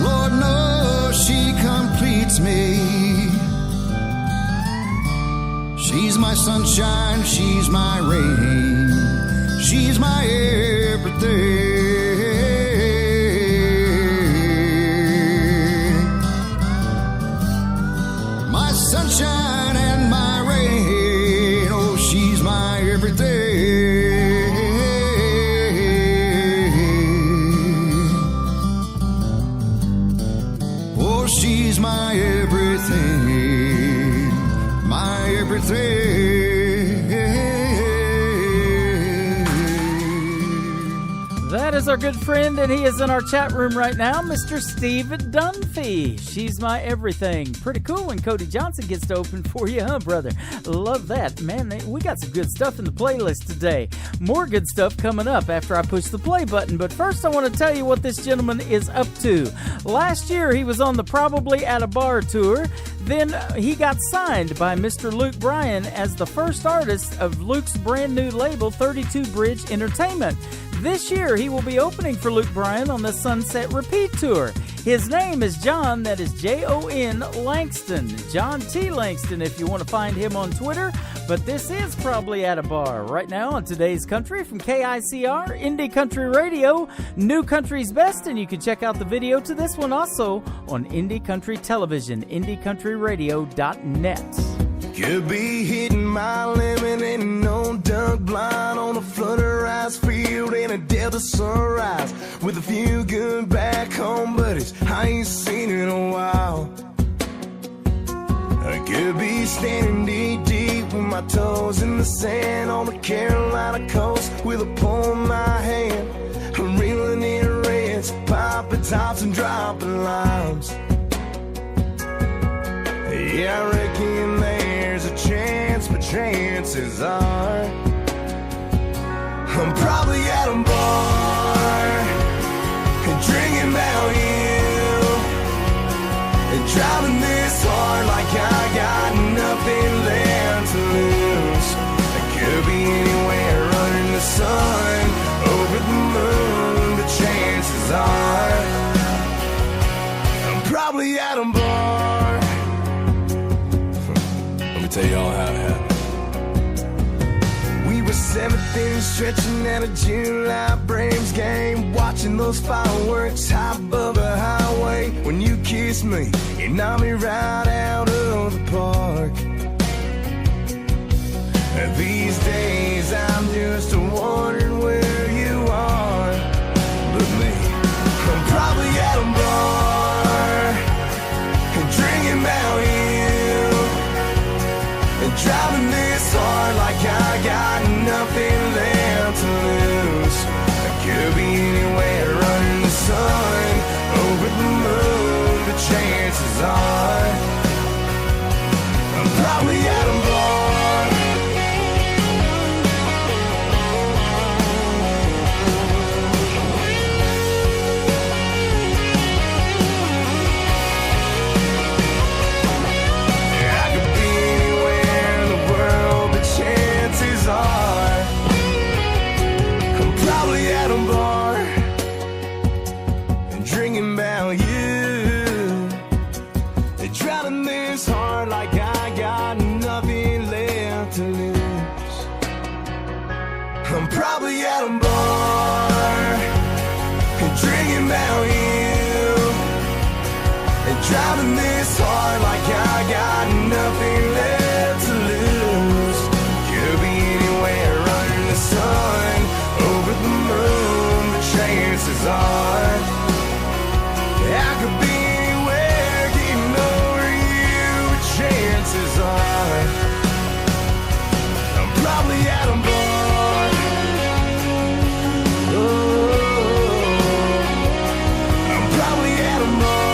S23: Lord knows she completes me. She's my sunshine, she's my rain. She's my everything. My sunshine and my rain. Oh, she's my everything. Oh, she's my everything. My everything.
S10: That is our good friend, and he is in our chat room right now, Mr. Steve Dunphy. She's my everything. Pretty cool when Cody Johnson gets to open for you, huh, brother? Love that. Man, we got some good stuff in the playlist today. More good stuff coming up after I push the play button. But first, I want to tell you what this gentleman is up to. Last year, he was on the Probably at a Bar tour. Then he got signed by Mr. Luke Bryan as the first artist of Luke's brand new label, 32 Bridge Entertainment. This year, he will be opening for Luke Bryan on the Sunset Repeat Tour. His name is John, that is Jon Langston. John T. Langston, if you want to find him on Twitter. But this is Probably at a Bar right now on Today's Country from KICR, Indie Country Radio, New Country's Best. And you can check out the video to this one also on Indie Country Television, IndieCountryRadio.net.
S12: Could be hitting my limit and no dunk blind on a flutterized field in a Delta sunrise with a few good back home buddies I ain't seen in a while. I could be standing deep, deep with my toes in the sand on the Carolina coast with a pole in my hand. I'm reeling in reds, popping tops and dropping limes. Yeah, I reckon there's a chance, but chances are I'm probably at a bar and drinking about you and driving this hard like I got nothing left to lose. I could be anywhere under the sun, over the moon, but chances are I'm probably at a bar. Tell y'all how it happened. We were 17 stretching at a July Braves game, watching those fireworks high above the highway. When you kissed me, you knocked me right out of the park. These days I'm just wondering where you are. But me, I'm probably at a bar drinking about you and driving this hard like I got nothing left to lose. I could be anywhere under the sun, over the moon, but chances are like I got nothing left to lose. I'm probably at a bar and drinking about you and driving this hard like I got nothing left to lose. Could be anywhere under the sun, over the moon, the chances are I could be anywhere getting over you, the chances are I'm probably at a bar. I'm probably at a bar.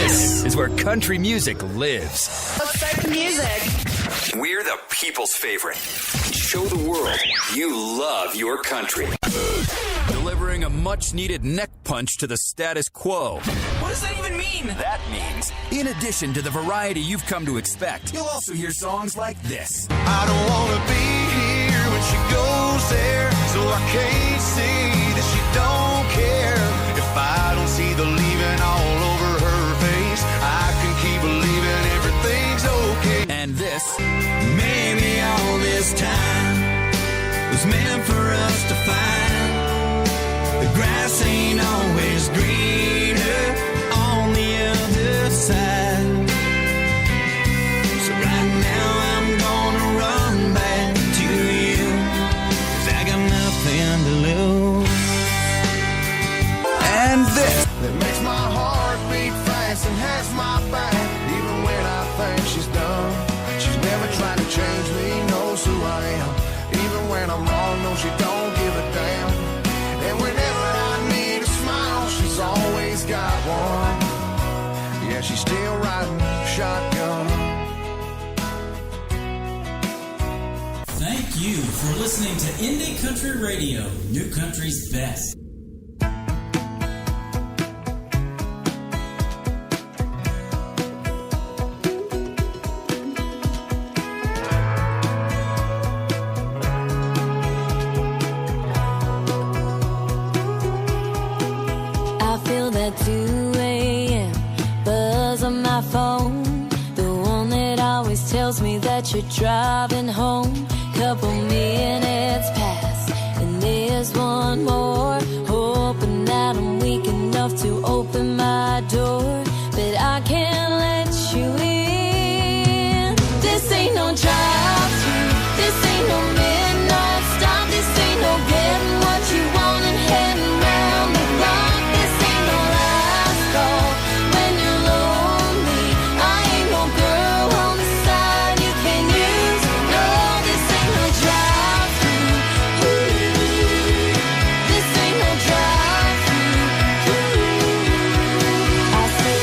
S16: This is where country music lives.
S21: Let's start the music.
S16: We're the people's favorite. Show the world you love your country. Delivering a much-needed neck punch to the status quo.
S2: What does that even mean?
S16: That means, in addition to the variety you've come to expect, you'll also hear songs like this.
S12: I don't wanna be here when she goes there, so I can't see that she don't care. If I don't see the leaving all over her face, I can keep believing everything's okay.
S16: And this.
S12: Maybe all this time was meant for us to find. The grass ain't always greener on the other side. So right now I'm gonna run back to you, 'cause I got nothing to lose.
S16: And this.
S12: That makes my heart beat fast and has my back, even when I think she's done. She's never tried to change me, knows who I am. Even when I'm wrong, no, she don't give a damn. And whenever I need a smile, she's always got one. Yeah, she's still riding shotgun.
S15: Thank you for listening to Indie Country Radio, New Country's best.
S11: I feel that 2 a.m. buzz on my phone, the one that always tells me that you're driving home. Couple minutes pass and there's one more, hoping that I'm weak enough to open my door, but I can't let you in. This ain't no drive-thru, this ain't no midnight stop, this ain't no getting what you want and heading round the block. This ain't no last call when you're lonely. I ain't no girl on the side you can use. No, this ain't no drive-thru. This ain't no drive-thru. I say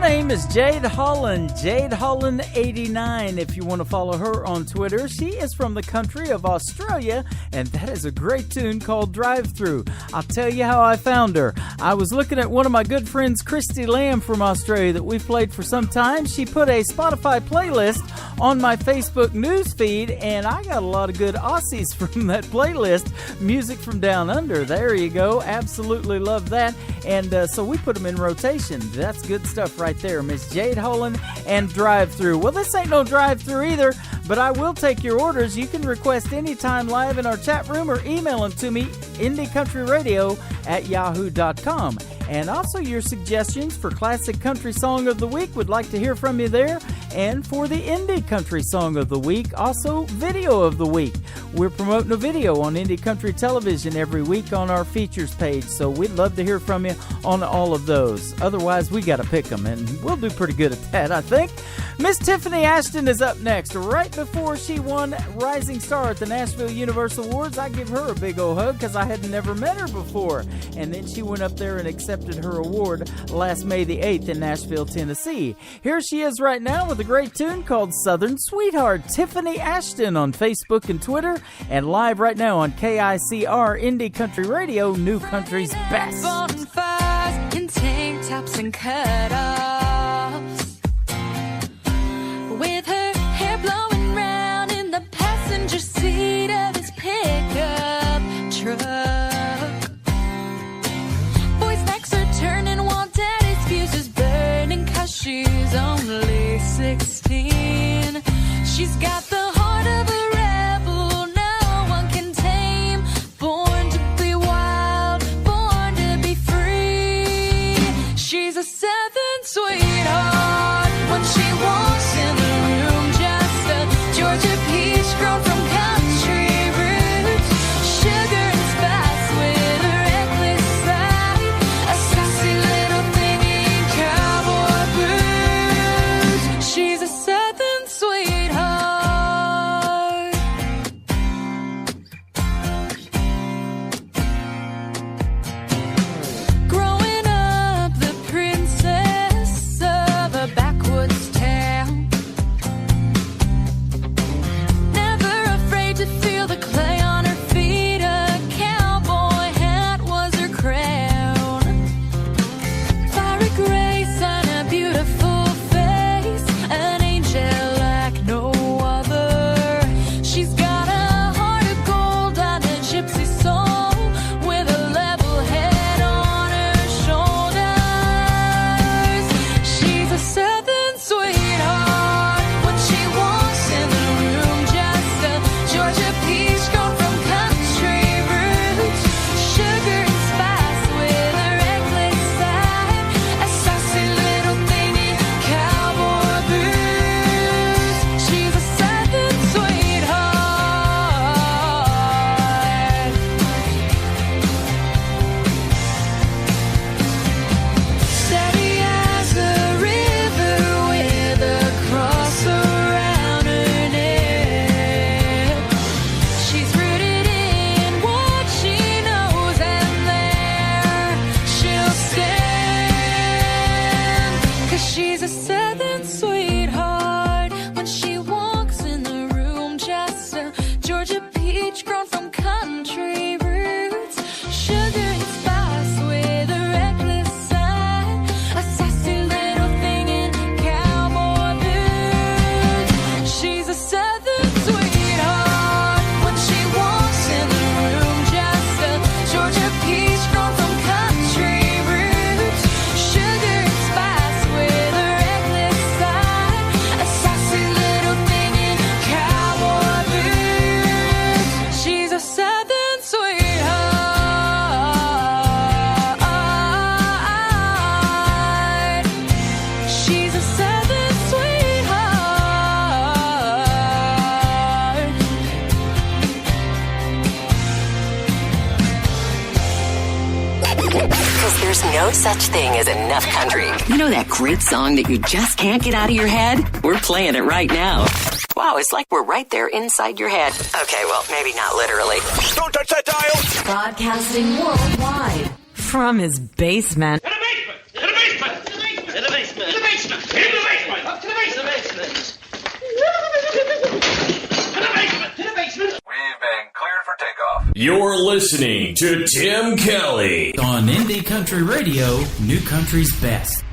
S10: name is Jade Holland, Jade Holland 89 if you want to follow her on Twitter. She is from the country of Australia, and that is a great tune called Drive Through. I'll tell you how I found her. I was looking at one of my good friends, Christy Lamb from Australia, that we've played for some time. She put a Spotify playlist on my Facebook news feed, and I got a lot of good Aussies from that playlist. Music from down under. There you go. Absolutely love that. And so we put them in rotation. That's good stuff right there. Miss Jade Holland and Drive Through. Well, this ain't no drive through either, but I will take your orders. You can request anytime live in our chat room or email them to me, indiecountryradio@yahoo.com. And also your suggestions for Classic Country Song of the Week. Would like to hear from you there. And for the Indie Country Song of the Week, also Video of the Week. We're promoting a video on Indie Country Television every week on our features page, so we'd love to hear from you on all of those. Otherwise, we got to pick them, and we'll do pretty good at that, I think. Miss Tiffany Ashton is up next. Right before she won Rising Star at the Nashville Universal Awards, I give her a big old hug because I had never met her before. And then she went up there and accepted her award last May the 8th in Nashville, Tennessee. Here she is right now with a great tune called Southern Sweetheart. Tiffany Ashton on Facebook and Twitter, and live right now on KICR Indie Country Radio, New Country's Best.
S2: Bonfires in tank tops and cut-offs, with her hair blowing round in the passenger seat of his pickup truck. Boys' necks are turning while daddy's fuse is burning, 'cause she's only 16. She's got the heart of a rebel no one can tame. Born to be wild, born to be free. She's a southern sweetheart when she walks in the room, just a Georgia peach grown from country roots. Sugar and spice with a reckless side, a sassy little thing in cowboy boots. She's a southern sweetheart. Growing up the princess of a backwoods town, never afraid to feel the clay on her feet. A cowboy hat was her crown. Fiery grace and a beautiful face, an angel like no other. She's got a heart of gold and a gypsy soul, with a level head on her shoulders. She's a southern sweetheart when she walks in the room, just a Georgia peach grown from country roots. Sugar and spice with a reckless side, a sassy little thing in cowboy boots. She's a southern sweetheart. Steady as a river with a cross around her neck. She's rooted in what she knows, and there she'll stand. 'Cause she's a southern sweetheart when she walks in the room, just a Georgia peach grown from country roots. Sugar and spice with a reckless side, a sassy little thing in cowboy boots. She's a southern sweetheart when she walks in the room, just a Georgia peach grown from country roots. Sugar and spice with a reckless side, a sassy little thing in cowboy boots. She's a southern sweetheart. She's a southern sweetheart.
S21: 'Cause there's no such thing as enough country. You know that great song that you just can't get out of your head? We're playing it right now. Wow, it's like we're right there inside your head. Okay, well, maybe not literally.
S4: Don't touch that dial!
S6: Broadcasting worldwide from his basement.
S7: In the basement! In the basement! In the basement! In the basement!
S9: You're listening to Tim Kelly
S15: on Indie Country Radio, New Country's Best.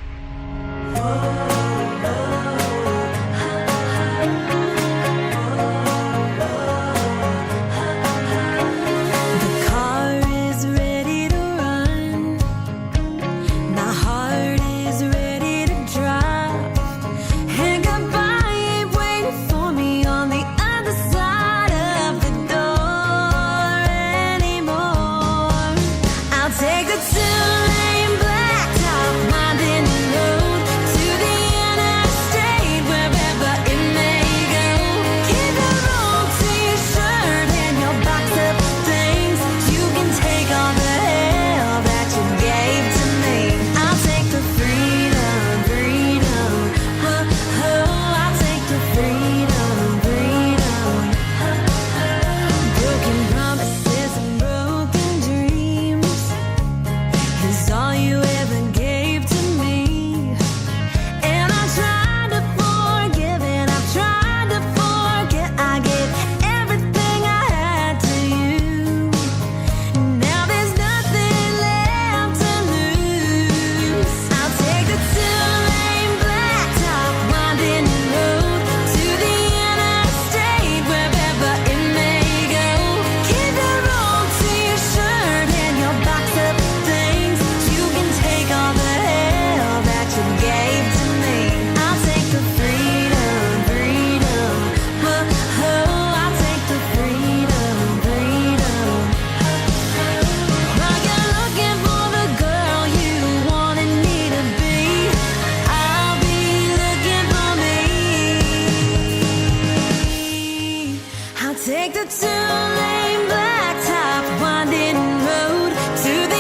S2: Take the two-lane blacktop winding road to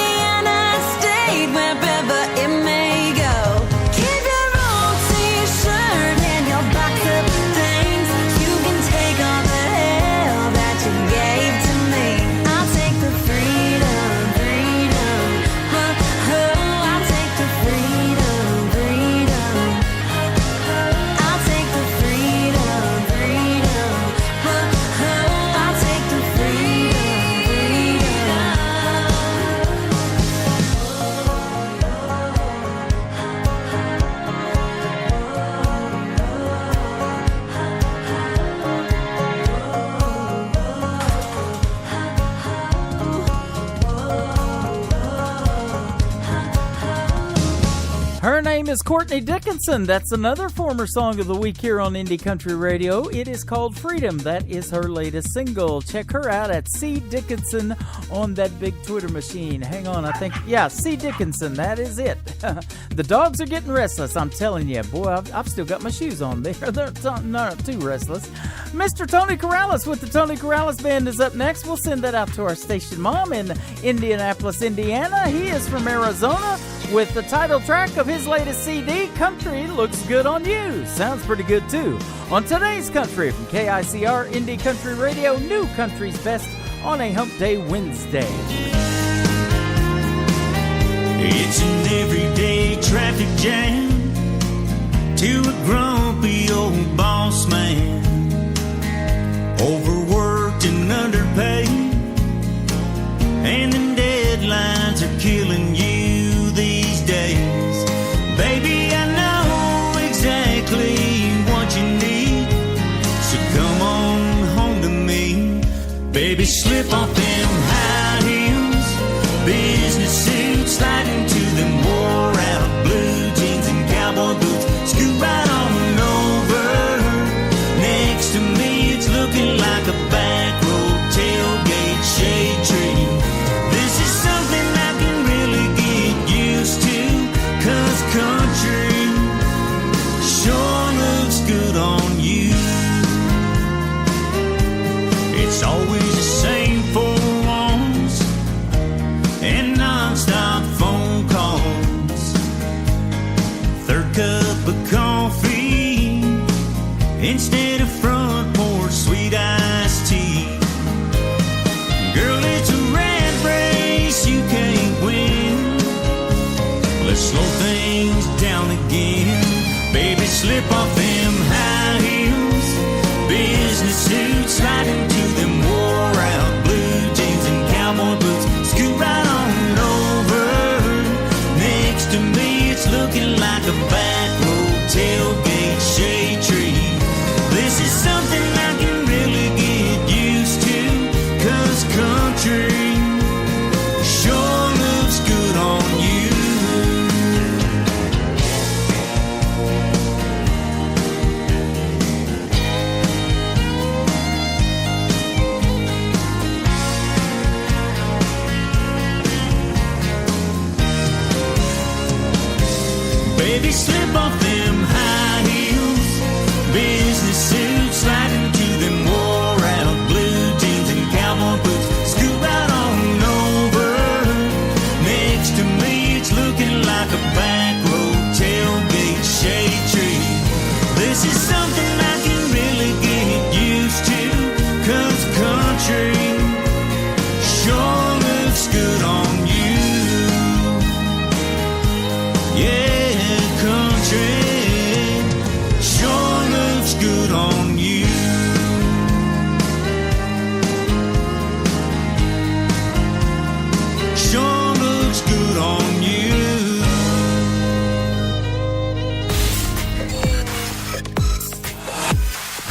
S10: Her name is Courtney Dickinson. That's another former song of the week here on Indie Country Radio. It is called Freedom. That is her latest single. Check her out at C. Dickinson on that big Twitter machine. Hang on, I think, yeah, C. Dickinson. That is it. The dogs are getting restless, I'm telling you. Boy, I've still got my shoes on. They're not too restless. Mr. Tony Corrales with the Tony Corrales Band is up next. We'll send that out to our station mom in Indianapolis, Indiana. He is from Arizona with the title track of his latest CD, Country Looks Good on You. Sounds pretty good, too. On today's Country from KICR Indie Country Radio, New Country's Best on a Hump Day Wednesday.
S13: It's an everyday traffic jam to a grumpy old boss man, overworked and underpaid, and the deadlines are killing you these days. Baby, I know exactly what you need, so come on home to me. Baby, slip off them high heels, business suits, slide into them wore-out blue jeans and cowboy boots, scoot right on over. Next to me, it's looking like a back road tailgate shade tree. This is something I can really get used to, 'cause country sure looks good on you. It's always the same four walls and non-stop phone calls, third cup of coffee instead of front porch sweet iced tea. Girl, it's a rat race you can't win. Let's slow things down again. Baby, slip off them high heels, business suits, slide into them wore-out blue jeans and
S2: like a back road tailgate shade tree. This is something I can really get used to, 'cause country sure looks good on you. Baby, slip off them high heels, business suits, slide into them wore-out blue jeans and cowboy boots. Scoot right on over. Next to me, it's looking like a back road tailgate shade tree. This is something I can really get used to, 'cause country sure looks good on you. Yeah, country sure looks good on you. Sure looks good on you.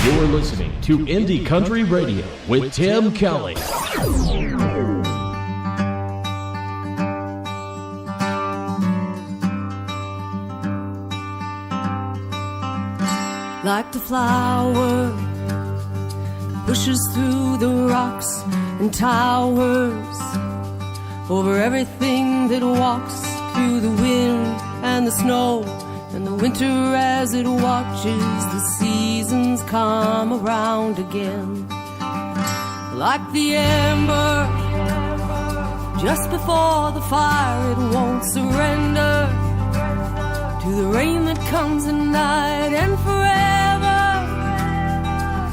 S18: You're listening to Indie Country Radio with Tim Kelly.
S19: Like the flower pushes through the rocks and towers over everything that walks through the wind and the snow and the winter as it watches the seasons come around again. Like the ember just before the fire, it won't surrender to the rain that comes at night and forever.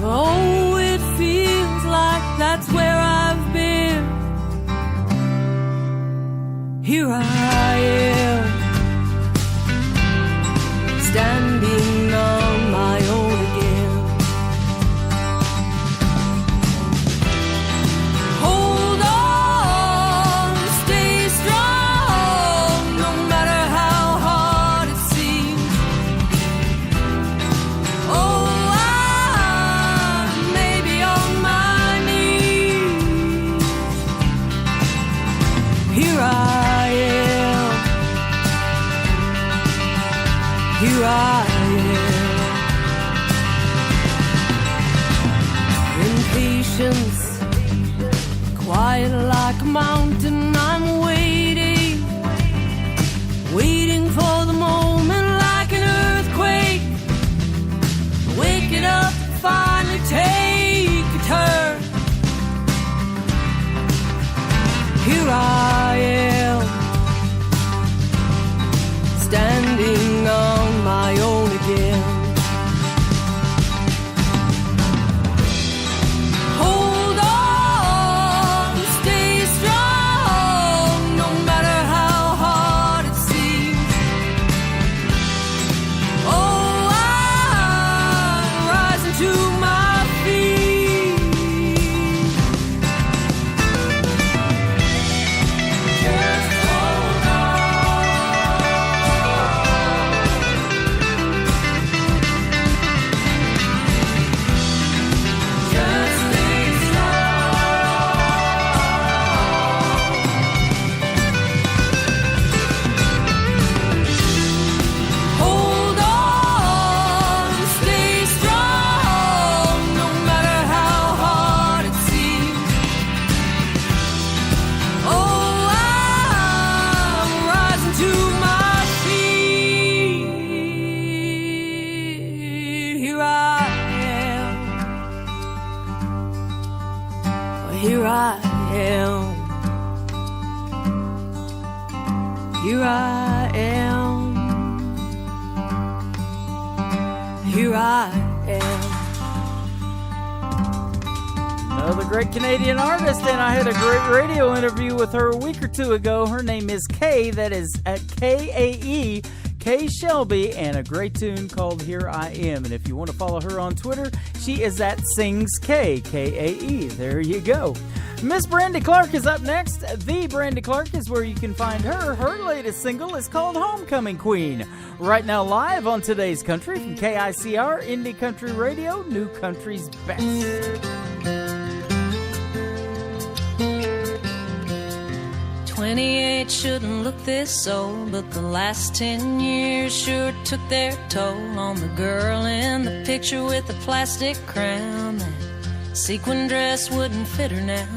S19: Oh, it feels like that's where I've been. Here I am, standing on my own again. Hold on, stay strong, no matter how hard it seems. Oh, I may be on my knees. Here I am, here I am. Impatience, quiet like a mountain, I'm waiting, waiting for the moment like an earthquake. Wake it up, finally take a turn. Here I am, standing on my own again. Hold on, stay strong, no matter how hard it seems. Oh, I'm rising to my feet. Just hold Just stay Hold on, stay strong, no matter how hard it seems. Oh, I'm rising to my feet. Here I am. Here I am. Here I am. Here I am.
S10: Another great Canadian artist, and I had a great radio interview with her a week or two ago. Her name is Kay, that is at K-A-E, Kay Shelby, and a great tune called Here I Am. And if you want to follow her on Twitter, she is at SingsK, K-A-E. There you go. Miss Brandy Clark is up next. The Brandy Clark is where you can find her. Her latest single is called Homecoming Queen. Right now live on Today's Country from KICR, Indie Country Radio, New Country's Best.
S2: 28 shouldn't look this old, but the last 10 years sure took their toll on the girl in the picture with the plastic crown. That sequin dress wouldn't fit her now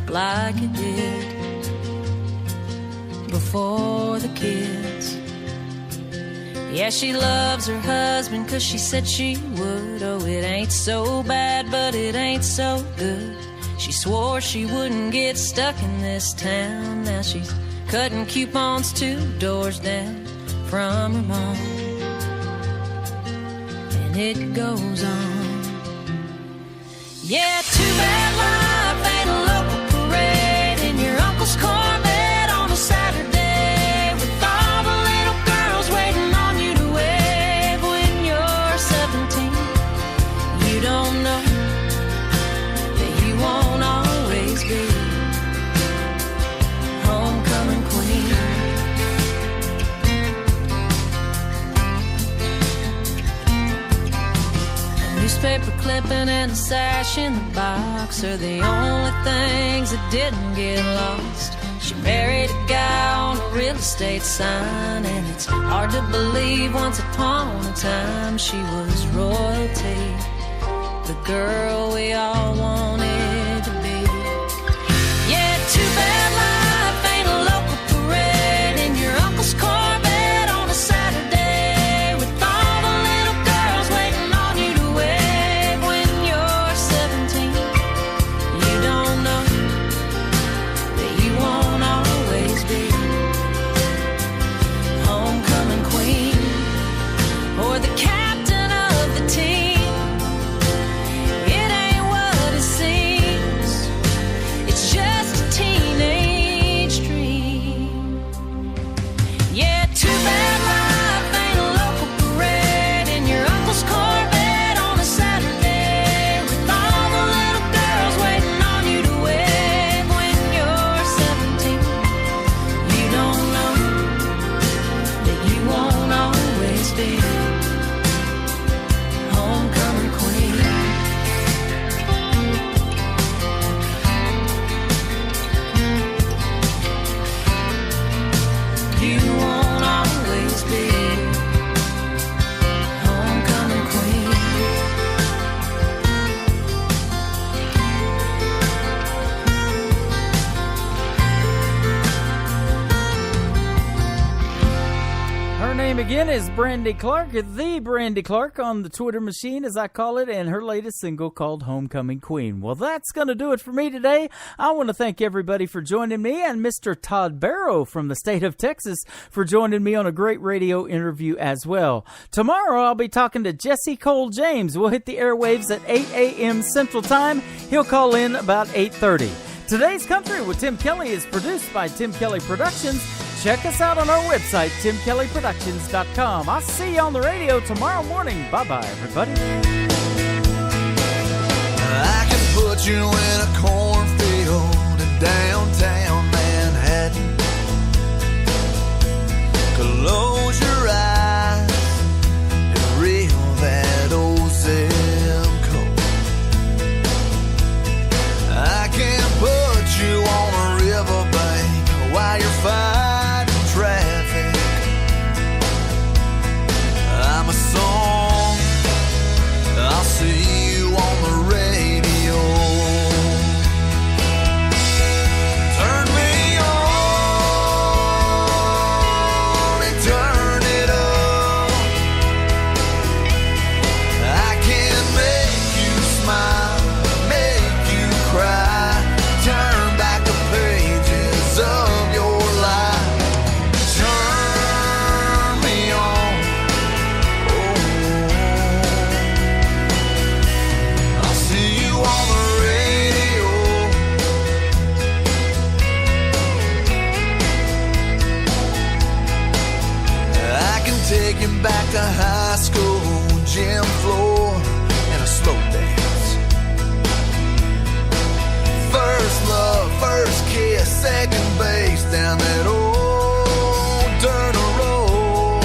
S2: like it did before the kids. Yeah, she loves her husband 'cause she said she would. Oh, it ain't so bad, but it ain't so good. She swore she wouldn't get stuck in this town. Now she's cutting coupons 2 doors down from her mom. And it goes on. Yeah, too bad life ain't a local parade in your uncle's Corvette on a Saturday with all the little girls waiting on you to wave when you're 17. You don't know that you won't always be homecoming queen. Newspaper clipping and a sash in the box are the only things that didn't get lost. She married a guy on a real estate sign, and it's hard to believe once upon a time she was royalty, the girl we all wanted to be. Yeah, too bad life ain't a local parade in your uncle's Corvette on a Saturday with all the little girls waiting on you to wave when you're 17. You don't know that you won't always be homecoming queen or the captain of the team. It ain't what it seems. It's just a teenage dream. Yeah, too bad life ain't a local parade in your uncle's Corvette on a Saturday with all the little girls waiting on you to wave when you're 17. You don't know that you won't always be homecoming queen. You won't always be homecoming queen.
S10: Her name again is Brandy Clark, the Brandy Clark on the Twitter machine, as I call it, and her latest single called Homecoming Queen. Well, that's going to do it for me today. I want to thank everybody for joining me, and Mr. Todd Barrow from the state of Texas for joining me on a great radio interview as well. Tomorrow, I'll be talking to Jesse Cole James. We'll hit the airwaves at 8 a.m. Central Time. He'll call in about 8:30. Today's Country with Tim Kelly is produced by Tim Kelly Productions. Check us out on our website, timkellyproductions.com. I'll see you on the radio tomorrow morning. Bye-bye, everybody.
S13: I can put you in a cornfield in downtown Manhattan. Close your eyes and reel that old zip code. I can put you on a riverbank while you're fighting traffic. I'm a song, I'll see you on the radio. Turn me on and turn it up. I can make you smile, make you cry, turn back the pages of your life. Turn me on, oh, I'll see you on the radio. I can take you back to high school, gym floor, and a slow dance. First first kiss, second base down that old dirt road.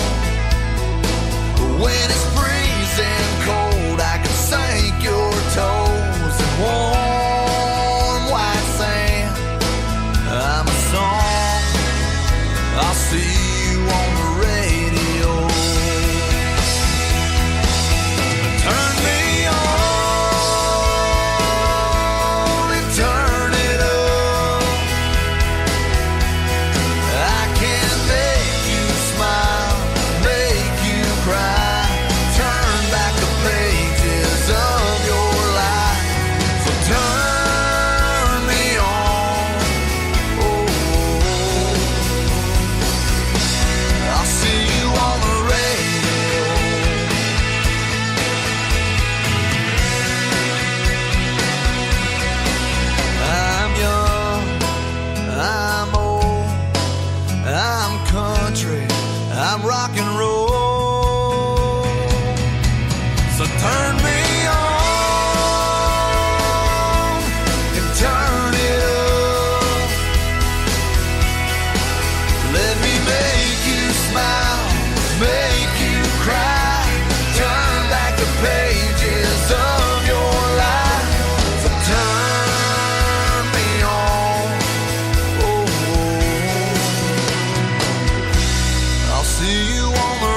S13: When it's freezing cold, I can sink your toes in warm white sand. I'm a song, I'll see you on the radio. Turn me on and turn it up. I can make you smile, make you cry, turn back the pages of your life. So turn me on. Oh, I'll see you on the radio. I'm young, I'm old, I'm country, I'm rock and roll. So turn me on and turn it up. Let me make you smile, make you cry, turn back the pages of your life. So turn me on. Oh, I'll see you on the